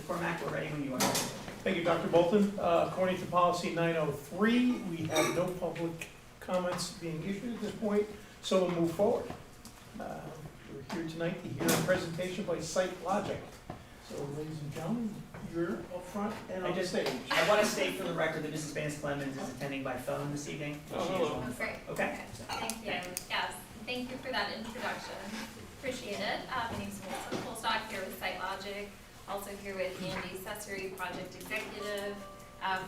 Cormac, we're ready when you are. Thank you, Dr. Bolton. According to policy 903, we have no public comments being issued at this point, so we'll move forward. We're here tonight to hear a presentation by Site Logic. So, ladies and gentlemen, you're up front and on the stage. I want to state for the record that Mrs. Vance Clemens is attending by phone this evening. Oh, She is hello. on- Great. Okay. Thank you. Yes, thank you for that introduction. Appreciate it. My name's Melissa Polstock, here with SiteLogic. Also here with Andy Cesary, Project Executive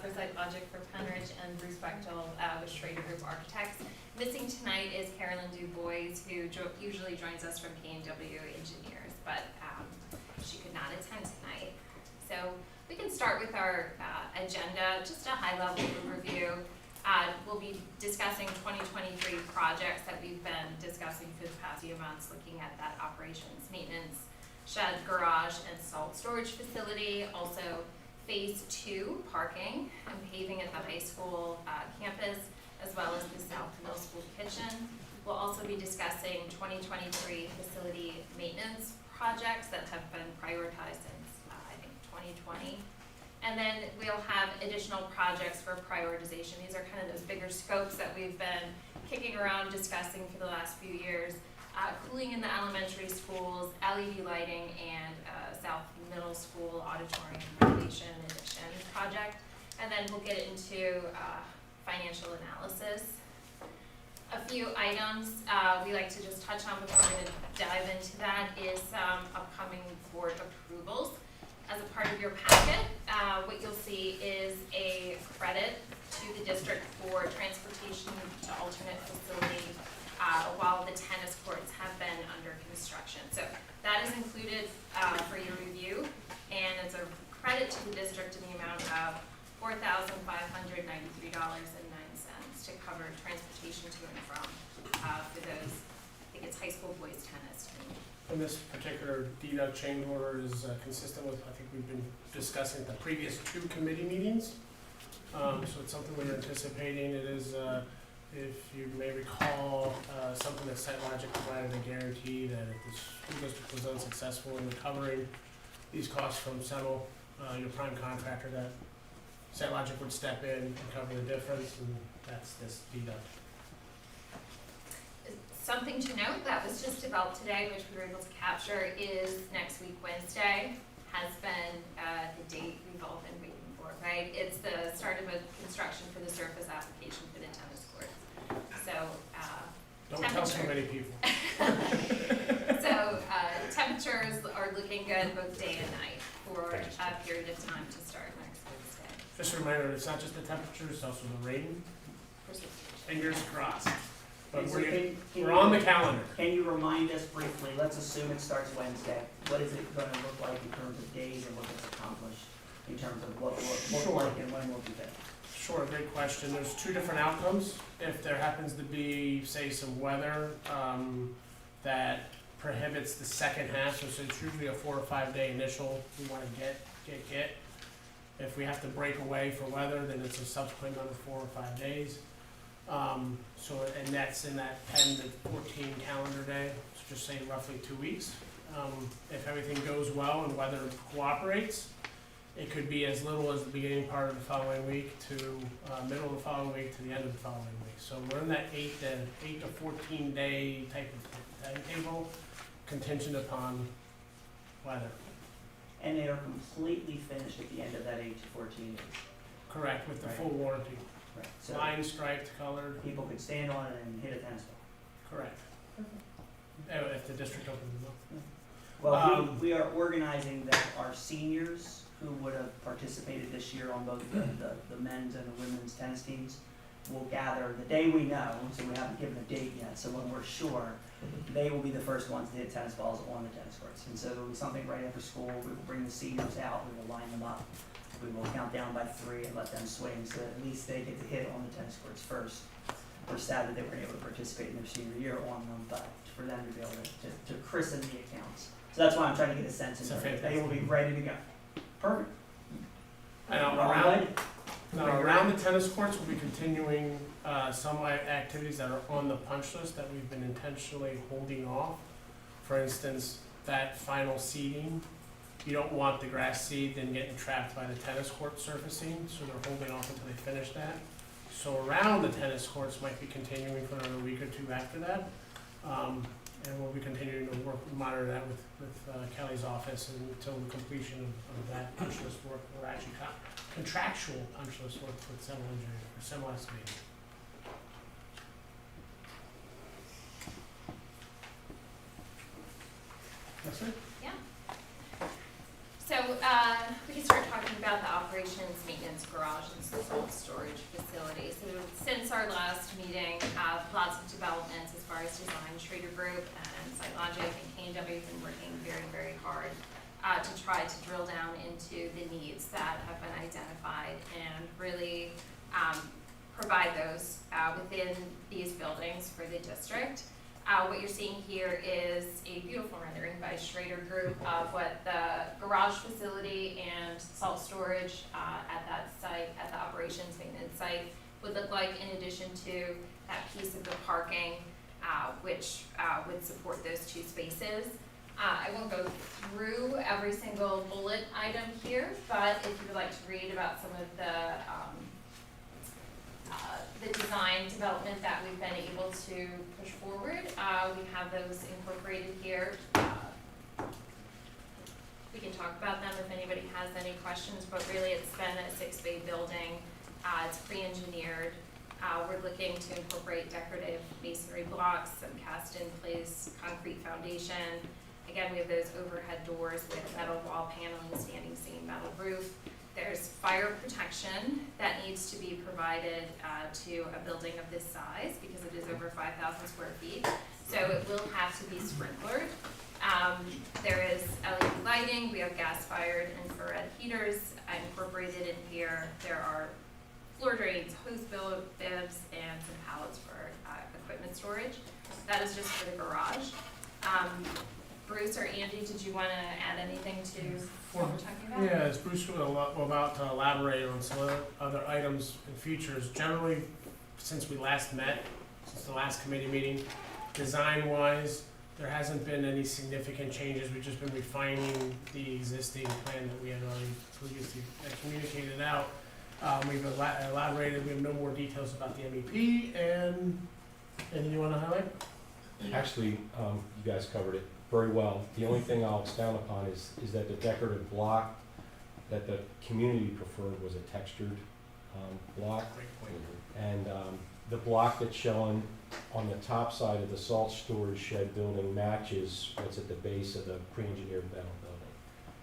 for SiteLogic for Penridge, and Bruce Bechtel with Schrader Group Architects. Missing tonight is Carolyn DuBois, who usually joins us from K&W Engineers, but she could not attend tonight. So we can start with our agenda, just a high-level overview. We'll be discussing 2023 projects that we've been discussing for the past few months, looking at that operations, maintenance, shed, garage, and salt storage facility. Also, phase 2 parking and paving at the high school campus, as well as the South Middle School kitchen. We'll also be discussing 2023 facility maintenance projects that have been prioritized since, I think, 2020. And then we'll have additional projects for prioritization. These are kind of those bigger scopes that we've been kicking around discussing for the last few years. Cooling in the elementary schools, LED lighting, and South Middle School auditorium renovation addition project. And then we'll get into financial analysis. A few items we like to just touch on before we're going to dive into that is some upcoming board approvals. As a part of your packet, what you'll see is a credit to the district for transportation to alternate facility while the tennis courts have been under construction. So that is included for your review, and it's a credit to the district in the amount of $4,593.09 to cover transportation to and from for those, I think it's high school boys tennis team. And this particular deduct change order is consistent with, I think we've been discussing at the previous 2 committee meetings. So it's something we're anticipating. It is, if you may recall, something that SiteLogic provided a guarantee that if the school district was unsuccessful in recovering these costs from Settle, your prime contractor, that SiteLogic would step in and cover the difference, and that's this deduct. Something to note that was just developed today, which we were able to capture, is next week Wednesday has been the date we've all been waiting for, right? It's the start of a construction for the surface application for the tennis courts. So Don't tell so many people. so temperatures are looking good both day and night for a period of time to start next Wednesday. Just a reminder, it's not just the temperature, it's also the rain. Fingers crossed. But we're on the calendar. Can you remind us briefly, let's assume it starts Wednesday, what is it going to look like in terms of days and what gets accomplished, in terms of what will it look like and when will be finished? Sure, great question. There's 2 different outcomes. If there happens to be, say, some weather that prohibits the second half, so it's usually a 4 or 5 day initial, we want to get. If we have to break away for weather, then it's a subsequent another 4 or 5 days. And that's in that 10 to 14 calendar day, so just say roughly 2 weeks. If everything goes well and weather cooperates, it could be as little as the beginning part of the following week to middle of the following week to the end of the following week. So we're in that 8 to 14 day type of timetable, contingent upon weather. And they are completely finished at the end of that 8 to 14 days. Correct, with the Right. full warranty. Right. So Line striped, colored, people could stand on it and hit a tennis ball. correct. If the district opens them up. Well, we are organizing that our seniors who would have participated this year on both the men's and the women's tennis teams will gather the day we know, so we haven't given a date yet, so when we're sure, they will be the first ones to hit tennis balls on the tennis courts. And so there will be something right after school, we will bring the seniors out, we will line them up, we will count down by 3 and let them swing, so at least they get to hit on the tennis courts first. We're sad that they weren't able to participate in their senior year on them, but for them to be able to christen the accounts. So that's why I'm trying to get a sense of it. They will be ready to go. Perfect. And around the tennis courts, we'll be continuing some activities that are on the punch list that we've been intentionally holding off. For instance, that final seeding you don't want the grass seed then getting trapped by the tennis court surfacing, so they're holding off until they finish that. So around the tennis courts might be continuing for another week or two after that. And we'll be continuing to monitor that with Kelly's office until the completion of that punch list work, or actually contractual punch list work with civil engineering, or civil estimating. That's it? So, we can start talking about the operations, maintenance, garage, and salt storage facility. So since our last meeting, lots of developments as far as design. Schrader Group and SiteLogic and K&W have been working very, very hard to try to drill down into the needs that have been identified and really provide those within these buildings for the district. What you're seeing here is a beautiful rendering by Schrader Group of what the garage facility and salt storage at that site, at the operations maintenance site, would look like, in addition to that piece of the parking, which would support those two spaces. I won't go through every single bullet item here, but if you would like to read about some of the design development that we've been able to push forward, we have those incorporated here. We can talk about them if anybody has any questions, but really it's been a 6-bay building. It's pre-engineered. We're looking to incorporate decorative masonry blocks, some cast-in-place concrete foundation. Again, we have those overhead doors with metal wall paneling, standing seam metal roof. There's fire protection that needs to be provided to a building of this size because it is over 5,000 square feet. So it will have to be sprinklered. There is LED lighting. We have gas-fired infrared heaters incorporated in here. There are floor drains, hose bibs, and some pallets for equipment storage. That is just for the garage. Bruce or Andy, did you want to add anything to what we're talking about? Yeah, as Bruce was about to elaborate on some other items and features, generally, since we last met, since the last committee meeting, design-wise, there hasn't been any significant changes. We've just been refining the existing plan that we had already previously communicated out. We've elaborated, we have no more details about the MEP, and anything you want to highlight? Actually, you guys covered it very well. The only thing I'll expound upon is that the decorative block that the community preferred was a textured block. Great point. And the block that's shown on the top side of the salt storage shed building matches what's at the base of the pre-engineered metal building.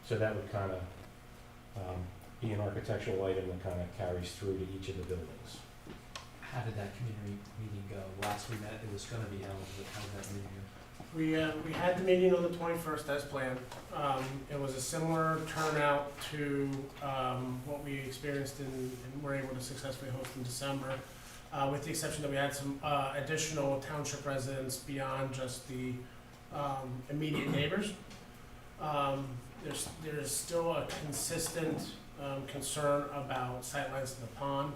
So that would kind of be an architectural item that kind of carries through to each of the buildings. How did that community meeting go? Last we met, it was gonna be held, but how did that meeting go? We had the meeting on the 21st as planned. It was a similar turnout to what we experienced and were able to successfully host in December, with the exception that we had some additional township residents beyond just the immediate neighbors. There's still a consistent concern about sightlines to the pond.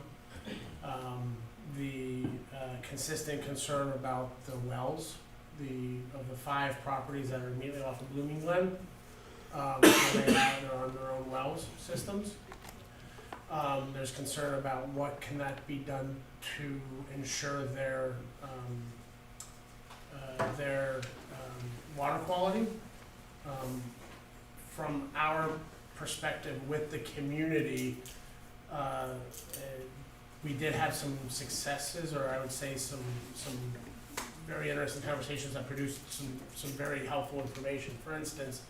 The consistent concern about the wells. Of the 5 properties that are immediately off of Blooming Glen, they're on their own wells systems. There's concern about what can that be done to ensure their water quality. From our perspective with the community, we did have some successes, or I would say some very interesting conversations that produced some very helpful information. For instance,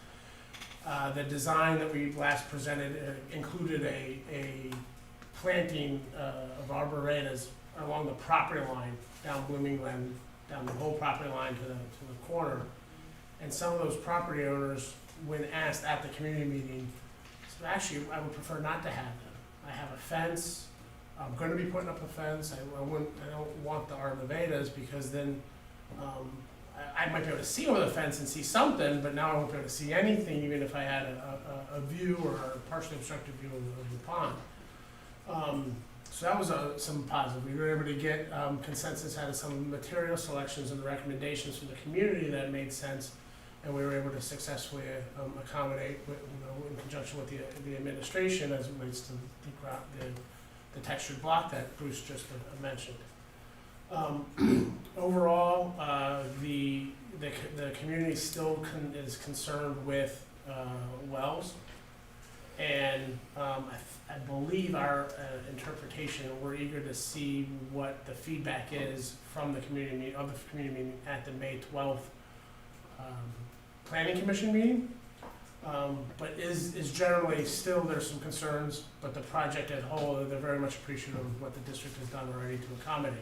the design that we last presented included a planting of arboretas along the property line down Blooming Glen, down the whole property line to the corner. And some of those property owners, when asked at the community meeting, said, actually, I would prefer not to have them. I have a fence. I'm going to be putting up a fence. I don't want the arboretas because then I might be able to see over the fence and see something, but now I won't be able to see anything, even if I had a view or a partially obstructed view of the pond. So that was some positive. We were able to get consensus out of some material selections and the recommendations from the community that made sense and we were able to successfully accommodate, in conjunction with the administration as it relates to the textured block that Bruce just mentioned. Overall, the community still is concerned with wells, and I believe our interpretation, we're eager to see what the feedback is from the community meeting at the May 12th Planning Commission meeting. But is generally still, there's some concerns, but the project as a whole, they're very much appreciative of what the district has done already to accommodate.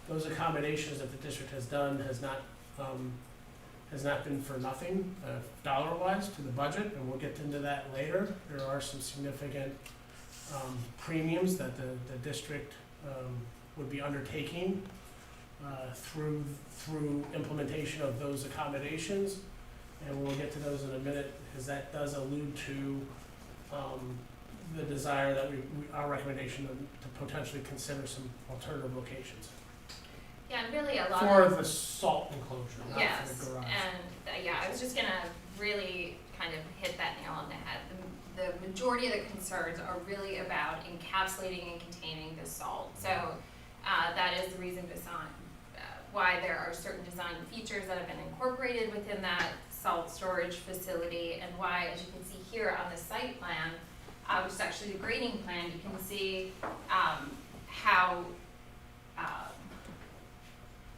Those accommodations that the district has done has not been for nothing, dollar-wise, to the budget, and we'll get into that later. There are some significant premiums that the district would be undertaking through implementation of those accommodations, and we'll get to those in a minute, because that does allude to the desire that our recommendation to potentially consider some alternative locations. Yeah, and really a lot For of. the salt enclosure, not Yes, for the garage. and I was just gonna really kind of hit that nail on the head. The majority of the concerns are really about encapsulating and containing the salt. So that is the reason why there are certain design features that have been incorporated within that salt storage facility, and why, as you can see here on the site plan, which is actually the grading plan, you can see how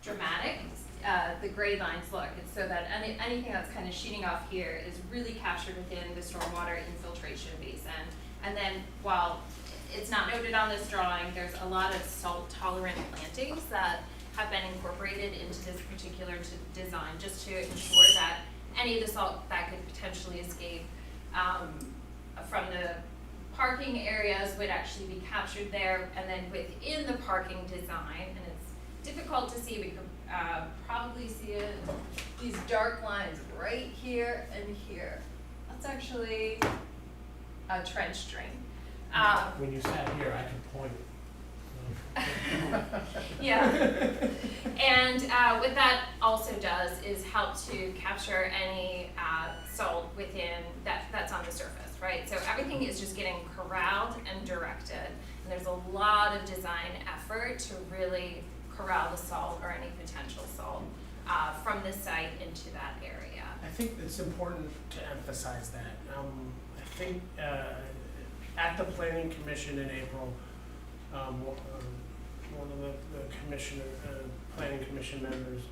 dramatic the grade lines look. It's so that anything that's kind of sheeting off here is really captured within the stormwater infiltration basin. And then while it's not noted on this drawing, there's a lot of salt tolerant plantings that have been incorporated into this particular design, just to ensure that any of the salt that could potentially escape from the parking areas would actually be captured there. And then within the parking design, and it's difficult to see, we could probably see it, these dark lines right here and here. That's actually a trench drain. When you sat here, I could point. Yeah. And what that also does is help to capture any salt within that's on the surface, right? So everything is just getting corralled and directed. And there's a lot of design effort to really corral the salt or any potential salt from this site into that area. I think it's important to emphasize that. I think at the Planning Commission in April, one of the Planning Commission members,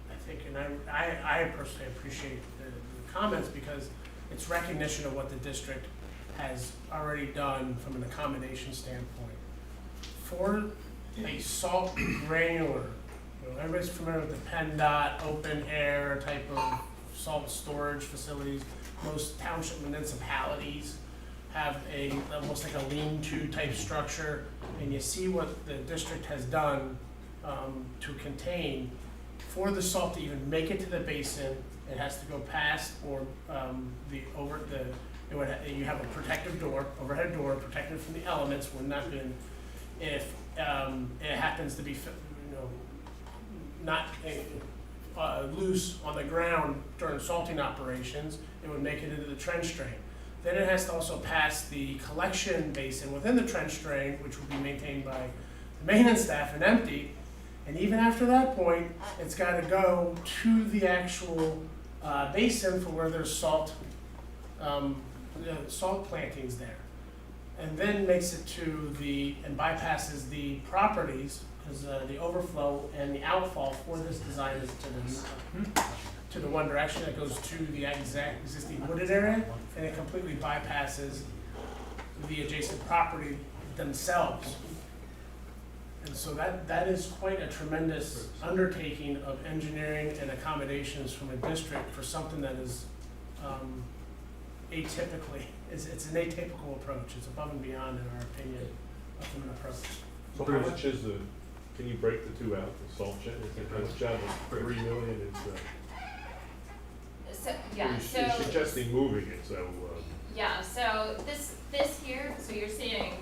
I think, and I personally appreciate the comments, because it's recognition of what the district has already done from an accommodation standpoint. For a salt granular, everybody's familiar with the PennDOT open air type of salt storage facilities. Most township municipalities have almost like a lean-to type structure, and you see what the district has done to contain. For the salt to even make it to the basin, it has to go past you have a protective door, overhead door, protected from the elements. If it happens to be not loose on the ground during salting operations, it would make it into the trench drain. Then it has to also pass the collection basin within the trench drain, which will be maintained by the maintenance staff and emptied. And even after that point, it's got to go to the actual basin for where there's salt plantings there. And then makes it and bypasses the properties, because the overflow and the outfall for this design is to the one direction. That goes to the exact existing wooded area, and it completely bypasses the adjacent property themselves. And so that is quite a tremendous undertaking of engineering and accommodations from a district for something that is it's an atypical approach. It's above and beyond, in our opinion, from an approach. So how much is can you break the two out, the salt shed? Is it how much out of 3 million? You're suggesting moving it, so. Yeah, so this here, so you're seeing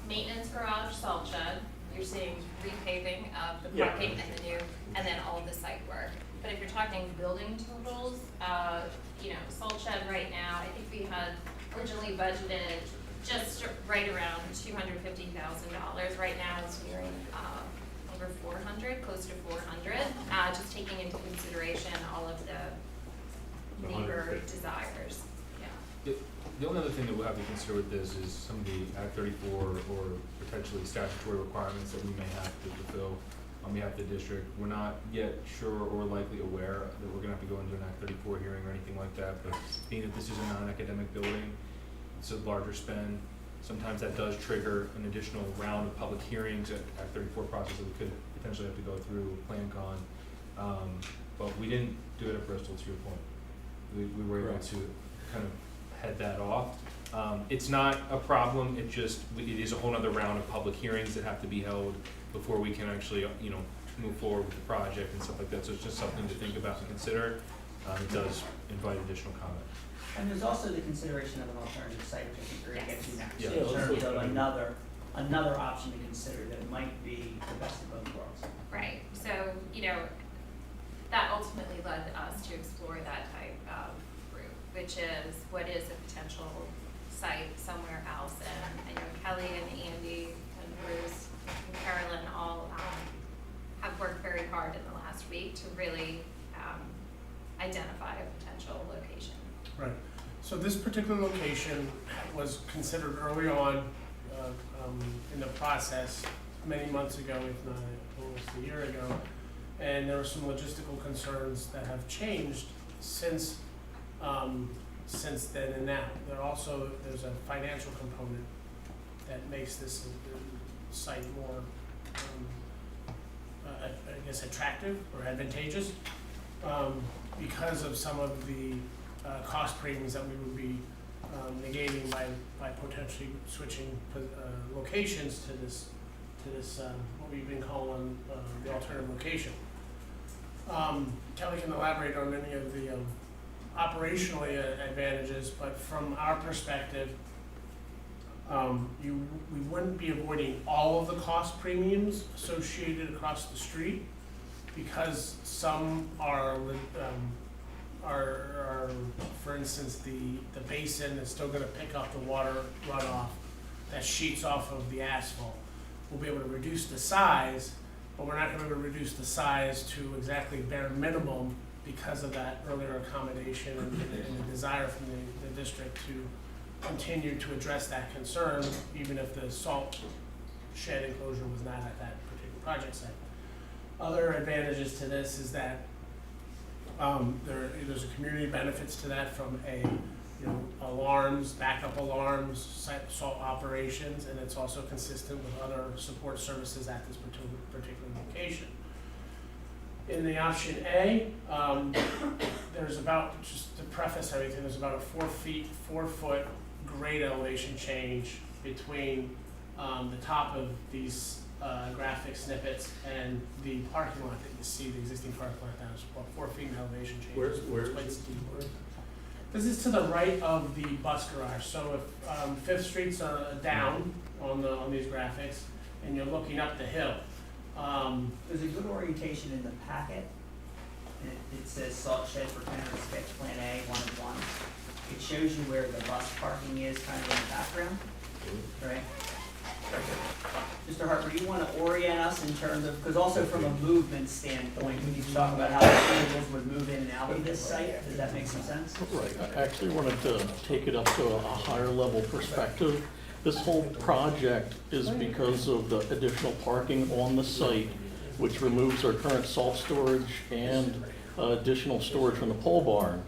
maintenance garage, salt shed, you're seeing repaving of the parking and the new, and then all of the site work. But if you're talking building totals, salt shed right now, I think we had originally budgeted just right around $250,000. Right now it's nearing, over 400, close to 400, just taking into consideration all of the neighbor 150. desires, yeah. The only other thing that we'll have to consider with this is some of the Act 34 or potentially statutory requirements that we may have to fulfill on behalf of the district. We're not yet sure or likely aware that we're gonna have to go into an Act 34 hearing or anything like that, but being that this is a non-academic building, it's a larger spend. Sometimes that does trigger an additional round of public hearings at Act 34 process that we could potentially have to go through PlanCon. But we didn't do it at Bristol, to your point. We were able to kind of head that off. It's not a problem, it is a whole other round of public hearings that have to be held before we can actually, move forward with the project and stuff like that. So it's just something to think about and consider. It does invite additional comment. And there's also the consideration of an alternative site, which I think we're gonna get to next. Yeah. In terms of another option to consider that might be the best of both worlds. Right, so, that ultimately led us to explore that type of route, which is what is a potential site somewhere else. And I know Kelly and Andy and Bruce and Carolyn all have worked very hard in the last week to really identify a potential location. Right, so this particular location was considered early on in the process, many months ago, if not almost a year ago. And there were some logistical concerns that have changed since then and now. There's a financial component that makes this site more, I guess, attractive or advantageous, because of some of the cost premiums that we would be negating by potentially switching locations to this what we've been calling the alternative location. Kelly can elaborate on any of the operational advantages, but from our perspective, we wouldn't be avoiding all of the cost premiums associated across the street, because some are, for instance, the basin is still gonna pick up the water runoff that sheets off of the asphalt. We'll be able to reduce the size, but we're not gonna be able to reduce the size to exactly bare minimum because of that earlier accommodation and the desire from the district to continue to address that concern, even if the salt shed enclosure was not at that particular project site. Other advantages to this is that there's a community benefits to that from alarms, backup alarms, salt operations, and it's also consistent with other support services at this particular location. In the option A, there's about, just to preface everything, there's about a 4 foot grade elevation change between the top of these graphic snippets and the parking lot that you see, the existing parking lot now is about 4 feet in elevation change. Where It's is quite it? steep. This is to the right of the bus garage, so if Fifth Street's down on these graphics, and you're looking up the hill. There's a good orientation in the packet. It says salt shed for tentative sketch plan A, 1 of 1. It shows you where the bus parking is kind of in the background, right? Mr. Harper, do you want to orient us in terms of, because also from a movement standpoint, we need to talk about how the vehicles would move in and out of this site. Does that make some sense? Right, I actually wanted to take it up to a higher level perspective. This whole project is because of the additional parking on the site, which removes our current salt storage and additional storage from the pole barn.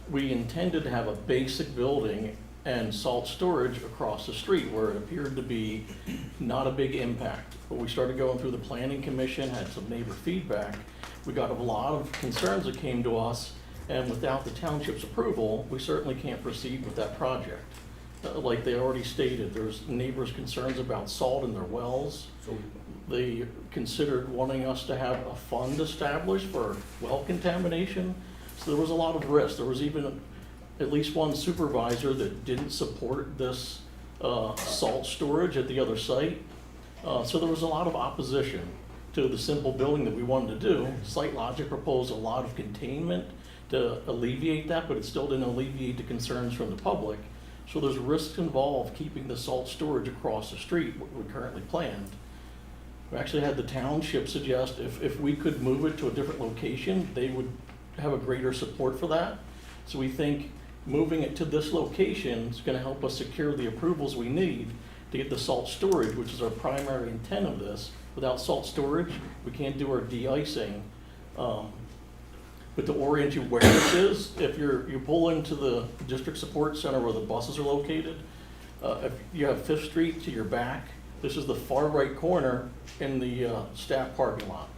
We intended to have a basic building and salt storage across the street where it appeared to be not a big impact. But we started going through the planning commission, had some neighbor feedback. We got a lot of concerns that came to us, and without the township's approval, we certainly can't proceed with that project. Like they already stated, there's neighbors' concerns about salt in their wells. So They considered wanting us to have a fund established for well contamination. So there was a lot of risk. There was even at least one supervisor that didn't support this salt storage at the other site. So there was a lot of opposition. to the simple building that we wanted to do. SiteLogic proposed a lot of containment to alleviate that, but it still didn't alleviate the concerns from the public. So there's risks involved keeping the salt storage across the street, what we currently planned. We actually had the township suggest if we could move it to a different location, they would have a greater support for that. So we think moving it to this location is gonna help us secure the approvals we need to get the salt storage, which is our primary intent of this. Without salt storage, we can't do our de-icing. But to orient you where this is, if you pull into the district support center where the buses are located, if you have Fifth Street to your back, this is the far right corner in the staff parking lot.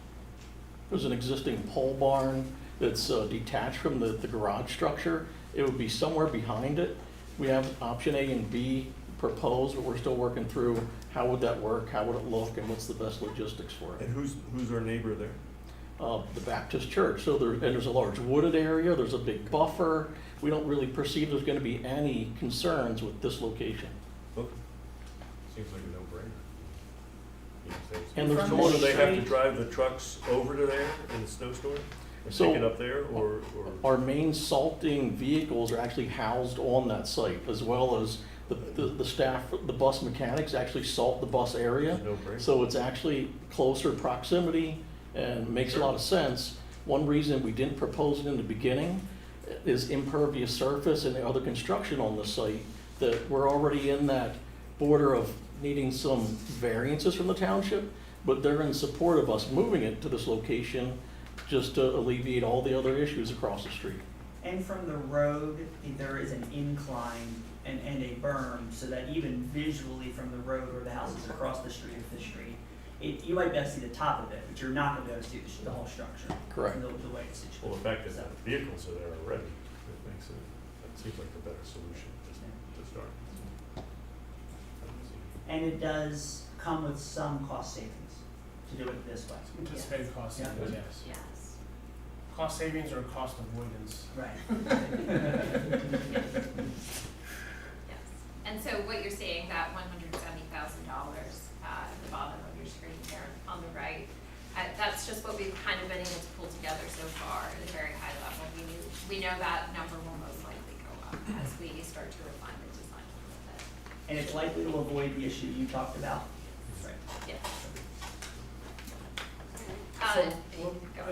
There's an existing pole barn that's detached from the garage structure. It would be somewhere behind it. We have option A and B proposed, but we're still working through how would that work, how would it look, and what's the best logistics for it. And who's our neighbor there? The Baptist church, so there's a large wooded area, there's a big buffer. We don't really perceive there's gonna be any concerns with this location. Okay. Seems like a no-brainer. You know, so- And there's From no, the So they have to street- drive the trucks over to there in the snowstorm? And So- pick it up there, or? our main salting vehicles are actually housed on that site, as well as the staff, the bus mechanics actually salt the bus area. No-brainer. So it's actually closer proximity and makes a lot of sense. One reason we didn't propose it in the beginning is impervious surface and the other construction on the site, that we're already in that border of needing some variances from the township, but they're in support of us moving it to this location just to alleviate all the other issues across the street. And from the road, there is an incline and a berm, so that even visually from the road where the house is across the street of Fifth Street, you might be able to see the top of it, but you're not gonna be able to see the whole structure. Correct. The way it's situated. Well, the fact that So, the vehicles are there already, it makes it, that seems like the better solution to start. And it does come with some cost savings to do it this way. Anticipated cost Yeah. savings, yes. Yes. Cost savings or cost avoidance? Right. Yes, and so what you're seeing, that $170,000 at the bottom of your screen here on the right, that's just what we've kind of been able to pull together so far at a very high level. We know that number will most likely go up as we start to refine the design a little bit. And it's likely to avoid the issue you talked about. Right. Yes.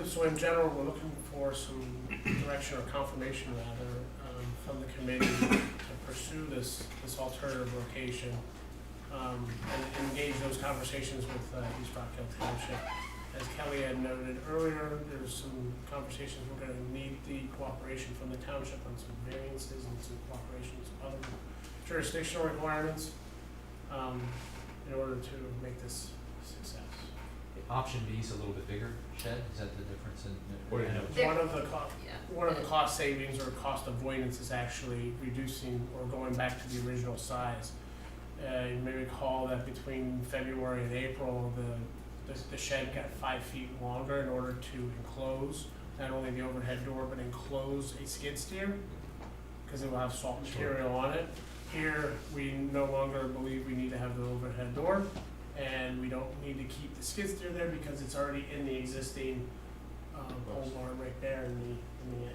So in general, we're looking for some direction or confirmation rather, from the committee to pursue this alternative location, and engage those conversations with East Rock Hill Township. As Kelly had noted earlier, there's some conversations, we're gonna need the cooperation from the township on some variances and some cooperation with some other jurisdictional requirements, in order to make this a success. Option B is a little bit bigger shed, is that the difference in? What do you know? There- One of the Yeah. one of the cost savings or cost avoidance is actually reducing or going back to the original size. You may recall that between February and April, the shed got 5 feet longer in order to enclose not only the overhead door, but enclose a skid steer, because it will have salt material on it. Here, we no longer believe we need to have the overhead door, and we don't need to keep the skid steer there because it's already in the existing pole barn right there in the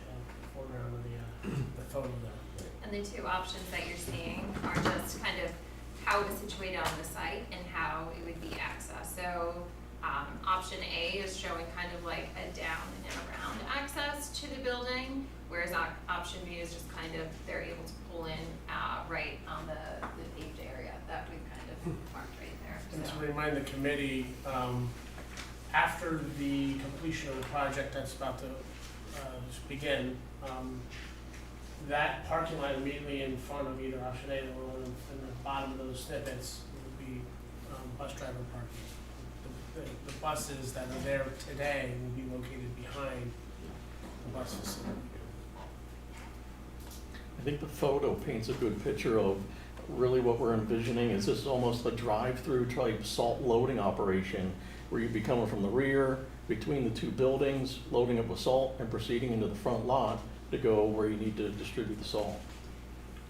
foreground of the photo there. And the two options that you're seeing are just kind of how it was situated on the site and how it would be accessed. So, option A is showing kind of like a down and around access to the building, whereas option B is just kind of, they're able to pull in, right on the paved area that we've kind of marked right there, And so. to remind the committee, after the completion of the project that's about to begin, that parking lot immediately in front of either option A or in the bottom of those snippets would be bus driver parking. The buses that are there today will be located behind the bus facility. I think the photo paints a good picture of really what we're envisioning is this almost a drive-through type salt loading operation where you'd be coming from the rear, between the two buildings, loading up with salt and proceeding into the front lot to go where you need to distribute the salt.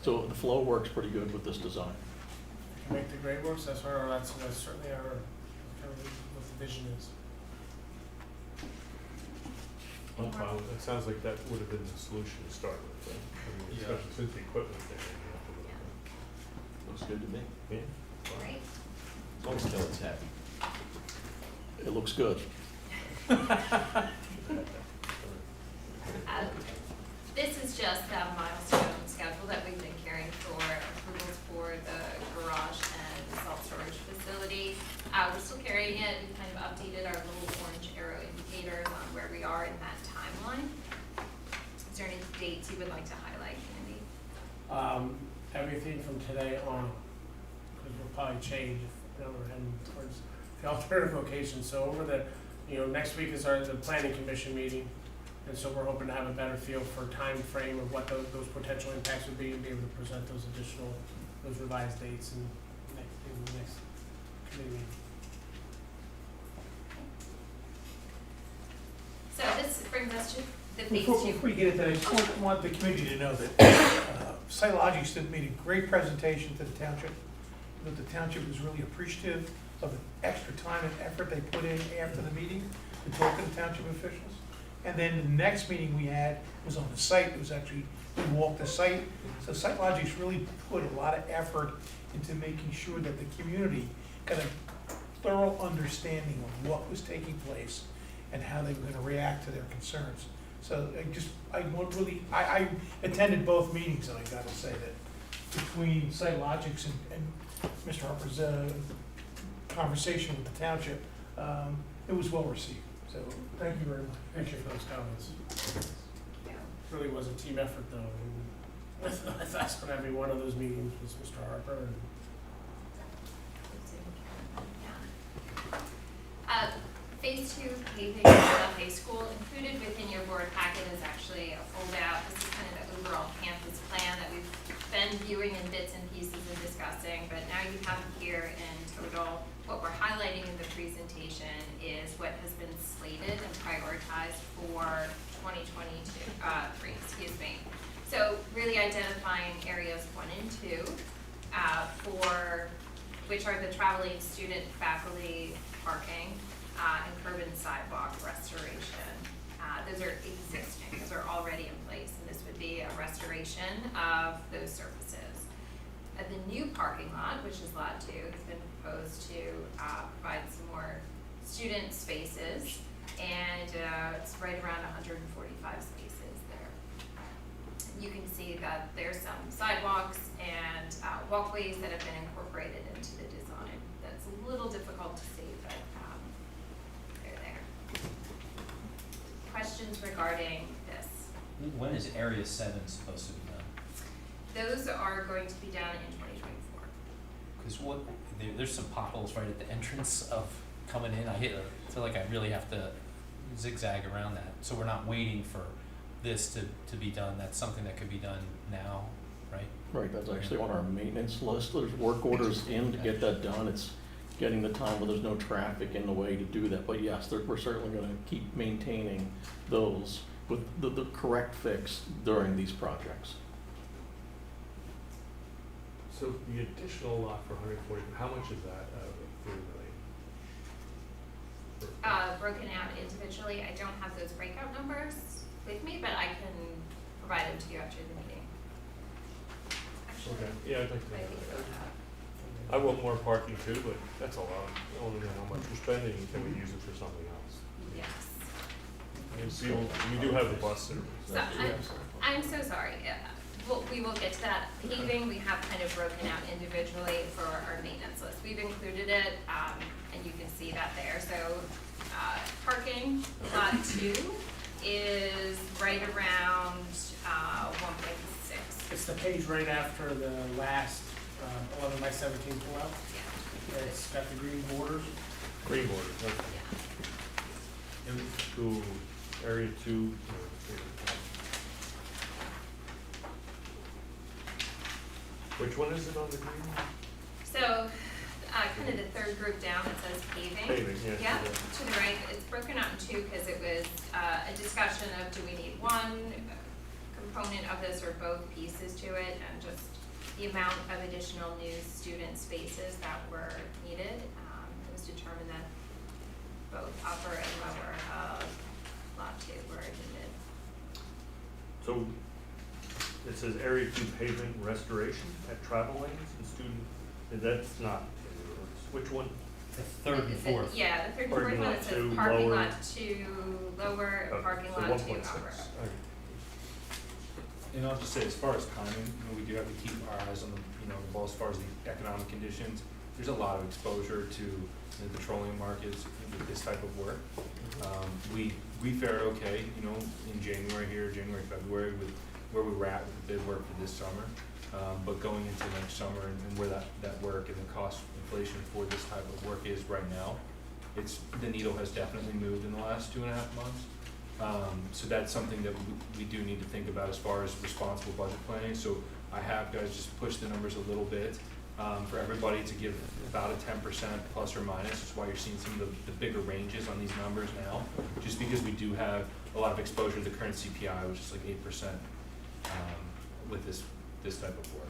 So the flow works pretty good with this design. If you make the grade works, that's certainly our, kind of what the vision is. Any more? Well, it sounds like that would have been the solution to start with, right? I mean, Yeah. especially since the equipment there. you have to look at Looks good to me. it. Yeah. Great. As long as it's happy. It looks good. This is just a milestone schedule that we've been carrying for approvals for the garage and salt storage facility. We're still carrying it, we kind of updated our little orange arrow indicators on where we are in that timeline. Is there any dates you would like to highlight, Andy? Everything from today on, because we'll probably change if we're heading towards the alternative location. So over the, next week is the planning commission meeting. And so we're hoping to have a better feel for time frame of what those potential impacts would be and be able to present those revised dates in the next committee meeting. So this brings us to the phase Before two. we get into that, I just want the community to know that Sitelogics did made a great presentation to the township, that the township was really appreciative of the extra time and effort they put in after the meeting to talk to the township officials. And then the next meeting we had was on the site, it was actually, we walked the site. So Sitelogics really put a lot of effort into making sure that the community got a thorough understanding of what was taking place and how they were gonna react to their concerns. So I attended both meetings, and I gotta say that between Sitelogics and Mr. Harper's conversation with the township, it was well received. So thank you very much. Thank you for those comments. Yeah. Really was a team effort though. And with us on every one of those meetings was Mr. Harper and Phase two paving of the high school, included within your board packet is actually a foldout. This is kind of the overall campus plan that we've been viewing in bits and pieces and discussing, but now you have it here in total. What we're highlighting in the presentation is what has been slated and prioritized for 2023, So really identifying areas 1 and 2 for which are the traveling student, faculty, parking, and curb and sidewalk restoration. Those are existing, those are already in place, and this would be a restoration of those surfaces. The new parking lot, which is lot 2, has been proposed to provide some more student spaces, and it's right around 145 spaces there. You can see that there's some sidewalks and walkways that have been incorporated into the design. That's a little difficult to see, but they're there. Questions regarding this? When is Area 7 supposed to be done? Those are going to be done in 2024. Because there's some potholes right at the entrance of coming in. I feel like I really have to zigzag around that. So we're not waiting for this to be done. That's something that could be done now, right? Right, that's actually on our maintenance list. There's work orders in to get that done. It's getting the time where there's no traffic in the way to do that. But yes, we're certainly gonna keep maintaining those with the correct fix during these projects. So the additional lot for 140, how much is that out of 3 million? Broken out individually, I don't have those breakout numbers with me, but I can provide them to you after the meeting. Actually, Okay, yeah, I'd like to I know think that. about that. I want more parking too, but that's a lot. I want to know how much we're spending and can we use it for something else? Yes. And see, we do have the bus service. So I'm so sorry. We will get to that. Paving, we have kind of broken out individually for our maintenance list. We've included it, and you can see that there. So, parking, lot 2 is right around, 1.6. it's the page right after the last 11 by 17 pullout. Yeah. It's got the green borders. Green border, okay. And to area 2. Which one is it on the green? So, kind of the third group down, it says paving. Paving, yeah. Yeah, to the right, it's broken out in 2 because it was a discussion of do we need one component of this or both pieces to it, and just the amount of additional new student spaces that were needed. It was determined that both upper and lower of lot 2 were admitted. So it says Area 2 pavement restoration at travel lanes and student, that's not, which one? The third and Is it- fourth. Yeah, the third and Parking fourth one, lot it says 2 parking lower. lot 2 lower, Oh, parking so lot 2 1.6. upper. Okay. And I'll just say, as far as timing, we do have to keep our eyes on the, the ball as far as the economic conditions. There's a lot of exposure to the petroleum markets with this type of work. We fared okay, in January, February, with where we were at with the bid work for this summer. But going into next summer and where that work and the cost inflation for this type of work is right now, the needle has definitely moved in the last 2.5 months. So that's something that we do need to think about as far as responsible budget planning. So I have guys just push the numbers a little bit for everybody to give about a 10% plus or minus. That's why you're seeing some of the bigger ranges on these numbers now, just because we do have a lot of exposure to the current CPI, which is like 8% with this type of work.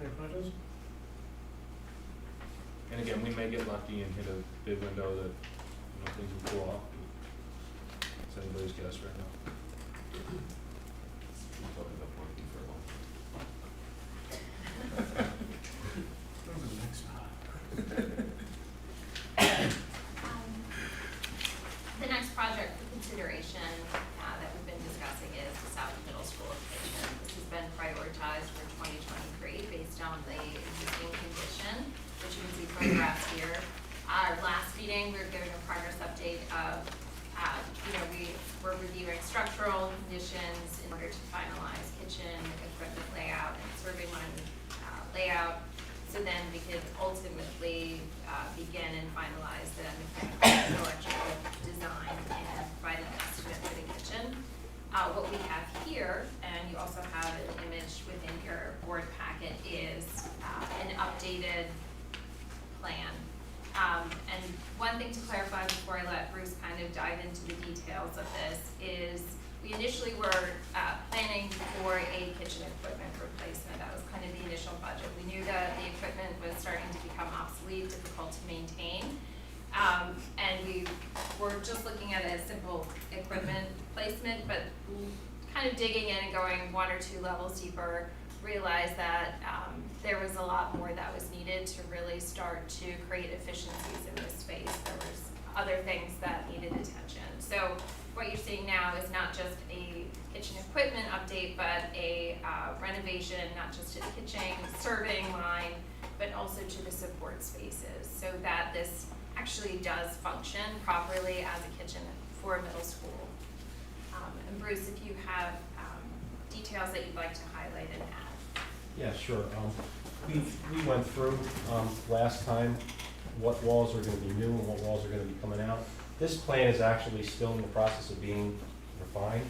Any questions? And again, we may get lucky and hit a bid window that things will cool off. It's anybody's guess right now. The next project for consideration that we've been discussing is the South Middle School kitchen. This has been prioritized for 2023 based on the existing condition, which you can see photographs here. Our last meeting, we were giving a progress update of, we were reviewing structural conditions in order to finalize kitchen equipment layout and serving line layout. So then we could ultimately begin and finalize the mechanical and electrical design and provide an estimate for the kitchen. What we have here, and you also have an image within your board packet, is an updated plan. And one thing to clarify before I let Bruce kind of dive into the details of this is we initially were planning for a kitchen equipment replacement. That was kind of the initial budget. We knew that the equipment was starting to become obsolete, difficult to maintain. And we were just looking at a simple equipment placement, but kind of digging in and going 1 or 2 levels deeper, realized that there was a lot more that was needed to really start to create efficiencies in this space. There was other things that needed attention. So what you're seeing now is not just a kitchen equipment update, but a renovation, not just to the kitchen, serving line, but also to the support spaces, so that this actually does function properly as a kitchen for a middle school. And Bruce, if you have details that you'd like to highlight and add. Yeah, sure. We went through last time what walls are gonna be new and what walls are gonna be coming out. This plan is actually still in the process of being refined.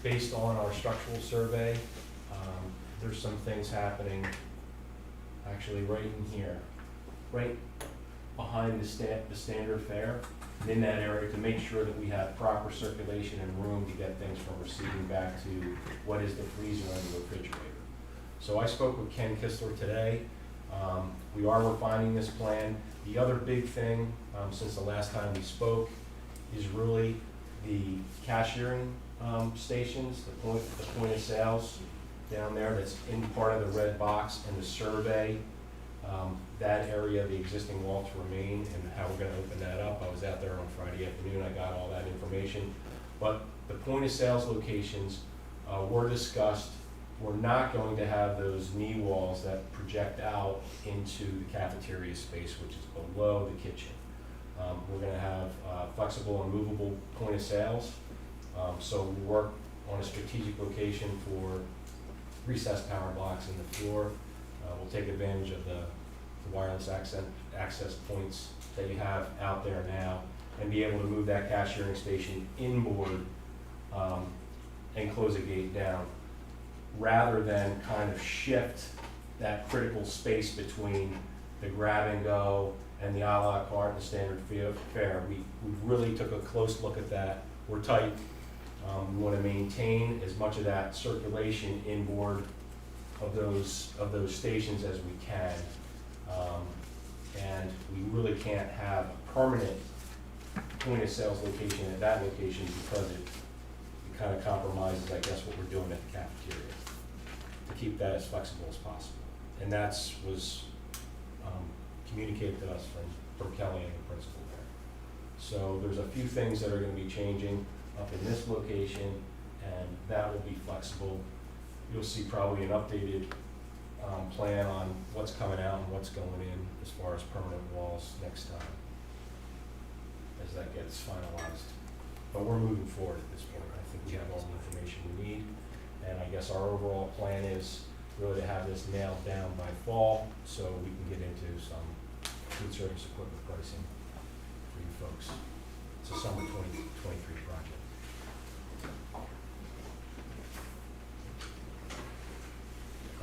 Based on our structural survey, there's some things happening actually right in here, right behind the standard fare, and in that area to make sure that we have proper circulation and room to get things from receiving back to what is the freezer and the refrigerator. So I spoke with Ken Kistler today. We are refining this plan. The other big thing, since the last time we spoke, is really the cashiering stations, the point of sales down there that's in part of the red box, and the survey, that area, the existing wall to remain, and how we're gonna open that up. I was out there on Friday afternoon, I got all that information. But the point of sales locations were discussed. We're not going to have those knee walls that project out into the cafeteria space, which is below the kitchen. We're gonna have flexible and movable point of sales. So we work on a strategic location for recessed power blocks in the floor. We'll take advantage of the wireless access points that you have out there now and be able to move that cashiering station inboard and close a gate down, rather than kind of shift that critical space between the grab and go and the a la carte and the standard fare. We really took a close look at that. We're tight. We want to maintain as much of that circulation inboard of those stations as we can. And we really can't have a permanent point of sales location at that location because it kind of compromises, I guess, what we're doing at the cafeteria, to keep that as flexible as possible. And was communicated to us from Kelly and the principal there. So there's a few things that are gonna be changing up in this location, and that will be flexible. You'll see probably an updated plan on what's coming out and what's going in as far as permanent walls next time, as that gets finalized. But we're moving forward at this point. I think we have all the information we need, and I guess our overall plan is really to have this nailed down by fall, so we can get into some food service equipment pricing for you folks. It's a summer 2023 project.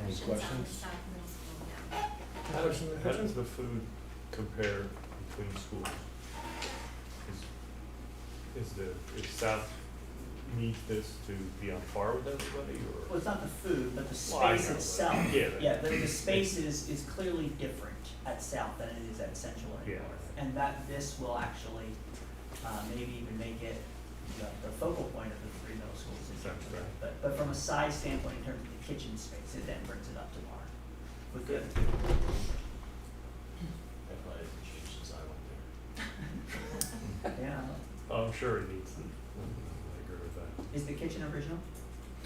Any questions? Patterson, How does the food compare between schools? Is South need this to be on par with everybody, or? Well, it's not the food, but the Well, I space know, but- itself. Yeah. Yeah, the space is clearly different at South than it is at Central and Yeah. North. And this will actually, maybe even make it the focal point of the three middle schools. Sounds right. But from a size standpoint, in terms of the kitchen space, it then brings it up to par. With good. That probably hasn't changed since I went there. Yeah. Oh, I'm sure it needs it. I agree with that. Is the kitchen original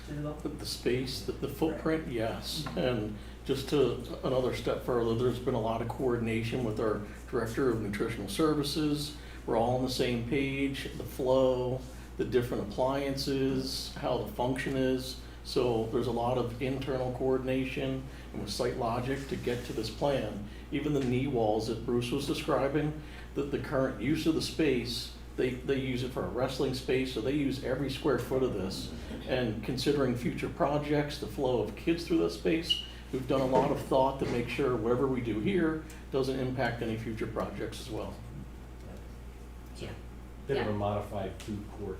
to develop? The space, the footprint, yes. And just to another step further, there's been a lot of coordination with our Director of Nutritional Services. We're all on the same page, the flow, the different appliances, how the function is. So there's a lot of internal coordination and with Site Logic to get to this plan. Even the knee walls that Bruce was describing, the current use of the space, they use it for a wrestling space, so they use every square foot of this. And considering future projects, the flow of kids through that space, we've done a lot of thought to make sure whatever we do here doesn't impact any future projects as well. Yeah. Bit of a Yeah. modified food court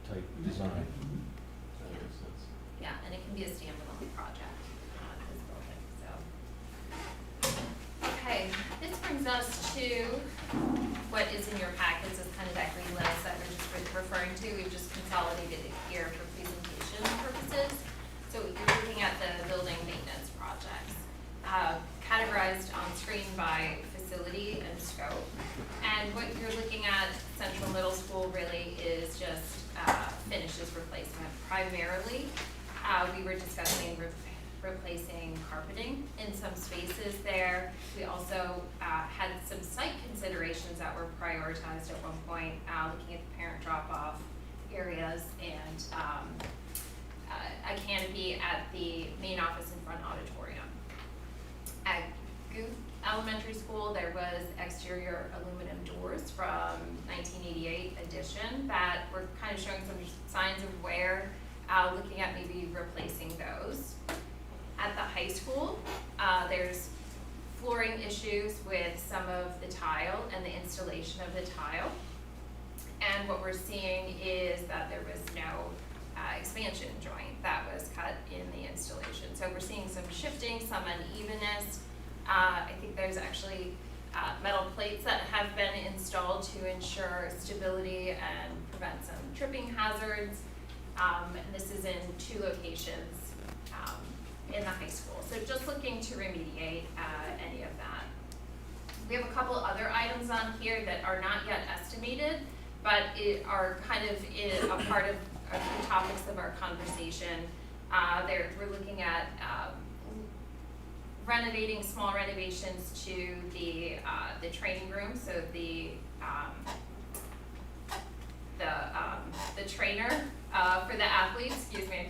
type design. That Yeah. makes sense. Yeah, and it can be a standalone project, this building, so. Okay, this brings us to what is in your packets, is kind of that green list that we're just referring to. We've just consolidated it here for presentation purposes. So you're looking at the building maintenance projects, categorized on screen by facility and scope. And what you're looking at, Central Middle School really is just finishes replacement. Primarily, we were discussing replacing carpeting in some spaces there. We also had some site considerations that were prioritized at one point, looking at the parent drop-off areas and a canopy at the main office and front auditorium. At Guth Elementary School, there was exterior aluminum doors from 1988 edition that were kind of showing some signs of wear, looking at maybe replacing those. At the high school, there's flooring issues with some of the tile and the installation of the tile. And what we're seeing is that there was no expansion joint that was cut in the installation. So we're seeing some shifting, some unevenness. I think there's actually metal plates that have been installed to ensure stability and prevent some tripping hazards. And this is in 2 locations in the high school. So just looking to remediate any of that. We have a couple other items on here that are not yet estimated, but are kind of a part of the topics of our conversation. We're looking at renovating, small renovations to the training room, so the trainer for the athletes, excuse me,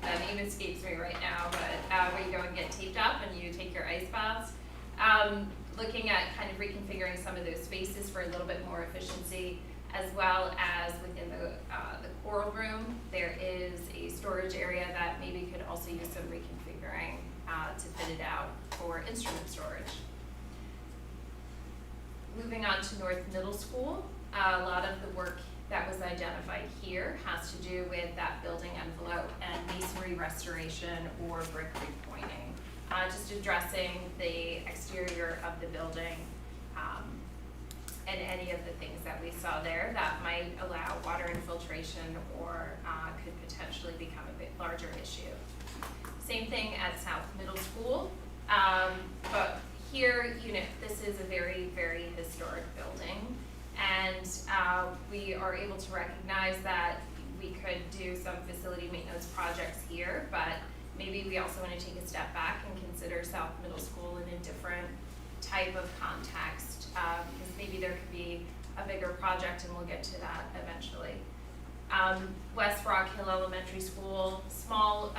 the name escapes me right now, but where you go and get taped up and you take your ice baths. Looking at kind of reconfiguring some of those spaces for a little bit more efficiency, as well as within the choral room, there is a storage area that maybe could also use some reconfiguring to fit it out for instrument storage. Moving on to North Middle School, a lot of the work that was identified here has to do with that building envelope and masonry restoration or brick repointing. Just addressing the exterior of the building, and any of the things that we saw there that might allow water infiltration or could potentially become a bit larger issue. Same thing at South Middle School, but here, this is a very, very historic building, and we are able to recognize that we could do some facility maintenance projects here, but maybe we also want to take a step back and consider South Middle School in a different type of context, because maybe there could be a bigger project, and we'll get to that eventually. West Rock Hill Elementary School, small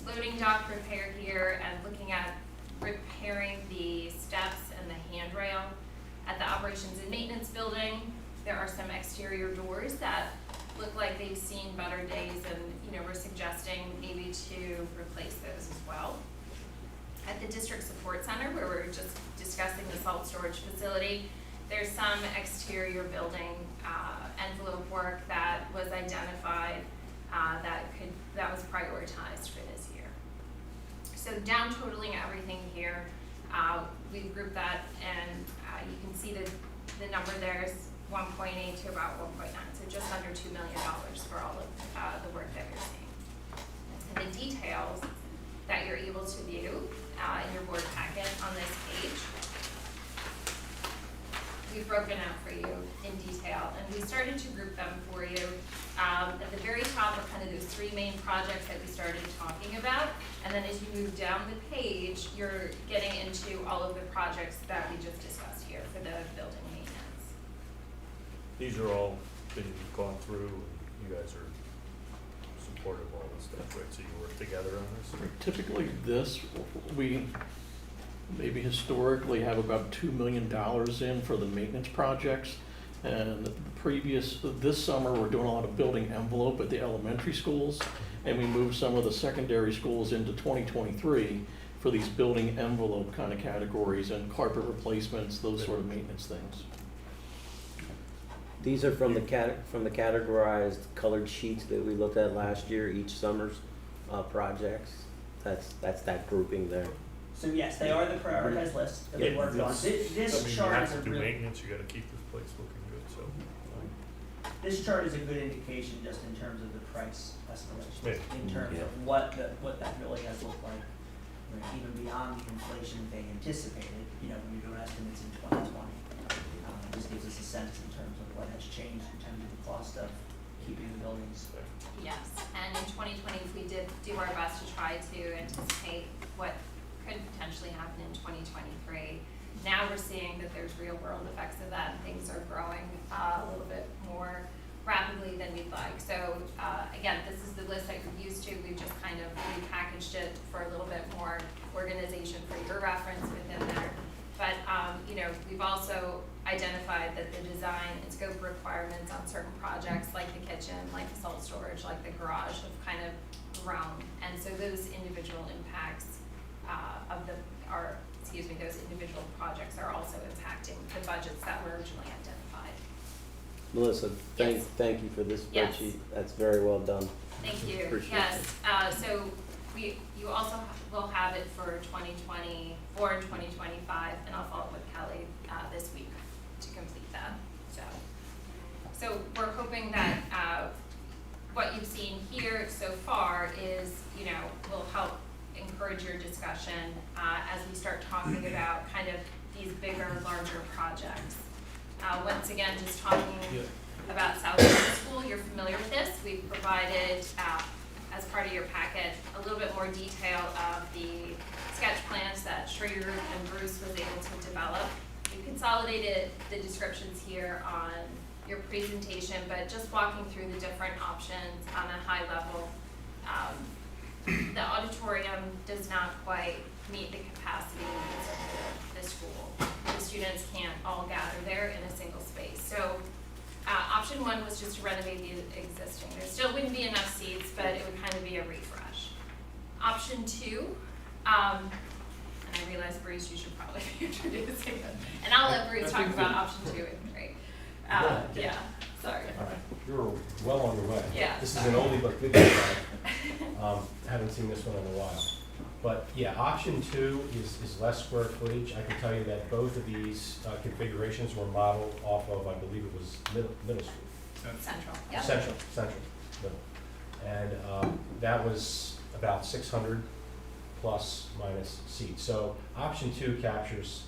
loading dock repair here, and looking at repairing the steps and the handrail. At the Operations and Maintenance Building, there are some exterior doors that look like they've seen better days, and we're suggesting maybe to replace those as well. At the District Support Center, where we're just discussing the salt storage facility, there's some exterior building envelope work that was identified that was prioritized for this year. So down totaling everything here, we've grouped that, and you can see the number there is 1.8 to about 1.9, so just under $2 million for all of the work that you're seeing. And the details that you're able to view in your board packet on this page, we've broken out for you in detail, and we started to group them for you. At the very top are kind of those three main projects that we started talking about, and then as you move down the page, you're getting into all of the projects that we just discussed here for the building maintenance. These are all been gone through, and you guys are supportive of all this stuff, right? So you work together on this? Typically, we maybe historically have about $2 million in for the maintenance projects. And this summer, we're doing a lot of building envelope at the elementary schools, and we moved some of the secondary schools into 2023 for these building envelope kind of categories and carpet replacements, those sort of maintenance things. These are from the categorized colored sheets that we looked at last year, each summer's projects. That's that grouping there. So yes, they are the prioritized list that we Yeah. worked on. This I mean, you chart have is a to do really, maintenance, you gotta keep this place looking good, so. this chart is a good indication just in terms of the price escalation, Yeah. in terms of what that really has looked like, even beyond the inflation they anticipated, when you're doing estimates in 2020. This gives us a sense in terms of what has changed in terms of the cost of keeping the buildings. Yes, and in 2020, we did do our best to try to anticipate what could potentially happen in 2023. Now we're seeing that there's real world effects of that, and things are growing a little bit more rapidly than we'd like. So again, this is the list that you're used to. We've just kind of repackaged it for a little bit more organization for your reference within there. But we've also identified that the design and scope requirements on certain projects, like the kitchen, like the salt storage, like the garage, have kind of grown. And so those individual impacts those individual projects are also impacting the budgets that were originally identified. Melissa, Yes. thank you for this Yes. spreadsheet. That's very well done. Thank you. Appreciate Yes, so you also will have it for 2024 and 2025, and I'll follow up with Kelly this week to complete that. So we're hoping that what you've seen here so far is, will help encourage your discussion as we start talking about kind of these bigger, larger projects. Once again, just talking about South Middle School, you're familiar with this. We've provided, as part of your packet, a little bit more detail of the sketch plans that Sri and Bruce was able to develop. We consolidated the descriptions here on your presentation, but just walking through the different options on a high level. The auditorium does not quite meet the capacity needs of the school. The students can't all gather there in a single space. So option one was just to renovate the existing. There still wouldn't be enough seats, but it would kind of be a refresh. Option two, and I realize Bruce, you should probably be introducing it. And I'll let Bruce talk about option 2 and 3. Yeah, sorry. All right. you're well on your way. Yeah. This is an oldie but goodie. Haven't seen this one in a while. But yeah, option 2 is less square footage. I can tell you that both of these configurations were modeled off of, I believe it was middle school. Central, yep. Central, middle. And that was about 600 plus minus seats. So option 2 captures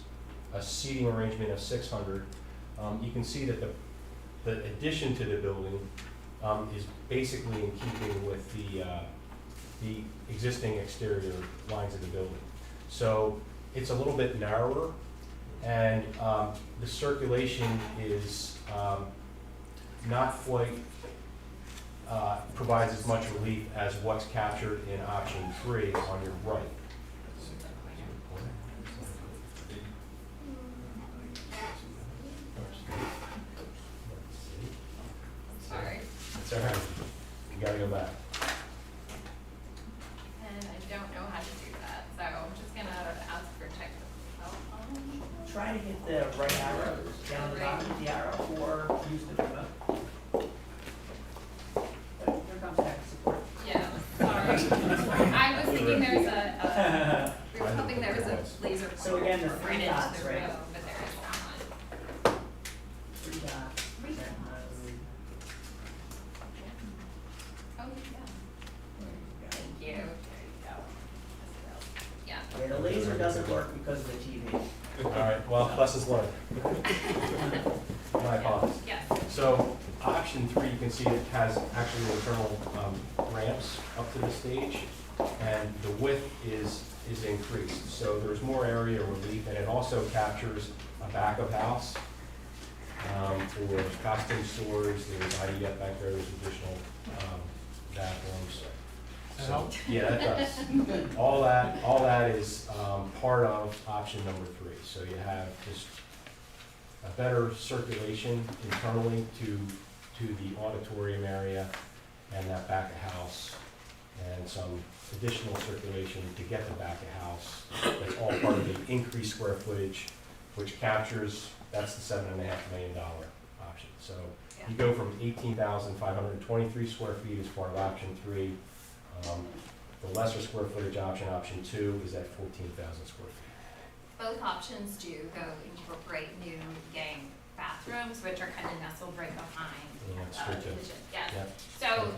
a seating arrangement of 600. You can see that the addition to the building is basically in keeping with the existing exterior lines of the building. So it's a little bit narrower, and the circulation is not quite provides as much relief as what's captured in option 3 on your right. Sorry. It's all right. You gotta go back. And I don't know how to do that, so I'm just gonna ask for technical help. Try to hit the right arrow down the bottom of the arrow, or use the remote. Here comes tech support. Yeah, sorry. I was thinking there's we were hoping there was a laser So pointer again, the right three into dots, the right? room, but there is not. 3 dots. Three dots. Oh, yeah. Thank you. There you go. Yeah. Yeah, the laser doesn't work because of the TV. All right, well, lessons learned. My apologies. Yes. So option 3, you can see it has actually internal ramps up to the stage, and the width is increased. So there's more area relief, and it also captures a back of house for costume stores. There's IDF back there. There's additional bathrooms. That So, helps? yeah, that does. All that is part of option number 3. So you have just a better circulation internally to the auditorium area and that back of house, and some additional circulation to get the back of house. That's all part of the increased square footage, which captures, that's the $7.5 million option. So you go from 18,523 square feet as part of option 3. The lesser square footage option, option 2, is at 14,000 square feet. Both options do incorporate new gang bathrooms, which are kind of nestled right behind Yeah, that's true, the too. gym. Yes. Yep. So,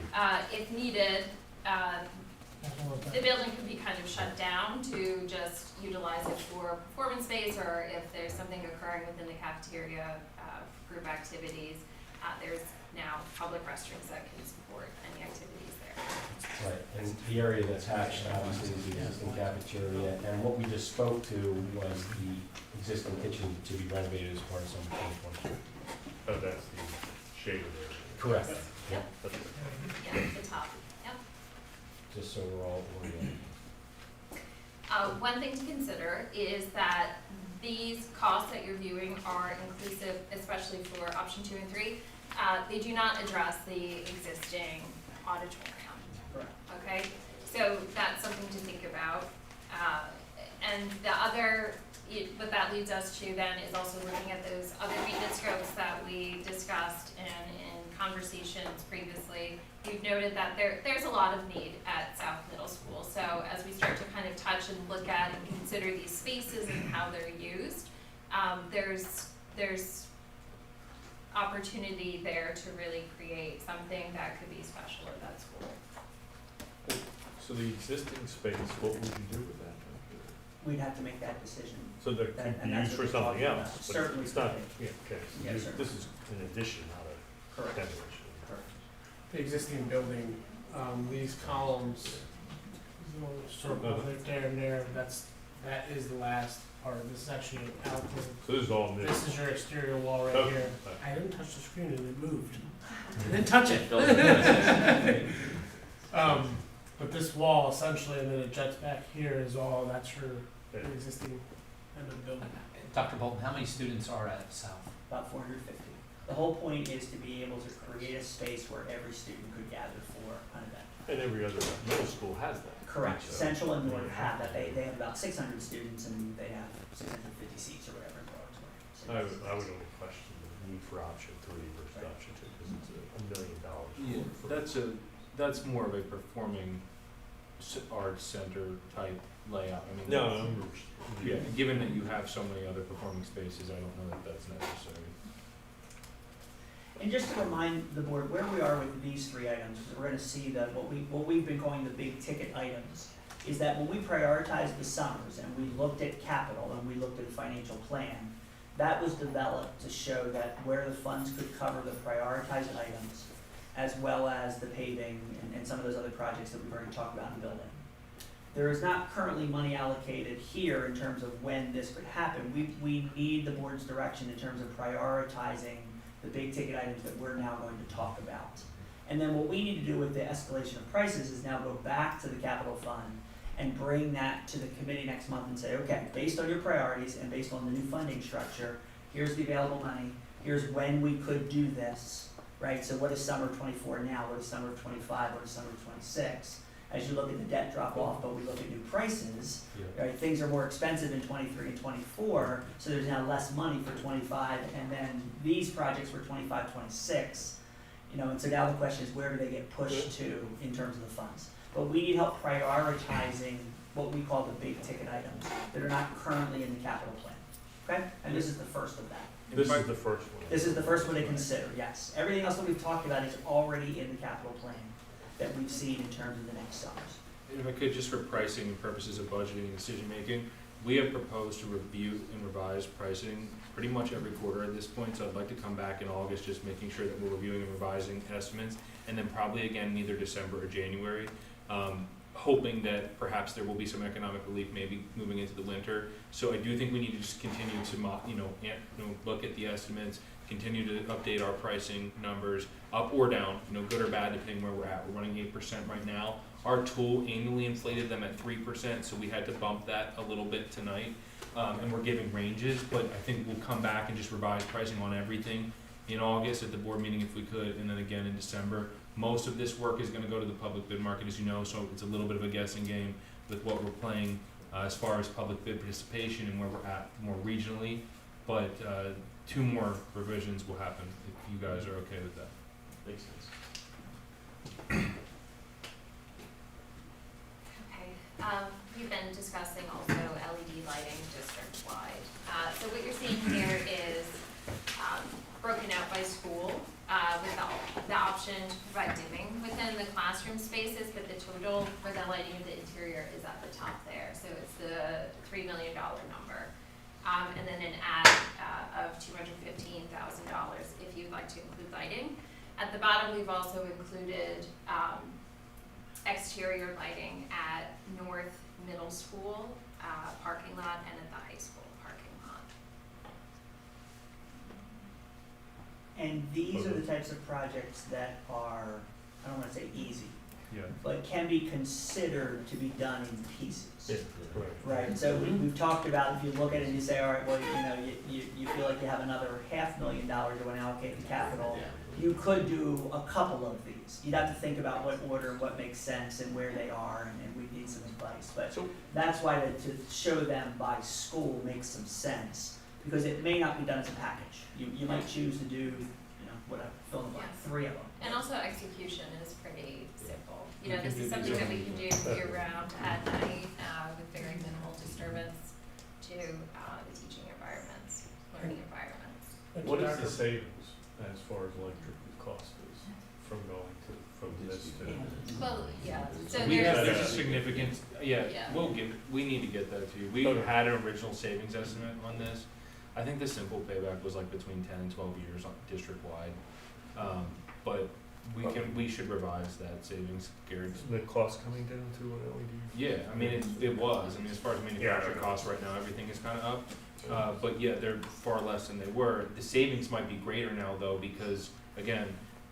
if needed, the building could be kind of shut down to just utilize it for performance space, or if there's something occurring within the cafeteria, group activities, there's now public restrooms that can support any activities there. Right, and the area that's hatched obviously is the existing cafeteria, and what we just spoke to was the existing kitchen to be renovated as part of some 2022. Oh, that's the shaded area. Correct. Yep. That's it. Yeah, the top, yep. Just so we're all oriented. One thing to consider is that these costs that you're viewing are inclusive, especially for option 2 and 3. They do not address the existing auditorium. Correct. Okay, so that's something to think about. And the other, what that leads us to then is also looking at those other maintenance scopes that we discussed in conversations previously. We've noted that there's a lot of need at South Middle School. So as we start to kind of touch and look at and consider these spaces and how they're used, there's opportunity there to really create something that could be special at that school. So the existing space, what would you do with that? We'd have to make that decision. So that could And be that's used for what we're something talking else, about. but Certainly it's not, could yeah, okay. So Yes, sir. this is an addition, not a Correct. demolition. Correct. The existing building, these columns, these little circles right there and there, that is the last part. This is actually an alcove. So this is all new. This is your exterior wall right Okay. here. I didn't touch the screen and it moved. I didn't touch it. But this wall essentially, and then it jets back here is all, that's your Yeah. existing end of the building. Dr. Bolton, how many students are at South? About 450. The whole point is to be able to create a space where every student could gather for an event. And every other middle school has that. Correct. So- Central and North have that. They have about 600 students and they have 650 seats or whatever in the auditorium. So I it's- would only question the need for option 3 versus option 2, because it's $1 million. Yeah, that's more of a performing arts center type layout. I mean, No, yeah, given that you have so many other performing spaces, I don't know that that's necessary. And just to remind the board where we are with these 3 items, because we're gonna see that what we've been calling the big ticket items, is that when we prioritized the summers and we looked at capital and we looked at the financial plan, that was developed to show that where the funds could cover the prioritized items, as well as the paving and some of those other projects that we've already talked about in the building. There is not currently money allocated here in terms of when this could happen. We need the board's direction in terms of prioritizing the big ticket items that we're now going to talk about. And then what we need to do with the escalation of prices is now go back to the capital fund and bring that to the committee next month and say, okay, based on your priorities and based on the new funding structure, here's the available money, here's when we could do this, right? So what is summer of '24 now, what is summer of '25, what is summer of '26? As you look at the debt drop off, but we look at new prices, right, things are more expensive in '23 and '24, so there's now less money for '25, and then these projects for '25, '26, you know, and so now the question is where do they get pushed to in terms of the funds? But we need help prioritizing what we call the big ticket items that are not currently in the capital plan, okay? And this is the first of that. This is the first one. This is the first one to consider, yes. Everything else that we've talked about is already in the capital plan that we've seen in terms of the next summers. And if I could, just for pricing and purposes of budgeting and decision making, we have proposed to review and revise pricing pretty much every quarter at this point, so I'd like to come back in August, just making sure that we're reviewing and revising estimates, and then probably again in either December or January, hoping that perhaps there will be some economic relief maybe moving into the winter. So I do think we need to just continue to look at the estimates, continue to update our pricing numbers up or down, good or bad depending where we're at. We're running 8% right now. Our tool annually inflated them at 3%, so we had to bump that a little bit tonight. And we're giving ranges, but I think we'll come back and just revise pricing on everything in August at the board meeting if we could, and then again in December. Most of this work is gonna go to the public bid market, as you know, so it's a little bit of a guessing game with what we're playing as far as public bid participation and where we're at more regionally. But 2 more revisions will happen if you guys are okay with that. Makes sense. Okay, we've been discussing also LED lighting district-wide. So what you're seeing here is broken out by school with the option to provide dimming within the classroom spaces, but the total for the lighting of the interior is at the top there. So it's the $3 million number. And then an add of $215,000 if you'd like to include lighting. At the bottom, we've also included exterior lighting at North Middle School parking lot and at the high school parking lot. And these are the types of projects that are, I don't wanna say easy, Yeah. but can be considered to be done in pieces. Yeah, correct. Right, so we've talked about, if you look at it and you say, all right, well, you feel like you have another $500,000 to allocate to capital, you could do a couple of these. You'd have to think about what order, what makes sense, and where they are, and we need some advice. But So- that's why to show them by school makes some sense, because it may not be done as a package. You might choose to do, whatever, fill in the blank, Yes. 3 of them. And also execution is pretty simple. We can This do is these something that we on- can do year-round at night with very minimal disturbance to the teaching environments, learning environments. What is the savings as far as electric cost is from this to? Well, yeah, so We have, there's, there's a significant, Yeah. we need to get that to you. We Okay. had an original savings estimate on this. I think the simple payback was like between 10 and 12 years on district-wide. But we should revise that savings, Gary. The cost coming down to an LED? Yeah, I mean, it was. I mean, as far as manufacturing costs right now, everything is kind of up. But yeah, they're far less than they were. The savings might be greater now though, because again,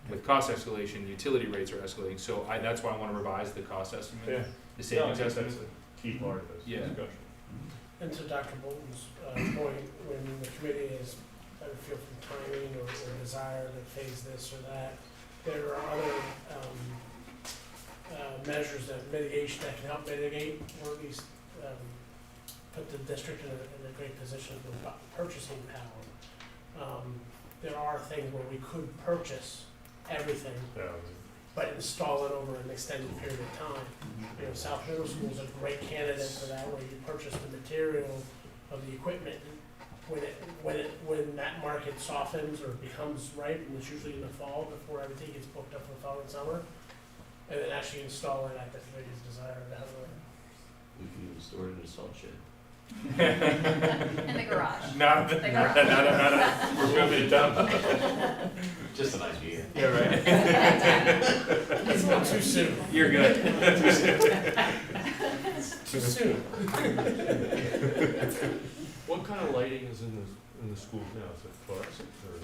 with cost escalation, utility rates are escalating. So that's why I want to revise the cost estimate, Yeah. the savings No, I think estimate. that's a key part of this Yeah. discussion. And to Dr. Bolton's point, when the committee is, I feel from timing or desire to phase this or that, there are other measures that can help mitigate, or at least put the district in a great position with purchasing power. there are things where we could purchase everything, Yeah, but install it over an extended period of time. You know, South Middle School is a great candidate for that, where you purchase the material of the equipment. When that market softens or becomes ripe, and it's usually in the fall before everything gets booked up for fall and summer, and then actually install it at the committee's desire to have a. We can even store it in a salt shed. In the garage. Not, The not, garage. not, we're moving it down. Just an idea. Yeah, right. It's not too soon. You're good. Too soon. what kind of lighting is in the schools now? Is it fluorescent or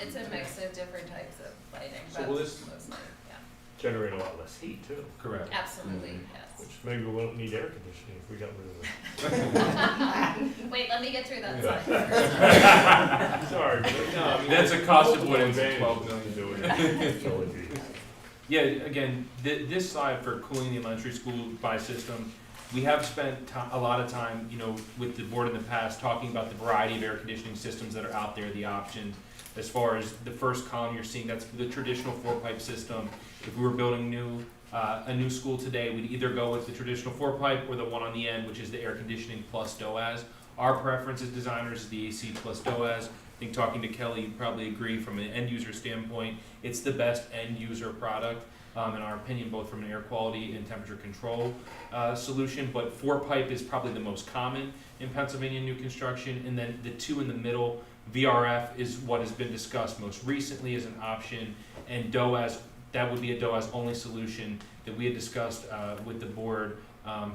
It's a mix of different types of lighting, So but will this- mostly, yeah, generate a lot less heat too? Correct. absolutely, Which yes. maybe we won't need air conditioning if we got rid of Wait, let me get through that Yeah. slide. it. Sorry, but no, I mean. That's a cost multiple avoidance of advantages 12 million. to it. So it'd be- Yeah, again, this slide for cooling the elementary school by system, we have spent a lot of time, you know, with the board in the past, talking about the variety of air conditioning systems that are out there, the options. As far as the first column you're seeing, that's the traditional 4-pipe system. If we were building a new school today, we'd either go with the traditional 4-pipe or the one on the end, which is the air conditioning plus DOAS. Our preference as designers is the AC plus DOAS. I think talking to Kelly, you'd probably agree from an end user standpoint, it's the best end user product, in our opinion, both from an air quality and temperature control solution. But 4-pipe is probably the most common in Pennsylvania new construction, and then the two in the middle, VRF is what has been discussed most recently as an option, and DOAS, that would be a DOAS only solution that we had discussed with the board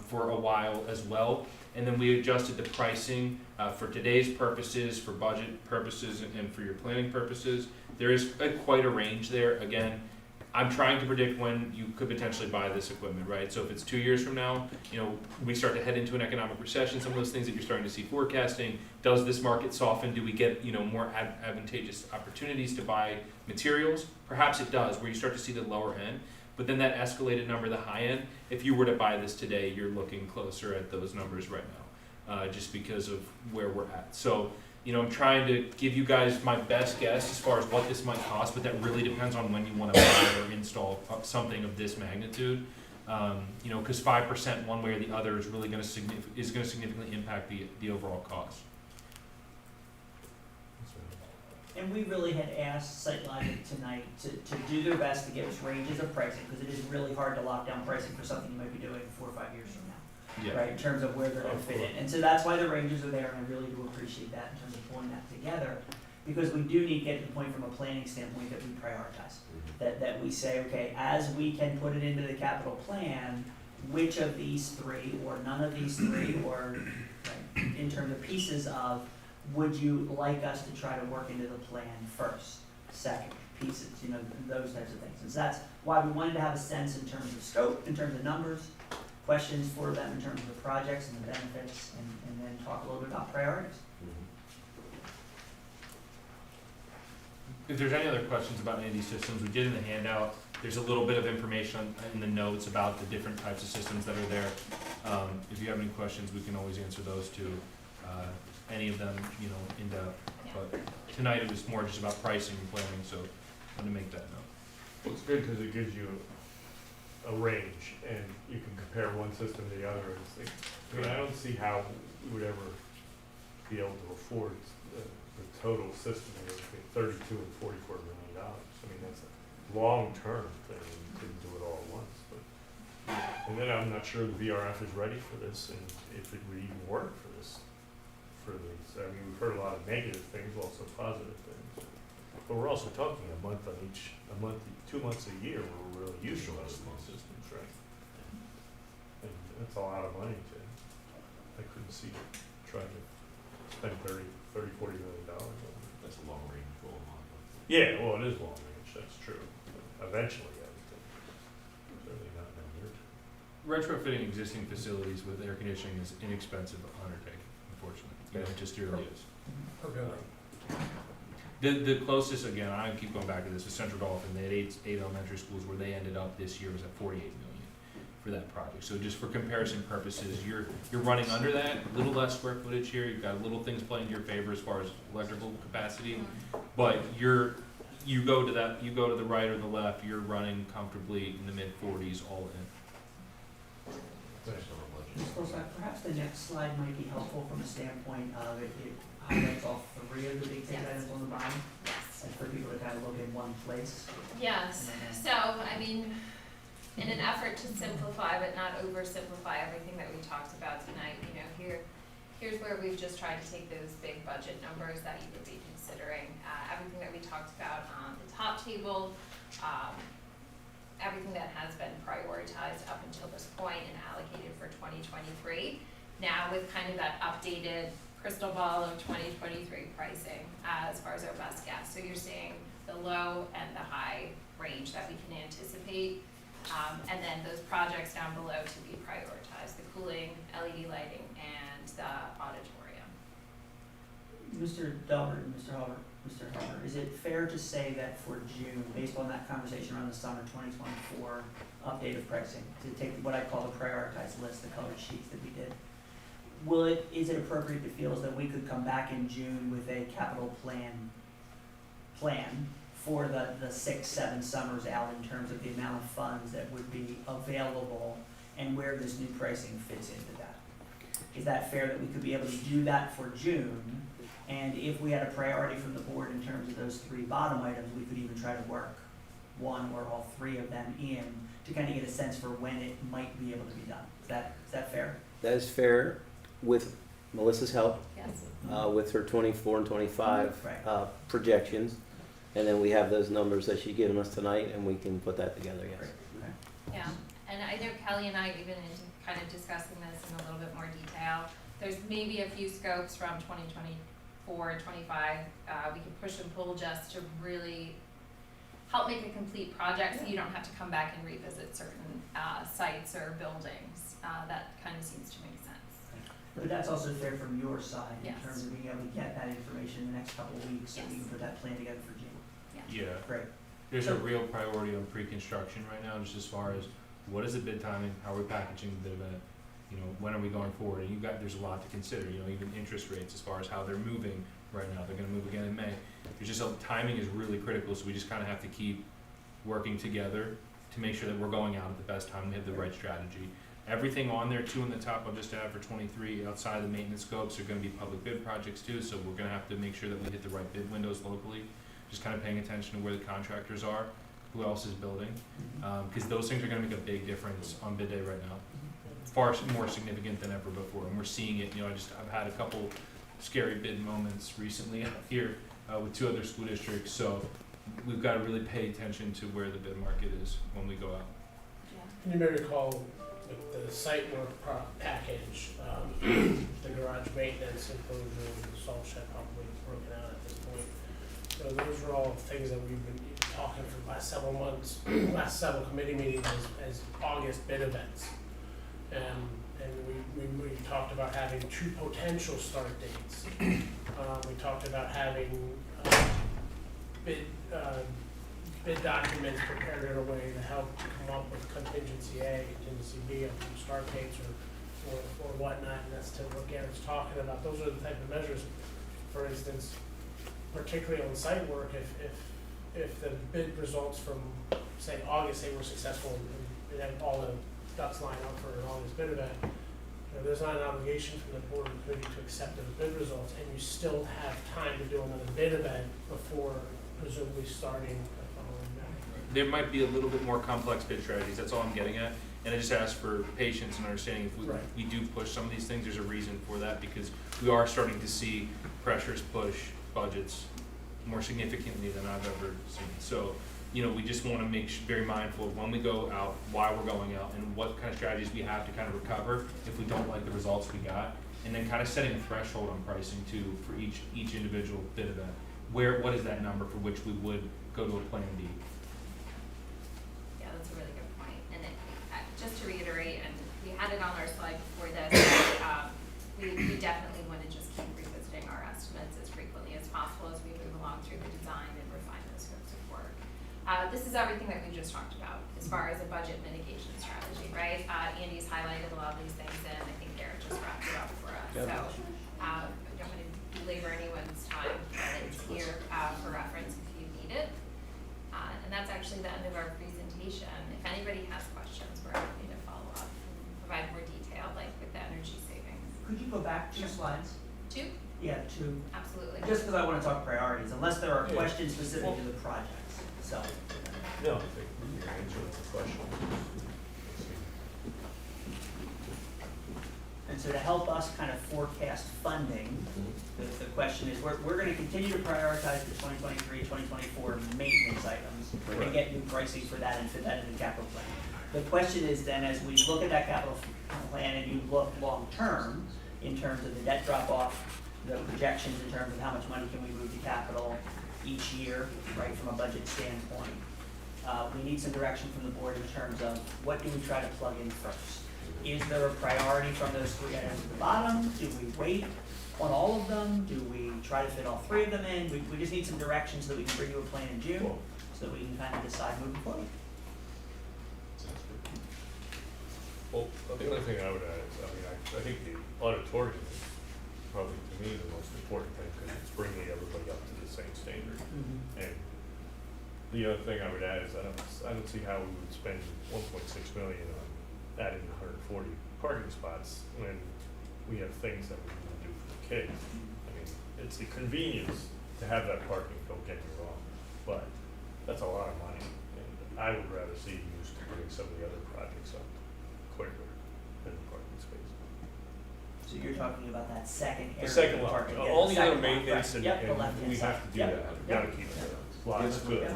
for a while as well. And then we adjusted the pricing for today's purposes, for budget purposes, and for your planning purposes. There is quite a range there. Again, I'm trying to predict when you could potentially buy this equipment, right? So if it's 2 years from now, you know, we start to head into an economic recession, some of those things that you're starting to see forecasting, does this market soften? Do we get, you know, more advantageous opportunities to buy materials? Perhaps it does, where you start to see the lower end. But then that escalated number, the high end, if you were to buy this today, you're looking closer at those numbers right now, just because of where we're at. So, you know, I'm trying to give you guys my best guess as far as what this might cost, but that really depends on when you want to buy or install something of this magnitude. You know, because 5% one way or the other is really going to significantly impact the overall cost. And we really had asked SiteLogic tonight to do their best to give us ranges of pricing, because it is really hard to lock down pricing for something you might be doing 4 or 5 years from now, Yeah. right, in terms of where they're gonna fit in. And so that's why the ranges are there, and I really do appreciate that in terms of pulling that together, because we do need to get to the point from a planning standpoint that we prioritize. That we say, okay, as we can put it into the capital plan, which of these three, or none of these three, or, right, in terms of pieces of, would you like us to try to work into the plan first, second, pieces, you know, those types of things. And so that's why we wanted to have a sense in terms of scope, in terms of numbers, questions for them in terms of the projects and the benefits, and then talk a little bit about priorities. If there's any other questions about any of these systems, we did in the handout, there's a little bit of information in the notes about the different types of systems that are there. If you have any questions, we can always answer those too, any of them, you know, in depth. But tonight it was more just about pricing and planning, so I'm gonna make that note. Well, it's good because it gives you a range and you can compare one system to the other. It's like, I mean, I don't see how we would ever be able to afford the total system here between $32 and $44 million. I mean, that's a long-term thing. You couldn't do it all at once. But, and then I'm not sure the VRF is ready for this and if it would even work for this. For these, I mean, we've heard a lot of negative things, also positive things. But we're also talking a month, 2 months a year where we're really using those systems, right? And that's a lot of money I couldn't see trying to spend $40 million on it. That's a long range goal. Yeah, well, it is long range, that's true. But eventually, I would think. Certainly not in the near term. Retrofitting existing facilities with air conditioning is inexpensive undertaking, unfortunately. You know, it just really is. Per building. The closest, again, I keep going back to this, is Central Dauphin. They had eight elementary schools where they ended up this year was at 48 million for that project. So just for comparison purposes, you're running under that, a little less square footage here, you've got little things playing to your favor as far as electrical capacity, but you go to the right or the left, you're running comfortably in the mid-40s all in. Ms. Wolfstock, perhaps the next slide might be helpful from a standpoint of it highlights all three of the big ticket Yes. items on the bottom, Yes. and for people to kind of look in one place. Yes, so, I mean, in an effort to simplify but not oversimplify everything that we talked about tonight, you know, here's where we've just tried to take those big budget numbers that you would be considering, everything that we talked about on the top table, everything that has been prioritized up until this point and allocated for 2023. Now with kind of that updated crystal ball of 2023 pricing as far as our best guess. So you're seeing the low and the high range that we can anticipate. And then those projects down below to be prioritized, the cooling, LED lighting, and the auditorium. Mr. Delbert and Mr. Halbert, is it fair to say that for June, based on that conversation around the summer 2024 update of pricing, to take what I call the prioritized list, the colored sheets that we did, is it appropriate to feel as though we could come back in June with a capital plan for the 6-7 summers out in terms of the amount of funds that would be available and where this new pricing fits into that? Is that fair that we could be able to do that for June? And if we had a priority from the board in terms of those three bottom items, we could even try to work one or all three of them in to kind of get a sense for when it might be able to be done. Is that fair? That is fair with Melissa's help, Yes. with her 24 and 25 Right. projections. And then we have those numbers that she's given us tonight, and we can put that together, yes. Great. Okay. Yeah, and I know Kelly and I, even in kind of discussing this in a little bit more detail, there's maybe a few scopes from 2024 and 25, we could push and pull just to really help make a complete project, so you don't have to come back and revisit certain sites or buildings. That kind of seems to make sense. But that's also fair from your side in Yes. terms of being able to get that information in the next couple of weeks so we Yes. can put that plan together for June. Yeah. Great. There's a real priority on pre-construction right now, just as far as what is the bid timing, how are we packaging the bid event, you know, when are we going forward, and there's a lot to consider, you know, even interest rates as far as how they're moving right now, they're gonna move again in May. There's just, timing is really critical, so we just kinda have to keep working together to make sure that we're going out at the best time, we have the right strategy. Everything on there too in the top, I'll just add for 23, outside of the maintenance scopes, are gonna be public bid projects too, so we're gonna have to make sure that we hit the right bid windows locally. Just kind of paying attention to where the contractors are, who else is building, because those things are gonna make a big difference on bid day right now. Far more significant than ever before, and we're seeing it, you know, I've had a couple scary bid moments recently out here with 2 other school districts, so we've gotta really pay attention to where the bid market is when we go out. Yeah. You may recall with the site work package, the garage maintenance enclosure, the salt shed probably broken out at this point. So those are all things that we've been talking for the last several months, last several committee meetings as August bid events. And we talked about having 2 potential start dates. We talked about having bid documents prepared in a way to help come up with contingency A, contingency B of start dates or whatnot, and that's to what Garrett's talking about. Those are the type of measures, for instance, particularly on site work, if the bid results from, say, August, they were successful and we had all the ducks lined up for an August bid event, you know, there's not an obligation from the board and committee to accept those bid results, and you still have time to do another bid event before presumably starting the following day. There might be a little bit more complex bid strategies, that's all I'm getting at, and I just ask for patience and understanding. If Right. we do push some of these things, there's a reason for that, because we are starting to see pressures push budgets more significantly than I've ever seen. So, you know, we just wanna make very mindful of when we go out, why we're going out, and what kind of strategies we have to kind of recover if we don't like the results we got, and then kind of setting a threshold on pricing too for each individual bid event. What is that number for which we would go to a plan B? Yeah, that's a really good point. And just to reiterate, and we had it on our slide before this, we definitely want to just keep revisiting our estimates as frequently as possible as we move along through the design and refine those scopes of work. This is everything that we just talked about as far as a budget mitigation strategy, right? Andy's highlighted a lot of these things, and I think Garrett just wrapped it up for us. Yep. So, I don't want to belabor anyone's time, but it's here for reference if you need it. And that's actually the end of our presentation. If anybody has questions, we're happy to follow up and provide more detail, like with the energy savings. Could you go back 2 slides? 2? Yeah, 2. Absolutely. Just because I want to talk priorities, unless there are Yeah. questions specific to the projects, so. No, I think you're answering the question. And so to help us kind of forecast funding, the question is, we're gonna continue to prioritize the 2023, 2024 maintenance items. We're gonna get new pricing for that and fit that in the capital plan. The question is then, as we look at that capital plan and you look long-term, in terms of the debt drop-off, the projections in terms of how much money can we move to capital each year, right, from a budget standpoint. We need some direction from the board in terms of what do we try to plug in first? Is there a priority from those 3 items at the bottom? Do we wait on all of them? Do we try to fit all 3 of them in? We just need some direction so that we can bring you a plan in June, Well- so that we can kind of decide moving forward. Sounds good. Well, the only thing I would add is, I think the auditorium is probably, to me, the most important thing, because it's bringing everybody up to the same standard. And the other thing I would add is, I don't see how we would spend 1.6 million on adding 140 parking spots when we have things that we need to do for the kids. I mean, it's the convenience to have that parking, don't get me wrong, but that's a lot of money. And I would rather see it used to bring some of the other projects up quicker than the parking space. So you're talking about that second area. The second of lot, parking, yeah, all the other second lot, maintenance right. and, Yep, the and left-hand we side. have to do Yep. that, we gotta keep the lots good.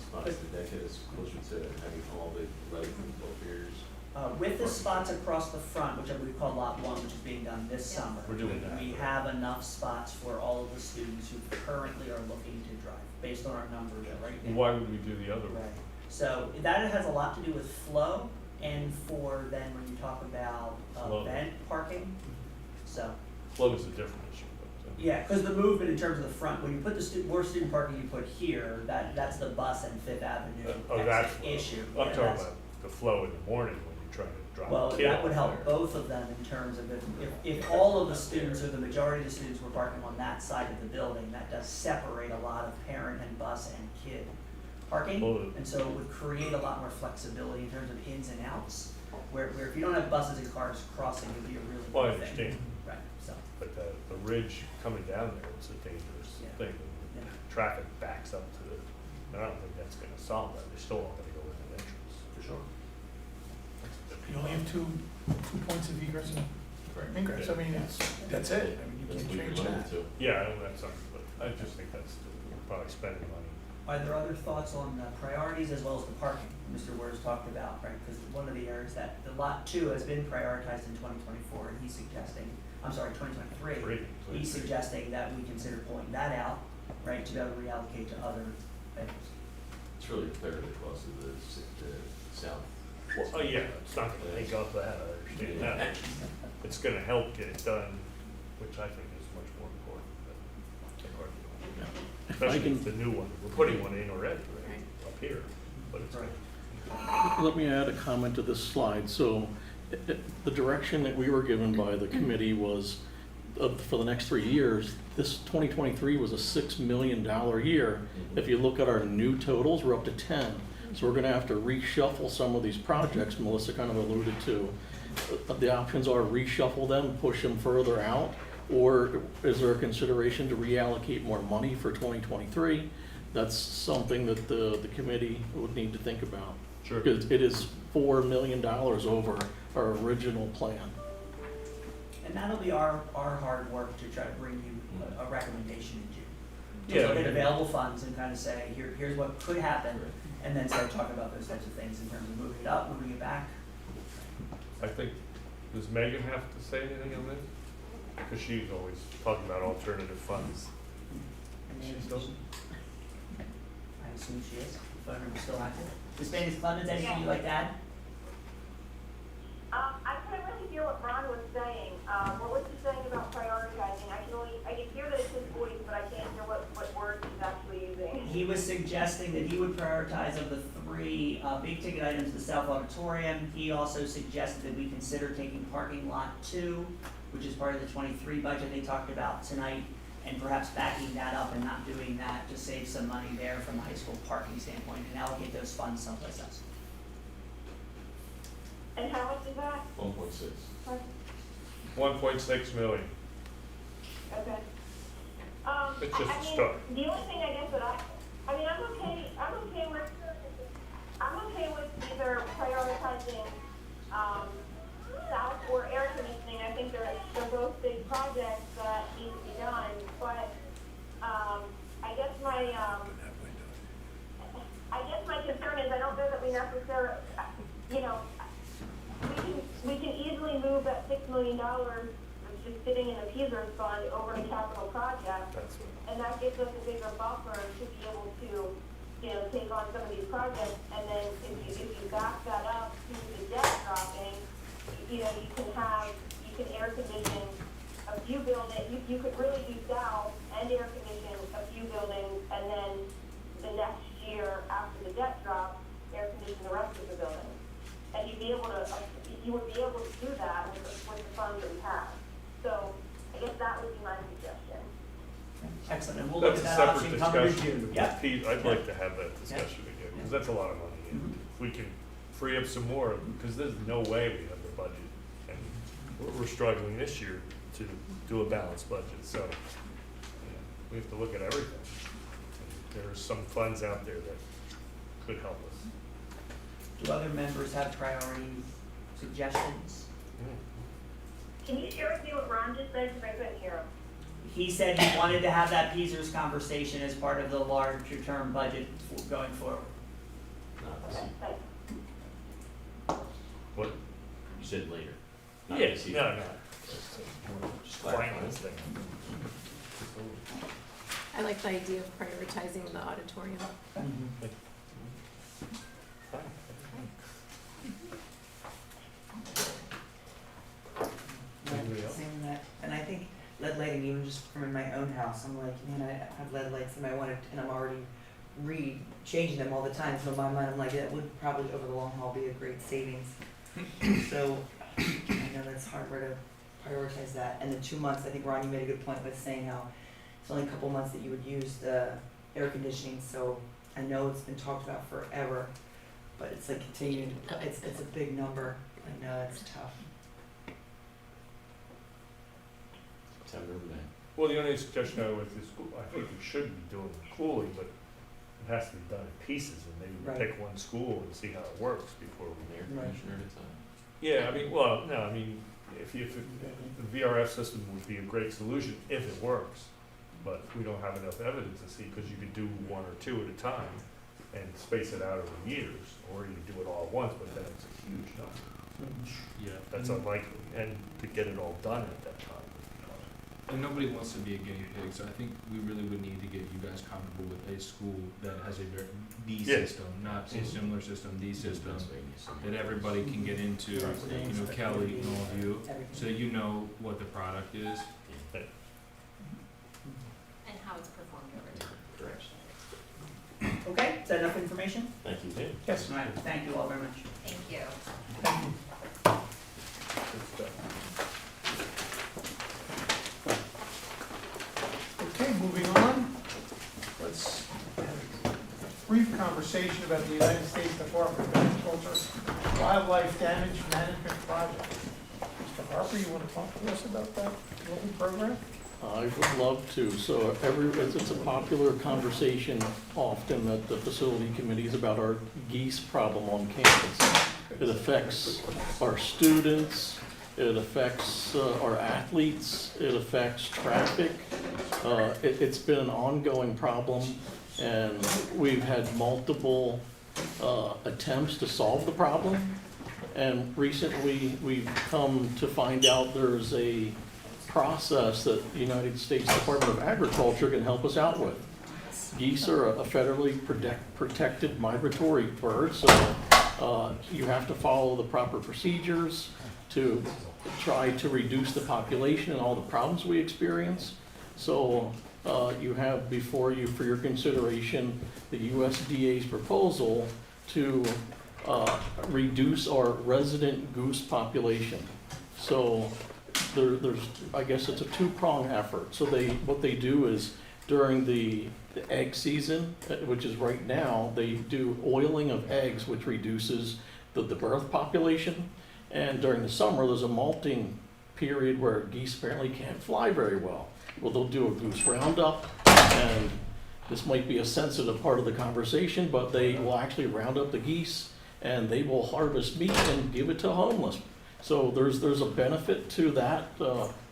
Spots, did that get us closer to having all the light bulbs? With the spots across the front, which we call lot 1, which is being done this Yeah. summer. We're doing that. We have enough spots for all of the students who currently are looking to drive, based on our numbers right now. Why would we do the other one? Right, so that has a lot to do with flow, and for then when you talk about Flow. event parking, so. Flow is a different issue, but. Yeah, because the movement in terms of the front, when you put the more student parking you put here, that's the bus and Fifth Avenue Oh, that's exit flow. issue. I'm Yeah, talking that's- about the flow in the morning when you're trying to drop Well, a kid that would off help there. both of them in terms of if all of the students or the majority of the students were parking on that side of the building, that does separate a lot of parent and bus and kid parking. Well, And so it would create a lot more flexibility in terms of ins and outs, where if you don't have buses and cars crossing, it'd be a really Well, I good thing. understand, Right, so, but the ridge coming down there is a dangerous Yeah. thing. yeah. Traffic backs up to the, and I don't think that's gonna solve that, they're still all gonna go in the entrance. For sure. You only have two points of egress and ingress, I mean, that's it, I mean, you That's can't what you're change limited that. to. Yeah, I know that's something, but I just think that's probably spending money. Are there other thoughts on the priorities as well as the parking Mr. Wers talked about, right? Because one of the areas that the lot 2 has been prioritized in 2024, and he's suggesting, I'm sorry, 2023. He's suggesting that we consider pulling that out, right, to be able to reallocate to other items. It's really a third of the cost of the south. Well, oh, yeah, it's not gonna make up that, I understand that. It's gonna help get it done, which I think is much more important than the parking lot. If I Especially can, the new one, we're putting one in already, right, up here, but it's. Right. let me add a comment to this slide. So the direction that we were given by the committee was for the next 3 years, this 2023 was a $6 million year. If you look at our new totals, we're up to 10. So we're gonna have to reshuffle some of these projects Melissa kind of alluded to. The options are reshuffle them, push them further out, or is there a consideration to reallocate more money for 2023? That's something that the committee would need to think about. Sure. Because it is $4 million over our original plan. And that'll be our hard work to try to bring you a recommendation in June. Yeah, To look at okay. available funds and kind of say, here's what could happen, and then start talking about those types of things in terms of moving it up, moving it back. I think, does Megan have to say anything on this? Because she's always talking about alternative funds. Any other She doesn't? I assume she is, phone number's still active. Ms. Baines Clemens, anything you'd like to add? I couldn't really hear what Ron was saying. What was he saying about prioritizing? I can hear that it's his voice, but I can't hear what words he's actually using. he was suggesting that he would prioritize of the three big ticket items, the South Auditorium. He also suggested that we consider taking parking lot 2, which is part of the 23 budget they talked about tonight, and perhaps backing that up and not doing that to save some money there from a high school parking standpoint and allocate those funds someplace else. And how much is that? 1.6. 1.6 million. Okay. It's just a I mean, start. the only thing I guess that I mean, I'm okay with either prioritizing, south or air conditioning. I think they're both big projects that need to be done, but, I guess my concern is I don't know that we necessarily, you know, we can easily move that $6 million that's just sitting in the PSERS fund over to capital projects. That's what. And that gives us a bigger buffer to be able to, you know, take on some of these projects. And then if you back that up to the debt dropping, you know, you can air condition a few buildings. You could really do south and air condition a few buildings, and then the next year after the debt drop, air condition the rest of the buildings. And you would be able to do that with the funds that we have. So I guess that would be my suggestion. Excellent, and we'll look That's at a that separate option coming to discussion. June. Yeah. Pete, I'd like to have that discussion again, because that's a lot of money. And if we can free up some more, because there's no way we have the budget. And we're struggling this year to do a balanced budget, so we have to look at everything. And there are some funds out there that could help us. Do other members have priority suggestions? Can you share with me what Ron just said, because I couldn't hear him? He said he wanted to have that PSERS conversation as part of the larger term budget going forward. Not this Okay, year. thanks. What? You said later. Not Yes, this year. no. Just clarifying this thing. I like the idea of prioritizing the auditorium. Anybody else? Same with that, and I think lead lighting, even just from in my own house, I'm like, man, I have lead lights and I want it, and I'm already changing them all the time, so in my mind, I'm like, that would probably over the long haul be a great savings. So, I know that's hardware to prioritize that, and the 2 months, I think Ron, you made a good point with saying how it's only a couple months that you would use the air conditioning, so I know it's been talked about forever, but it's like continuing, it's a big number, I know it's tough. September, May. Well, the only suggestion I would is, I think we should be doing cooling, but it has to be done in pieces, and maybe we Right. pick one school and see how it works before we. An air Right. conditioner at a time. Yeah, I mean, well, no, I mean, if the VRF system would be a great solution if it works, but we don't have enough evidence to see, because you could do one or two at a time and space it out over years, or you could do it all at once, but then it's a huge number. Yeah. That's unlikely, and to get it all done at that time. And nobody wants to be a guinea pig, so I think we really would need to get you guys comfortable with a school that has the Yeah. system, not a similar system, the system, Pennsylvania, something. that everybody can get into, you know, Kelly and all of you, so that you know what the product is. And how it's performed over time. Correct. Okay, is that enough information? Thank you, Tim. Yes. All right, thank you all very much. Thank you. Good stuff. Okay, moving on. Let's have a brief conversation about the United States Department of Agriculture Wildlife Damage Management Project. Mr. Harper, you want to talk to us about that local program? I would love to. So it's a popular conversation often at the facility committees about our geese problem on campus. It affects our students, it affects our athletes, it affects traffic. It's been an ongoing problem, and we've had multiple attempts to solve the problem. And recently, we've come to find out there's a process that the United States Department of Agriculture can help us out with. Geese are a federally protected migratory bird, so you have to follow the proper procedures to try to reduce the population and all the problems we experience. So you have before you for your consideration the USDA's proposal to reduce our resident goose population. So there's, I guess it's a two-prong effort. So what they do is during the egg season, which is right now, they do oiling of eggs, which reduces the birth population. And during the summer, there's a molting period where geese apparently can't fly very well. Well, they'll do a goose roundup, and this might be a sensitive part of the conversation, but they will actually round up the geese and they will harvest meat and give it to homeless. So there's a benefit to that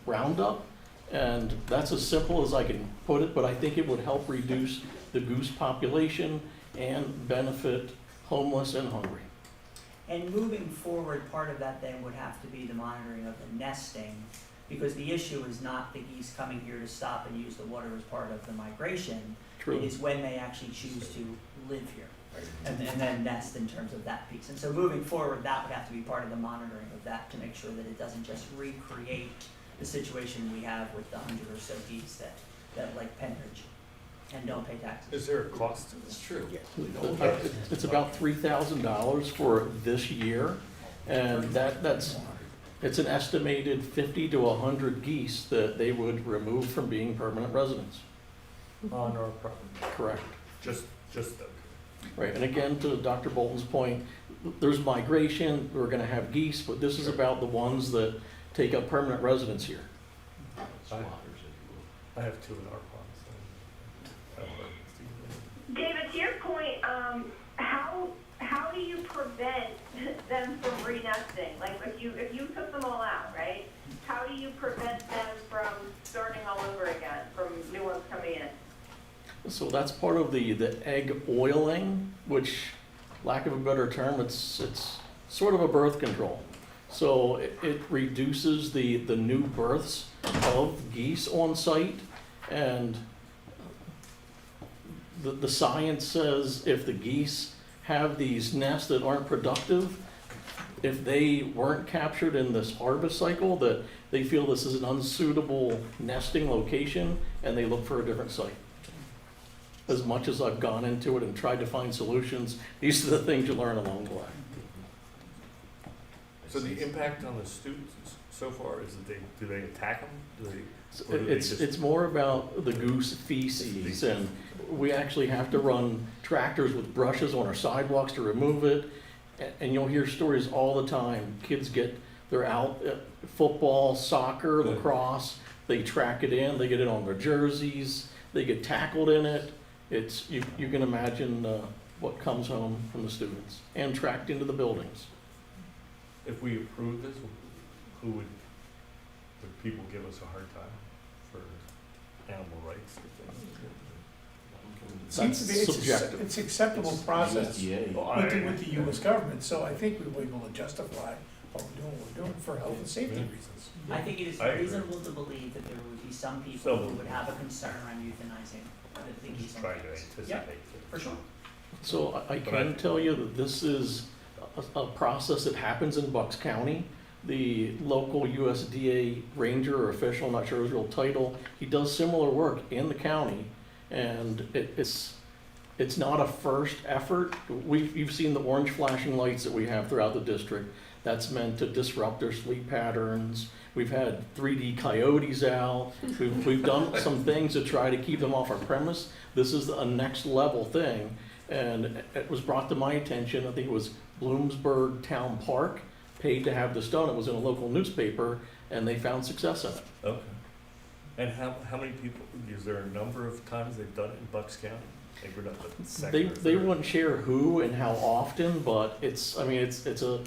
roundup, and that's as simple as I can put it, but I think it would help reduce the goose population and benefit homeless and hungry. And moving forward, part of that then would have to be the monitoring of the nesting, because the issue is not the geese coming here to stop and use the water as part of the migration. True. It is when they actually choose to live here and then nest in terms of that piece. And so moving forward, that would have to be part of the monitoring of that to make sure that it doesn't just recreate the situation we have with the 100 or so geese that like Penridge and don't pay taxes. Is there a cost to this? It's true. It's about $3,000 for this year, and it's an estimated 50 to 100 geese that they would remove from being permanent residents. On our property? Correct. Just Right, and again, to Dr. Bolton's point, there's migration, we're gonna have geese, but this is about the ones that take up permanent residence here. I have two in our pond, so. David, to your point, how do you prevent them from re-nesting? Like, if you took them all out, right? How do you prevent them from starting all over again, from new ones coming in? So that's part of the egg oiling, which, lack of a better term, it's sort of a birth control. So it reduces the new births of geese on site, and the science says if the geese have these nests that aren't productive, if they weren't captured in this harvest cycle, that they feel this is an unsuitable nesting location and they look for a different site. As much as I've gone into it and tried to find solutions, these are the things you learn along the way. So the impact on the students so far is that do they attack them? It's more about the goose feces, and we actually have to run tractors with brushes on our sidewalks to remove it. And you'll hear stories all the time. Kids they're out at football, soccer, lacrosse, they track it in, they get it on their jerseys, they get tackled in it. You can imagine what comes home from the students and tracked into the buildings. If we approve this, would people give us a hard time for animal rights or things? Seems to be, subjective. it's acceptable process USDA. with the US government, so I think we were able to justify what we're doing for health and safety reasons. I think it is I agree. reasonable to believe that there would be some people who would have a concern around euthanizing the geese. Just trying to anticipate. Yep, for sure. So I can tell you that this is a process that happens in Bucks County. The local USDA ranger or official, I'm not sure his real title, he does similar work in the county, and it's not a first effort. You've seen the orange flashing lights that we have throughout the district. That's meant to disrupt their sleep patterns. We've had 3D coyotes out. We've done some things to try to keep them off our premise. This is a next level thing, and it was brought to my attention, I think it was Bloomsburg Town Park, paid to have this done. It was in a local newspaper, and they found success in it. Okay. And how many people, is there a number of times they've done it in Bucks County? Like we're not the second or They third? wouldn't share who and how often, but it's a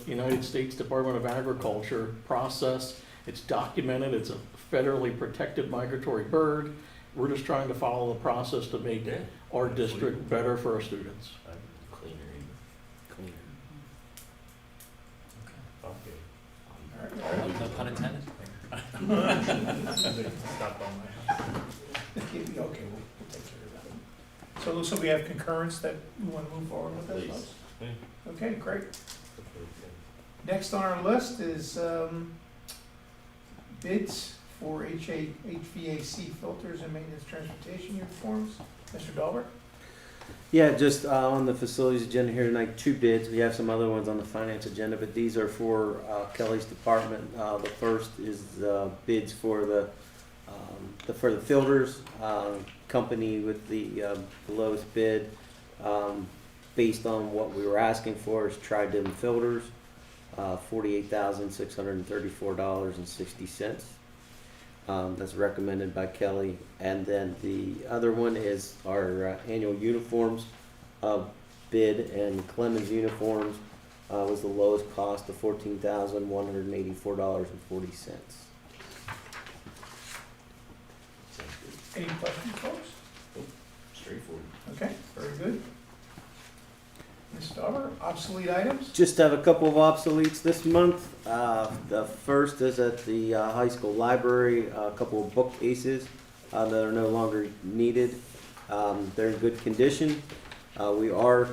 United States Department of Agriculture process. It's documented, it's a federally protected migratory bird. We're just trying to follow the process to make Yeah. our district better for our students. Cleaner. Okay. No pun intended. Stop on that. Okay, we'll take care of that. So it looks like we have concurrence that we want to move forward with this. Please. Yeah. Okay, great. Next on our list is bids for HVAC filters and maintenance transportation uniforms. Mr. Dahlberg? Yeah, just on the facilities agenda here tonight, 2 bids. We have some other ones on the finance agenda, but these are for Kelly's department. The first is the bids for the filters. Company with the lowest bid, based on what we were asking for, is Tridem Filters, $48,634.60. That's recommended by Kelly. And then the other one is our annual uniforms bid, and Clemens Uniforms was the lowest cost of $14,184.40. Any questions, folks? Straightforward. Okay, very good. Ms. Dauber, obsolete items? Just have a couple of obsoletes this month. The first is at the high school library, a couple of bookcases that are no longer needed. They're in good condition. We are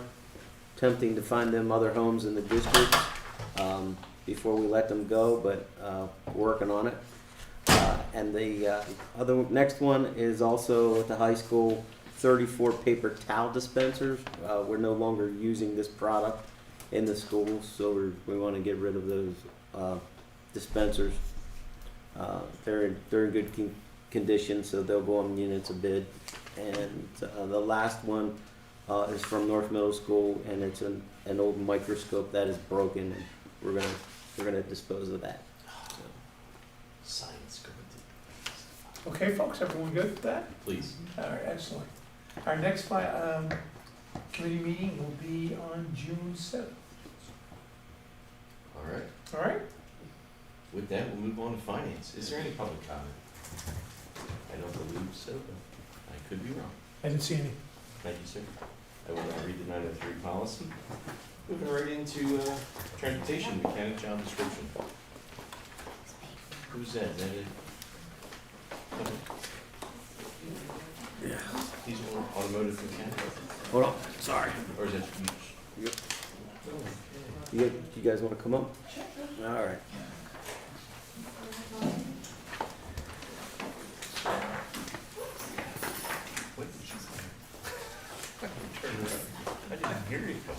attempting to find them other homes in the district before we let them go, but working on it. And the next one is also at the high school, 34 paper towel dispensers. We're no longer using this product in the schools, so we want to get rid of those dispensers. They're in good condition, so they'll go on units a bid. And the last one is from North Middle School, and it's an old microscope that is broken, and we're gonna dispose of that. Science going Okay, folks, everyone good with that? please. All right, excellent. Our next committee meeting will be on June 7th. All right. All right? With that, we'll move on to finance. Is there any public comment? I don't believe so, but I could be wrong. I didn't see any. Thank you, sir. I will now read the 903 policy. Moving right into transportation mechanic job description. Who's that? Is that it? Yeah. These are automotive mechanic? Hold on, sorry. Or is it? Yep. You guys want to come up? All right. What did you say? Turn around. I didn't hear you come.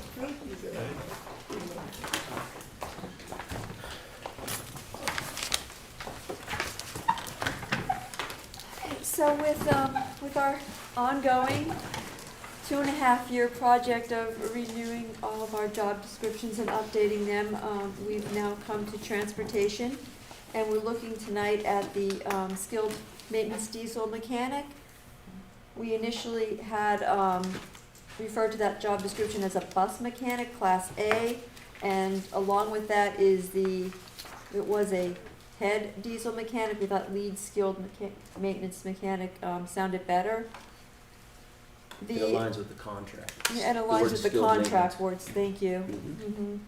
So with our ongoing 2.5-year project of reviewing all of our job descriptions and updating them, we've now come to transportation. And we're looking tonight at the skilled maintenance diesel mechanic. We initially had referred to that job description as a bus mechanic, Class A. And along with that is it was a head diesel mechanic. We thought lead skilled maintenance mechanic sounded better. It aligns with the contract. Yeah, it The aligns word with the skilled contract words, thank you. Mhm.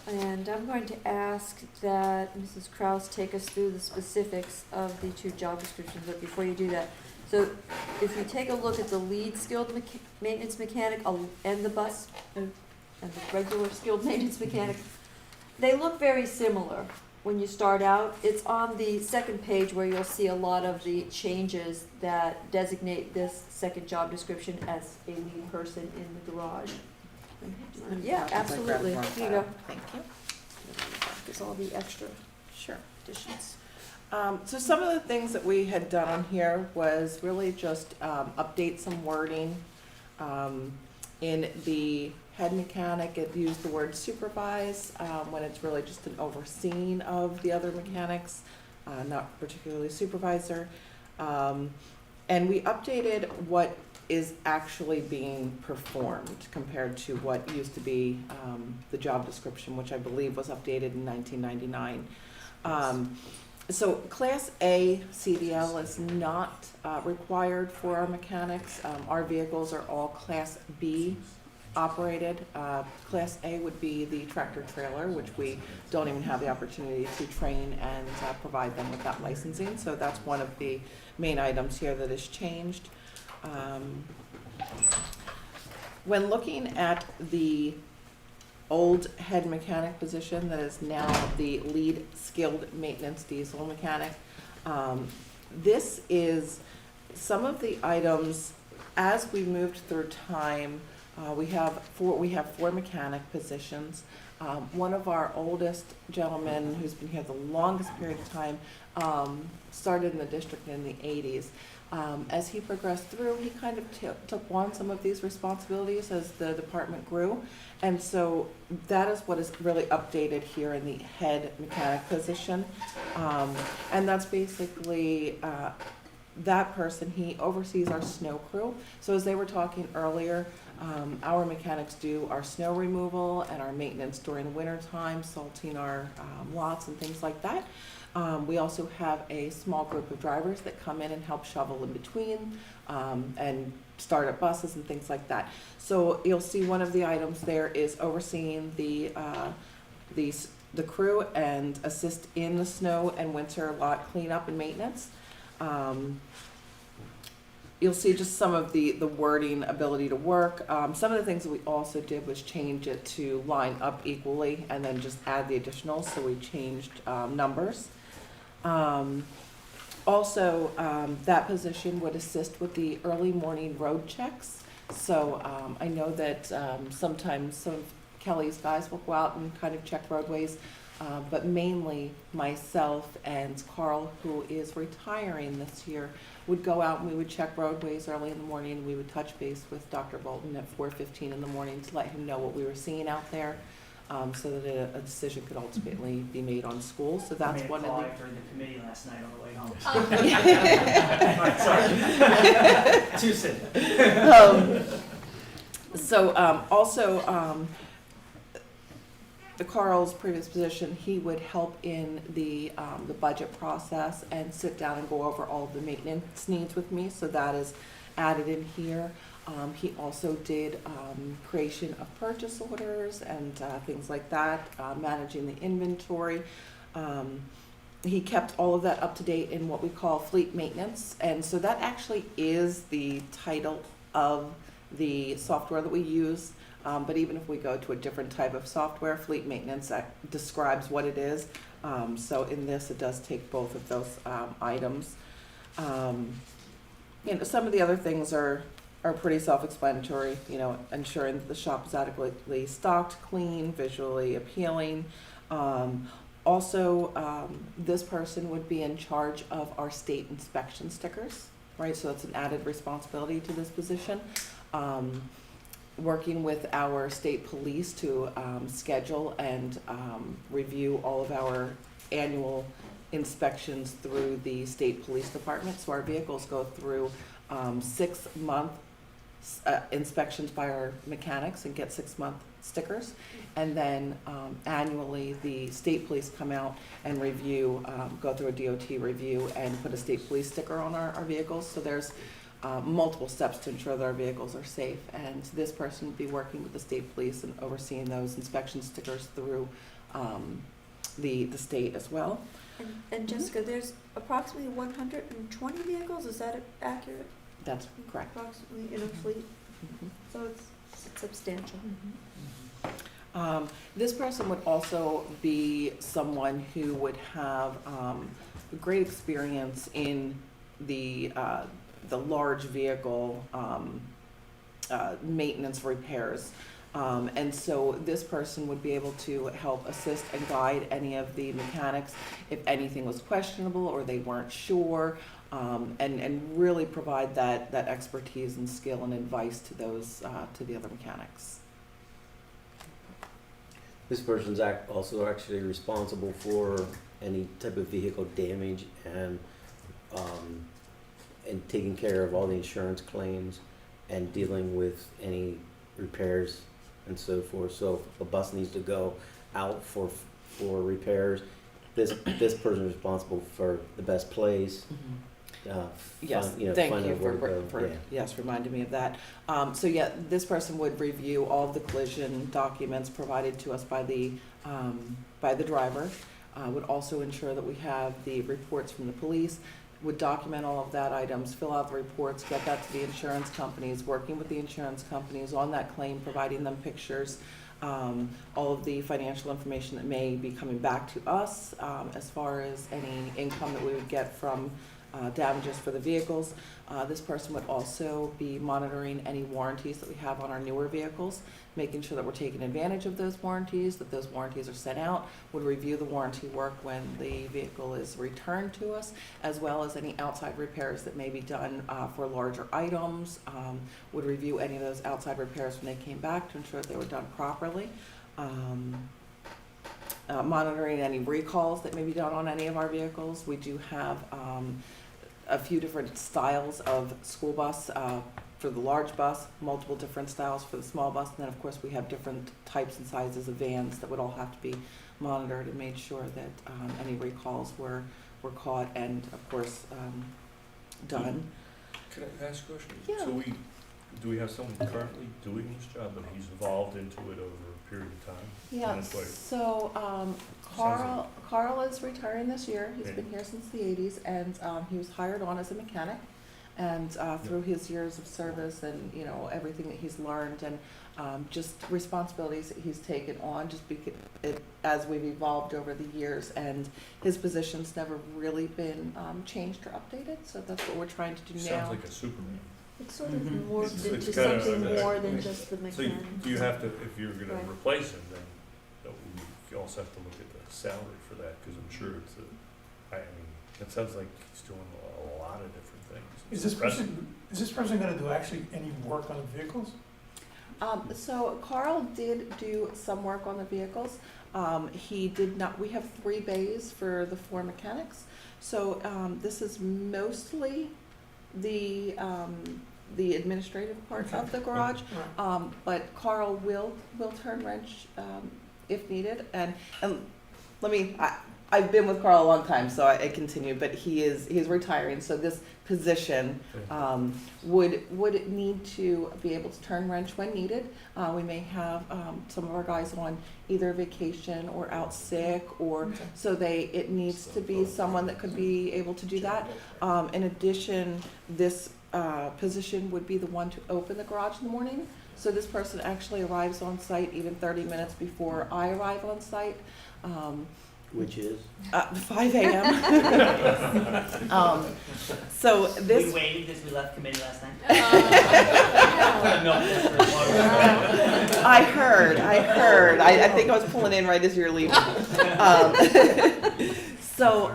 And I'm going to ask that Mrs. Kraus take us through the specifics of the 2 job descriptions, but before you do that, so if you take a look at the lead skilled maintenance mechanic and the bus, and the regular skilled maintenance mechanic, they look very similar when you start out. It's on the second page where you'll see a lot of the changes that designate this second job description as a lead person in the garage. Yeah, absolutely. Here you go. Thank you. There's all the extra Sure. additions. So some of the things that we had done on here was really just update some wording. In the head mechanic, it used the word supervise when it's really just an overseeing of the other mechanics, not particularly supervisor. And we updated what is actually being performed compared to what used to be the job description, which I believe was updated in 1999. So Class A CDL is not required for our mechanics. Our vehicles are all Class B operated. Class A would be the tractor trailer, which we don't even have the opportunity to train and provide them with that licensing. So that's one of the main items here that has changed. When looking at the old head mechanic position that is now the lead skilled maintenance diesel mechanic, This is some of the items, as we moved through time, we have four mechanic positions. One of our oldest gentlemen, who's been here the longest period of time, started in the district in the 80s. As he progressed through, he kind of took on some of these responsibilities as the department grew. And so that is what is really updated here in the head mechanic position. And that's basically that person, he oversees our snow crew. So as they were talking earlier, our mechanics do our snow removal and our maintenance during the winter time, salting our lots and things like that. We also have a small group of drivers that come in and help shovel in between and start up buses and things like that. So you'll see one of the items there is overseeing the crew and assist in the snow and winter lot cleanup and maintenance. You'll see just some of the wording, ability to work. Some of the things that we also did was change it to line up equally and then just add the additionals, so we changed numbers. Also, that position would assist with the early morning road checks. So I know that sometimes some of Kelly's guys will go out and kind of check roadways, but mainly myself and Carl, who is retiring this year, would go out and we would check roadways early in the morning. We would touch base with Dr. Bolton at 4:15 in the morning to let him know what we were seeing out there, so that a decision could ultimately be made on school. So that's one of the. I made a call after the committee last night on the way home. Sorry. Too soon. Also, the Carl's previous position, he would help in the budget process and sit down and go over all of the maintenance needs with me. So that is added in here. He also did creation of purchase orders and things like that, managing the inventory. He kept all of that up to date in what we call fleet maintenance. And so that actually is the title of the software that we use. But even if we go to a different type of software, fleet maintenance describes what it is. So in this, it does take both of those items. Some of the other things are pretty self-explanatory. Ensuring that the shop is adequately stocked, clean, visually appealing. Also, this person would be in charge of our state inspection stickers, right? So that's an added responsibility to this position. Working with our state police to schedule and review all of our annual inspections through the state police department. So our vehicles go through 6-month inspections by our mechanics and get 6-month stickers. And then annually, the state police come out and review, go through a DOT review and put a state police sticker on our vehicles. So there's multiple steps to ensure that our vehicles are safe, and this person would be working with the state police and overseeing those inspection stickers through the state as well. And Jessica, there's approximately 120 vehicles, is that accurate? That's correct. Approximately in a fleet, so it's substantial. This person would also be someone who would have great experience in the large vehicle maintenance repairs. And so this person would be able to help assist and guide any of the mechanics if anything was questionable or they weren't sure, and really provide that expertise and skill and advice to those to the other mechanics. This person's also actually responsible for any type of vehicle damage and taking care of all the insurance claims and dealing with any repairs and so forth. So if a bus needs to go out for repairs, this person is responsible for the best place. Yes, thank you for reminding me of that. So yeah, this person would review all of the collision documents provided to us by the driver. Would also ensure that we have the reports from the police. Would document all of that items, fill out the reports, get that to the insurance companies, working with the insurance companies on that claim, providing them pictures, all of the financial information that may be coming back to us, as far as any income that we would get from damages for the vehicles. This person would also be monitoring any warranties that we have on our newer vehicles, making sure that we're taking advantage of those warranties, that those warranties are sent out, would review the warranty work when the vehicle is returned to us, as well as any outside repairs that may be done for larger items, would review any of those outside repairs when they came back to ensure that they were done properly. Monitoring any recalls that may be done on any of our vehicles. We do have a few different styles of school bus for the large bus, multiple different styles for the small bus, and then of course we have different types and sizes of vans that would all have to be monitored and made sure that any recalls were caught and of course done. Can I ask a question? Yeah. So do we have someone currently doing this job, but he's evolved into it over a period of time? Yeah, And it's like- so Carl is retiring this year. He's been here since the 80s, and he was hired on as a mechanic. And through his years of service and, you know, everything that he's learned and just responsibilities that he's taken on, just as we've evolved over the years, and his position's never really been changed or updated, so that's what we're trying to do now. Sounds like a Superman. It's sort of Mhm. morphed into It's kinda- something more than just the So mechanic. you have to, if you're gonna Right. replace him, then you also have to look at the salary for that, because I'm sure it's I mean, it sounds like he's doing a lot of different things. Is It's this person gonna do actually any work on the vehicles? So Carl did do some work on the vehicles. He did not, we have 3 bays for the 4 mechanics. So this is mostly the administrative part of the garage. Right. But Carl will turn wrench if needed. And let me, I've been with Carl a long time, so I continue, but he's retiring, so this position would need to be able to turn wrench when needed. We may have some of our guys on either vacation or out sick, or so it needs to be someone that could be able to do that. In addition, this position would be the one to open the garage in the morning. So this person actually arrives on site even 30 minutes before I arrive on site. Which is? 5 a.m. So We this, waited as we left committee last night. I heard. I think I was pulling in right as you were leaving. So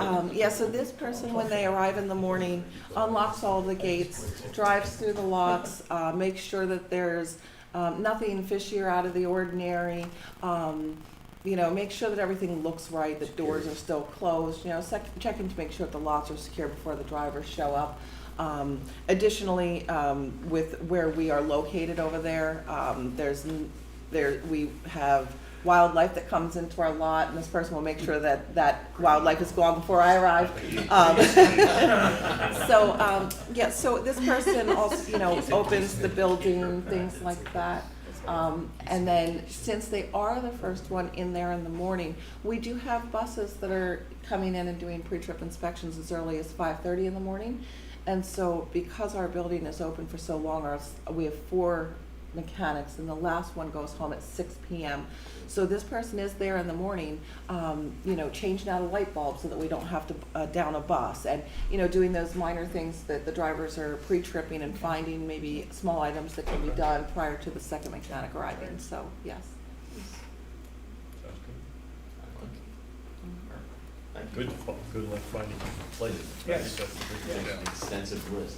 this person, when they arrive in the morning, unlocks all the gates, drives through the lots, makes sure that there's nothing fishy or out of the ordinary. Make sure that everything looks right, the doors are still closed, checking to make sure that the lots are secure before the drivers show up. Additionally, with where we are located over there, we have wildlife that comes into our lot, and this person will make sure that wildlife is gone before I arrive. So this person also, opens the building, things like that. And then since they are the first one in there in the morning, we do have buses that are coming in and doing pre-trip inspections as early as 5:30 in the morning. And so because our building is open for so long, we have 4 mechanics, and the last one goes home at 6 p.m. So this person is there in the morning, changing out a light bulb so that we don't have to down a bus, and doing those minor things that the drivers are pre-tripping and finding maybe small items that can be done prior to the second mechanic arriving. So yes. Sounds good. Good luck finding a place. Yes. That's a big thing. An extensive list.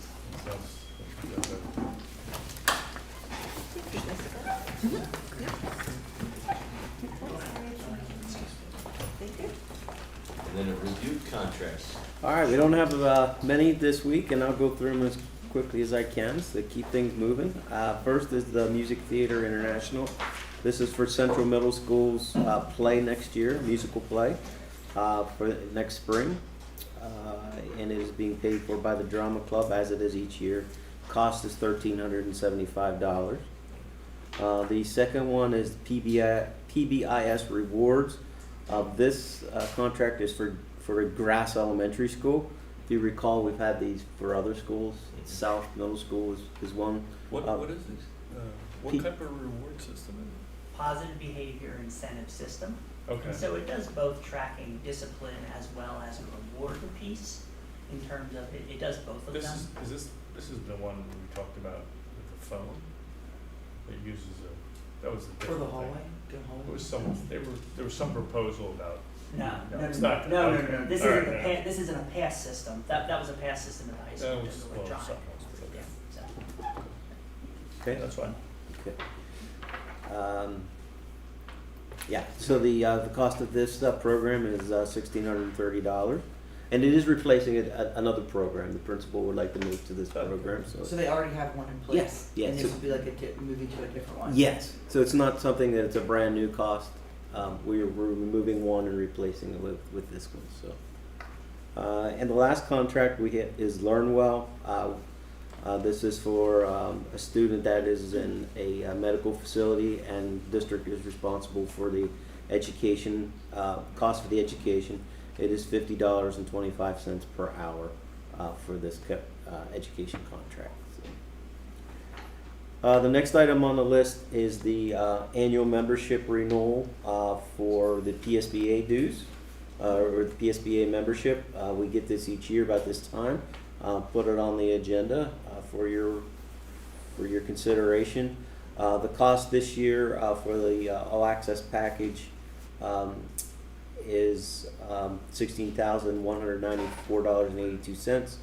And then a reviewed contracts. All right, we don't have many this week, and I'll go through them as quickly as I can to keep things moving. First is the Music Theater International. This is for Central Middle School's play next year, musical play for next spring, and it is being paid for by the Drama Club as it is each year. Cost is $1,375. The second one is PBIS Rewards. This contract is for Grass Elementary School. If you recall, we've had these for other schools. South Middle School is one. What is this? What type of reward system is positive behavior incentive system. Okay. And so it does both tracking discipline as well as a reward piece in terms of, it does both of them. This is the one we talked about with the phone? That uses that was the For different the thing. hallway, the hallway? It was there was some proposal about, No, it's not. no. okay. This All isn't right, the this isn't a pass system. That was a pass system at the high school. That It was, was well, electronic. something else, okay. Yeah, so. Okay. That's fine. Okay. Yeah, so the cost of this program is $1,630. And it is replacing another program. The principal would like to move to this program, So they already have one in place? Yes, yes. And this would be like moving to a different one? Yes, so it's not something that it's a brand new cost. We're removing one and replacing it with this one, so. And the last contract we hit is LearnWell. This is for a student that is in a medical facility, and district is responsible for the education, cost for the education. It is $50.25 per hour for this education contract. The next item on the list is the annual membership renewal for the PSBA dues, or the PSBA membership. We get this each year about this time. Put it on the agenda for your consideration. The cost this year for the All Access package is $16,194.82.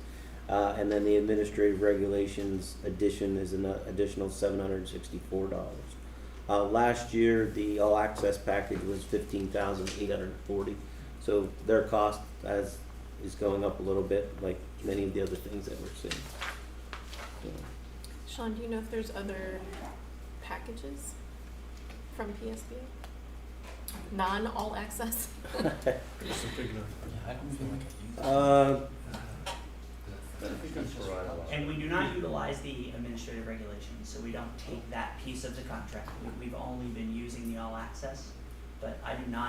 And then the administrative regulations addition is an additional $764. Last year, the All Access package was $15,840. So their cost is going up a little bit, like many of the other things that we're seeing. Sean, do you know if there's other packages from PSBA? Non-all access? Just a big number. Yeah, I don't feel like I use it. And we do not utilize the administrative regulations, so we don't take that piece of the contract. We've only been using the all access, but I don't know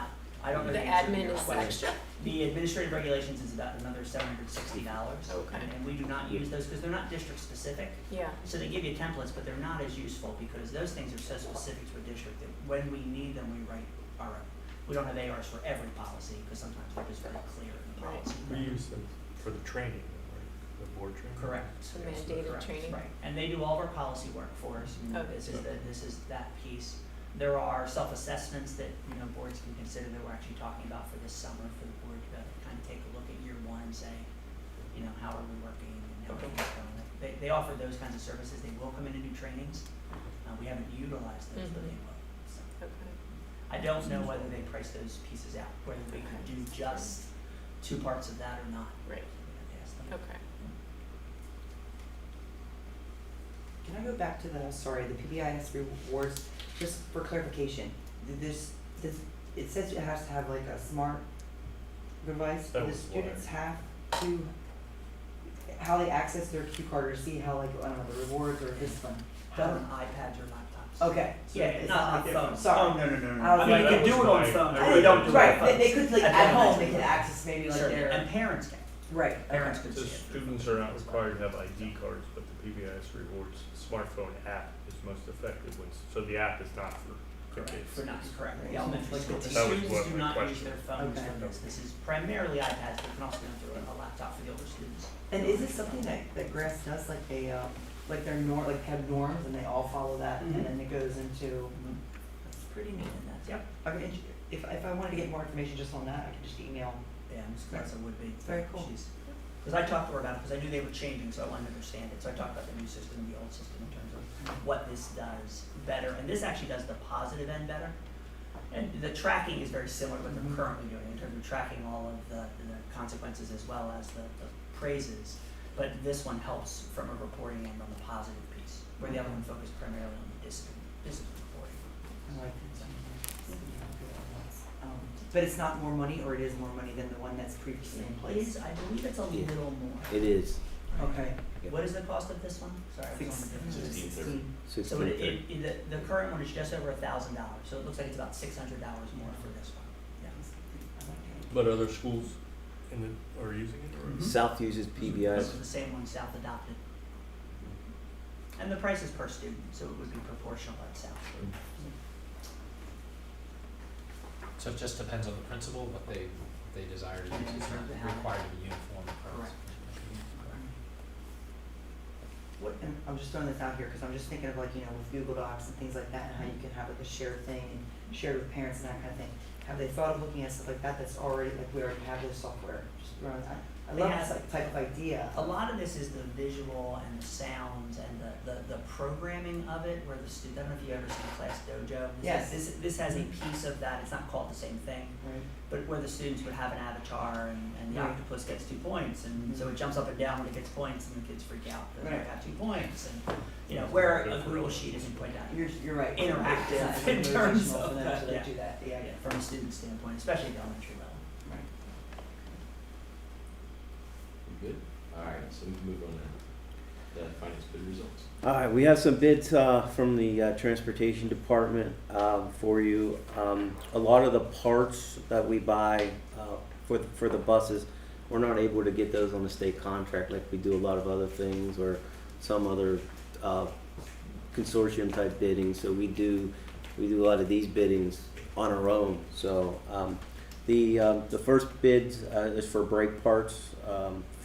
The the answer to admin your is question. extra. The administrative regulations is about another $760. Okay. And we do not use those because they're not district specific. Yeah. So they give you templates, but they're not as useful because those things are so specific to a district that when we need them, we write our own. We don't have ARs for every policy because sometimes they're just very clear in the Right. policy. We use them for the training, right? The board training? Correct. The mandated Correct, training. Right, and they do all of our policy work for us, and Okay. this is that piece. There are self-assessments that, boards can consider that we're actually talking about for this summer, for the board to kind of take a look at year one and say, how are we working and how are we going? They offer those kinds of services, they will come in and do trainings. We haven't utilized those, but they will, so. Okay. I don't know whether they price those pieces out, whether we can do just 2 parts of that or not. Right. We're gonna ask them. Okay. Can I go back to the PBIS rewards, just for clarification? It says it has to have like a smart device. That Do the was what students have to, how they access their Q card or see how, like, I don't know, the rewards or this one? Done on iPads or laptops. Okay. So Yeah, it's not like like phones. phone. Sorry. Oh, no. I was I mean, you like, can do it on that was phone, my- but we don't do it on Right, phones. they could, like, At at home, elementary. they could access maybe like Sure, their. and parents can. Right, Parents okay. could So see it. students are not required to have ID cards, but the PBIS Rewards smartphone app is most effective so the app is not for kids. For not, correct, the elementary school, the That was students what do my not use question their was. phones Okay. for this, this is primarily iPads, but you can also go through a laptop for the older students. And is this something that Grass does, like like their have norms and they all follow that, and Mhm. then it goes into, It's pretty neat, and that's, yep, I mean, if I wanted to get more information just on that, I could just email. yeah, Ms. Clarissa would be. Very cool. Because I talked to her about it, because I knew they were changing, so I wanted to understand it, so I talked about the new system and the old system in terms of what this does better, and this actually does the positive end better. And the tracking is very similar to what they're currently doing in terms of tracking all of the consequences as well as the praises. But this one helps from a reporting end on the positive piece, where the other one focused primarily on the discipline reporting. I like it. But it's not more money, or it is more money than the one that's previously in It place? is, I believe it's a little more. It is Okay. What is the cost of this one? Sorry, I was on the different. 1630. So the current one is just over $1,000, so it looks like it's about $600 more for this one. Yeah. But other schools are using it, or? Mhm. South uses This PBIS. is the same one South adopted. And the price is per student, so it would be proportional at South. So it just depends on the principal, what they desire to use, it's not required to be uniform across. What, and I'm just throwing this out here, cause I'm just thinking of like, you know, with Google Docs and things like that, and how you can have like a shared thing and shared with parents and that kind of thing. Have they thought of looking at stuff like that that's already, like we already have this software, just throwing, I They love have- this like type of idea. A lot of this is the visual and the sounds and the programming of it, where the student, I don't know if you've ever seen Class Dojo. Yes. This has a piece of that, it's not called the same thing, Right. but where the students would have an avatar and the Right. octopus gets 2 points, and so it jumps up and down when it gets points, and the kids freak out that they Right. got 2 points, and, you know, where a Google Sheet isn't quite that You're right. interactive It's in not terms motivational of for them, that, so they yeah. do that, yeah. Yeah, from a student standpoint, especially at the elementary level. We good? All right, so we can move on to the finance bid results. All right, we have some bids from the transportation department for you. A lot of the parts that we buy for the buses, we're not able to get those on the state contract like we do a lot of other things or some other consortium type bidding. So we do a lot of these biddings on our own. So the first bid is for brake parts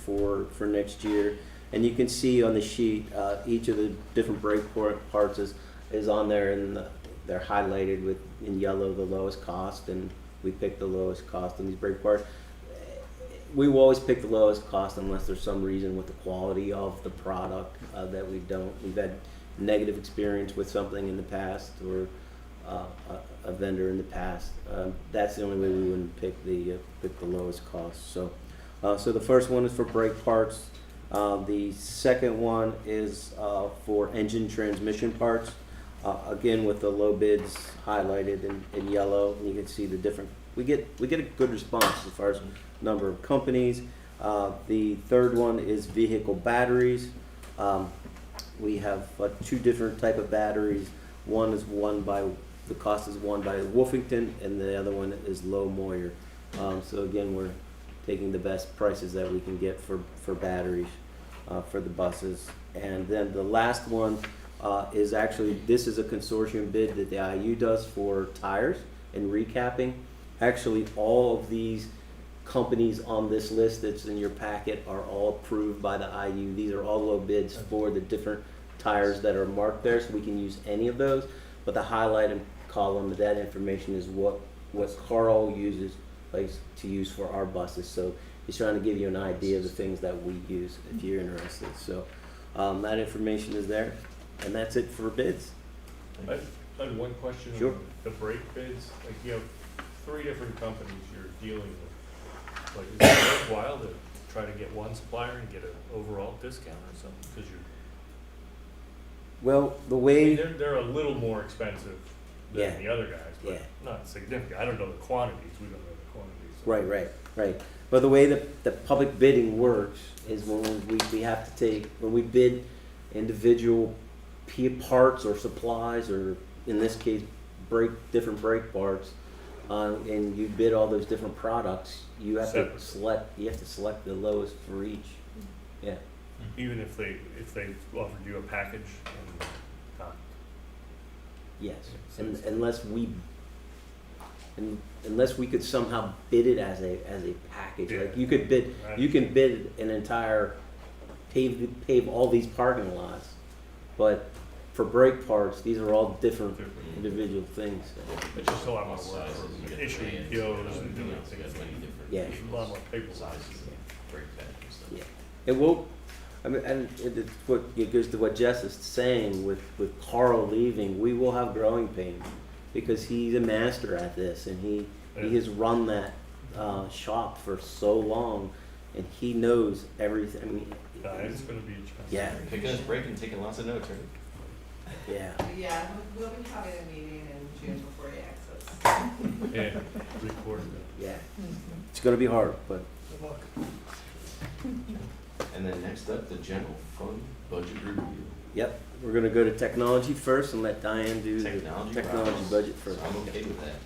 for next year. And you can see on the sheet, each of the different brake parts is on there, and they're highlighted in yellow, the lowest cost, and we picked the lowest cost on these brake parts. We will always pick the lowest cost unless there's some reason with the quality of the product that we don't. We've had negative experience with something in the past or a vendor in the past. That's the only way we wouldn't pick the lowest cost. So the first one is for brake parts. The second one is for engine transmission parts. Again, with the low bids highlighted in yellow, and you can see the different. We get a good response as far as number of companies. The third one is vehicle batteries. We have 2 different type of batteries. The cost is one by Wolfington, and the other one is Low Moyer. So again, we're taking the best prices that we can get for batteries for the buses. And then the last one is actually, this is a consortium bid that the IU does for tires and recapping. Actually, all of these companies on this list that's in your packet are all approved by the IU. These are all low bids for the different tires that are marked there, so we can use any of those. But the highlighted column of that information is what Carl uses to use for our buses. So he's trying to give you an idea of the things that we use if you're interested. So that information is there, and that's it for bids. I had one question Sure. on the brake bids. Like, you have 3 different companies you're dealing with. Like, is it worthwhile to try to get one supplier and get an overall discount or something? Because Well, the way they're a little more expensive than Yeah. the other guys, but Yeah. not significant. I don't know the quantities. We don't know the quantities. So. Right. But the way that the public bidding works is when we have to take, when we bid individual parts or supplies, or in this case, different brake parts, and you bid all those different products, you have to select the lowest for each. Yeah. Even if they offered you a package and not. Yes. So it's- Unless we could somehow bid it as a package, like Yeah. you can bid an entire pave all these parking lots, but for brake parts, these are all different individual things. It's just a lot more work for issuing POs and doing things. Yeah. A lot more paperwork. Brake pad and stuff. Yeah. It will. I mean, and it goes to what Jess is saying with Carl leaving. We will have growing pains because he's a master at this, and he has run that shop for so long, and he knows everything. I mean, It's gonna be expensive. yeah, Picking his break and taking lots of notes, right? yeah. Yeah, we'll be having a meeting in June before you exit. And recording it. Yeah, it's gonna be hard, but Good luck. And then next up, the general fund budget review. yep. We're gonna go to technology first and let Diane do the technology Roberts. budget first. I'm okay with that.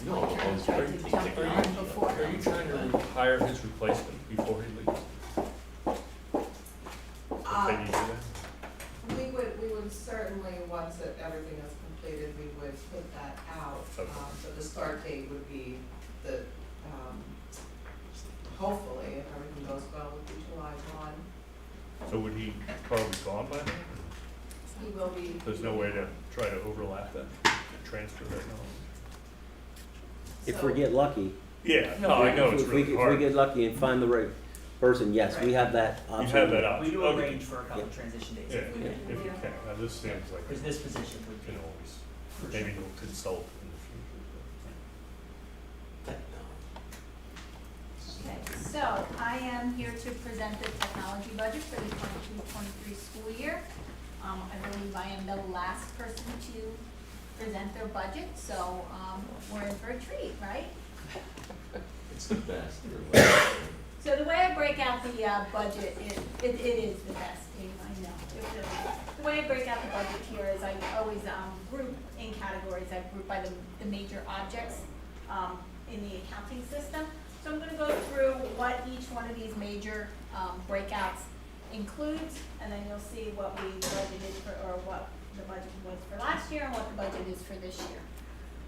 You know, I'm always ready to take technology. Are you trying to hire his replacement before he leaves? Can you do that? We would certainly, once everything is completed, we would put that out. Okay. So the start date would be the, hopefully, if everything goes well, would be July 1. So would he probably gone by then? He will be. There's no way to try to overlap that, transfer that knowledge? If we get lucky. Yeah, no, I know it's If we- really If we hard. get lucky and find the right person, yes, we have that You option. have that option. We do Okay. arrange for a couple Yeah. transition days Yeah, if we if can. you can. Now, this seems like Because this position would you be. can always, maybe you'll consult in the future. Okay, so I am here to present the technology budget for the 22-23 school year. I believe I am the last person to present their budget, so, we're in for a treat, right? It's the best. So the way I break out the, budget is, it is the best, Dave, I know, it really is. The way I break out the budget here is I always, group in categories, I group by the major objects, in the accounting system. So I'm gonna go through what each one of these major, breakouts includes, and then you'll see what we budgeted for, or what the budget was for last year and what the budget is for this year.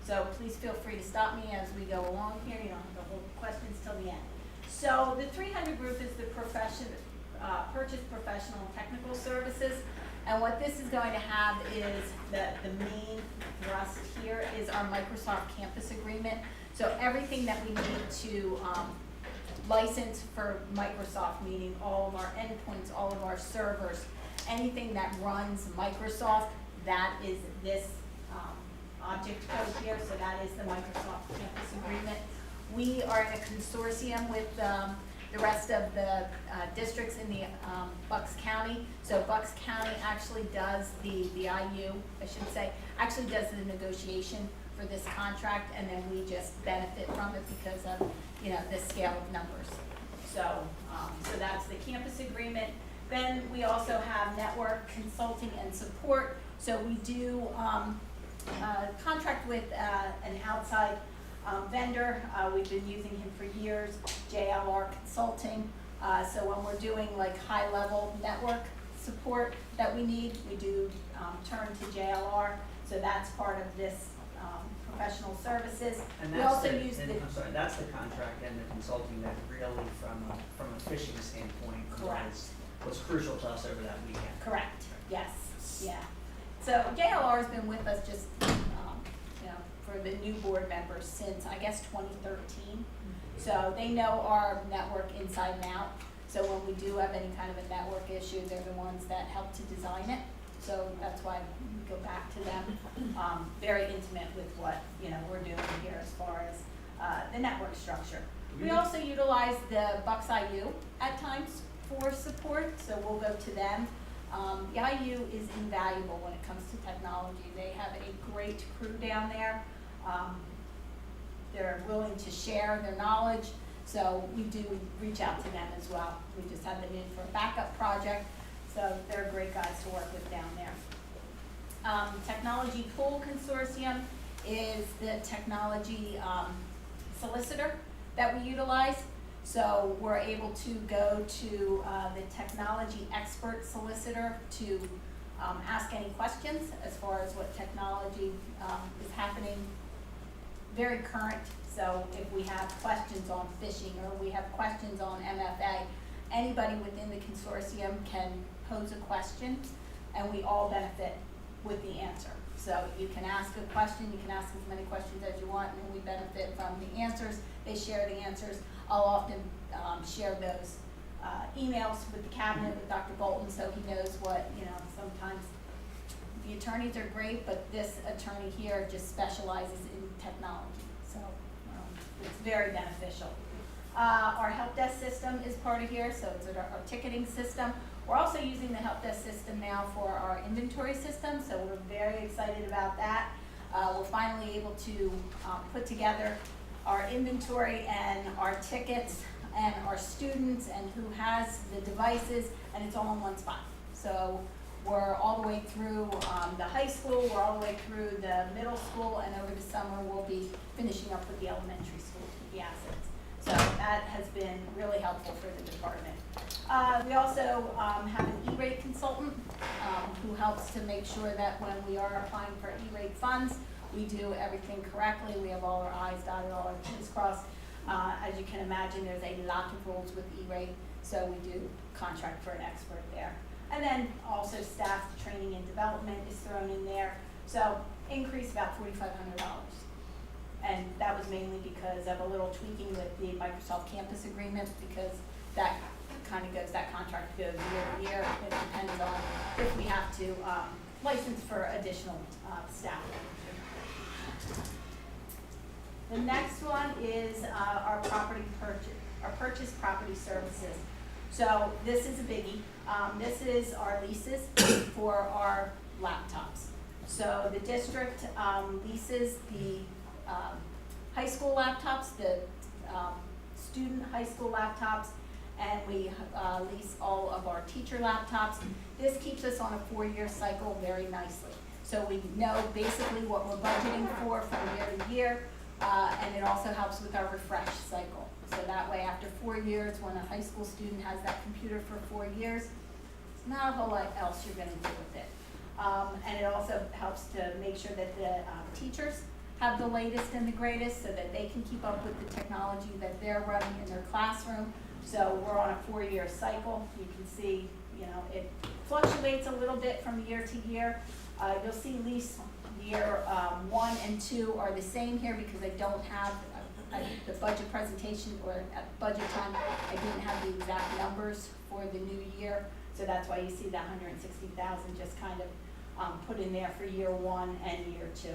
So please feel free to stop me as we go along here, you don't have to hold questions till the end. So the 300 group is the purchase professional and technical services. And what this is going to have is the main thrust here is our Microsoft Campus Agreement. So everything that we need to license for Microsoft, meaning all of our endpoints, all of our servers, anything that runs Microsoft, that is this object code here, so that is the Microsoft Campus Agreement. We are in a consortium with the rest of the districts in the Bucks County. So Bucks County actually does the IU, I should say, actually does the negotiation for this contract, and then we just benefit from it because of, you know, the scale of numbers. So, so that's the campus agreement. Then we also have network consulting and support. So we do contract with an outside vendor. We've been using him for years, JLR Consulting. So when we're doing like high-level network support that we need, we do turn to JLR. So that's part of this professional services. And We that's also the, use and the, I'm sorry, that's the contract and the consulting that really from a fishing standpoint Correct. was crucial to us over that weekend. correct, yes, yeah. So JLR has been with us just, you know, for the new board members since, I guess, 2013. So they know our network inside and out. So when we do have any kind of a network issue, they're the ones that help to design it. So that's why we go back to them. Very intimate with what, you know, we're doing here as far as the network structure. We also utilize the Bucks IU at times for support, so we'll go to them. The IU is invaluable when it comes to technology. They have a great crew down there. They're willing to share their knowledge, so we do reach out to them as well. We just had them in for a backup project, so they're great guys to work with down there. Technology Pool Consortium is the technology solicitor that we utilize. So we're able to go to the technology expert solicitor to ask any questions as far as what technology is happening, very current. So if we have questions on phishing or we have questions on MFA, anybody within the consortium can pose a question and we all benefit with the answer. So you can ask a question, you can ask as many questions as you want, and we benefit from the answers. They share the answers. I'll often share those emails with the cabinet, with Dr. Bolton, so he knows what, you know, sometimes the attorneys are great, but this attorney here just specializes in technology. So it's very beneficial. Our help desk system is part of here, so it's our ticketing system. We're also using the help desk system now for our inventory system, so we're very excited about that. We're finally able to put together our inventory and our tickets and our students and who has the devices, and it's all in one spot. So we're all the way through the high school, we're all the way through the middle school, and over the summer we'll be finishing up with the elementary school with the assets. So that has been really helpful for the department. We also have an E-rate consultant who helps to make sure that when we are applying for E-rate funds, we do everything correctly, we have all our i's dotted, all our t's crossed. As you can imagine, there's a lot of rules with E-rate, so we do contract for an expert there. And then also staff training and development is thrown in there, so increase about $4,500. And that was mainly because of a little tweaking with the Microsoft Campus agreement, because that kind of goes, that contract goes year to year. It depends on if we have to license for additional staff. The next one is our purchase property services. So this is a biggie. This is our leases for our laptops. So the district leases the high school laptops, the student high school laptops, and we lease all of our teacher laptops. This keeps us on a 4-year cycle very nicely. So we know basically what we're budgeting for from year to year, and it also helps with our refresh cycle. So that way, after 4 years, when a high school student has that computer for 4 years, there's not a whole lot else you're gonna do with it. And it also helps to make sure that the teachers have the latest and the greatest so that they can keep up with the technology that they're running in their classroom. So we're on a 4-year cycle. You can see, you know, it fluctuates a little bit from year to year. You'll see lease year 1 and 2 are the same here because I don't have the budget presentation, or at budget time, I didn't have the exact numbers for the new year. So that's why you see that 160,000 just kind of put in there for year 1 and year 2.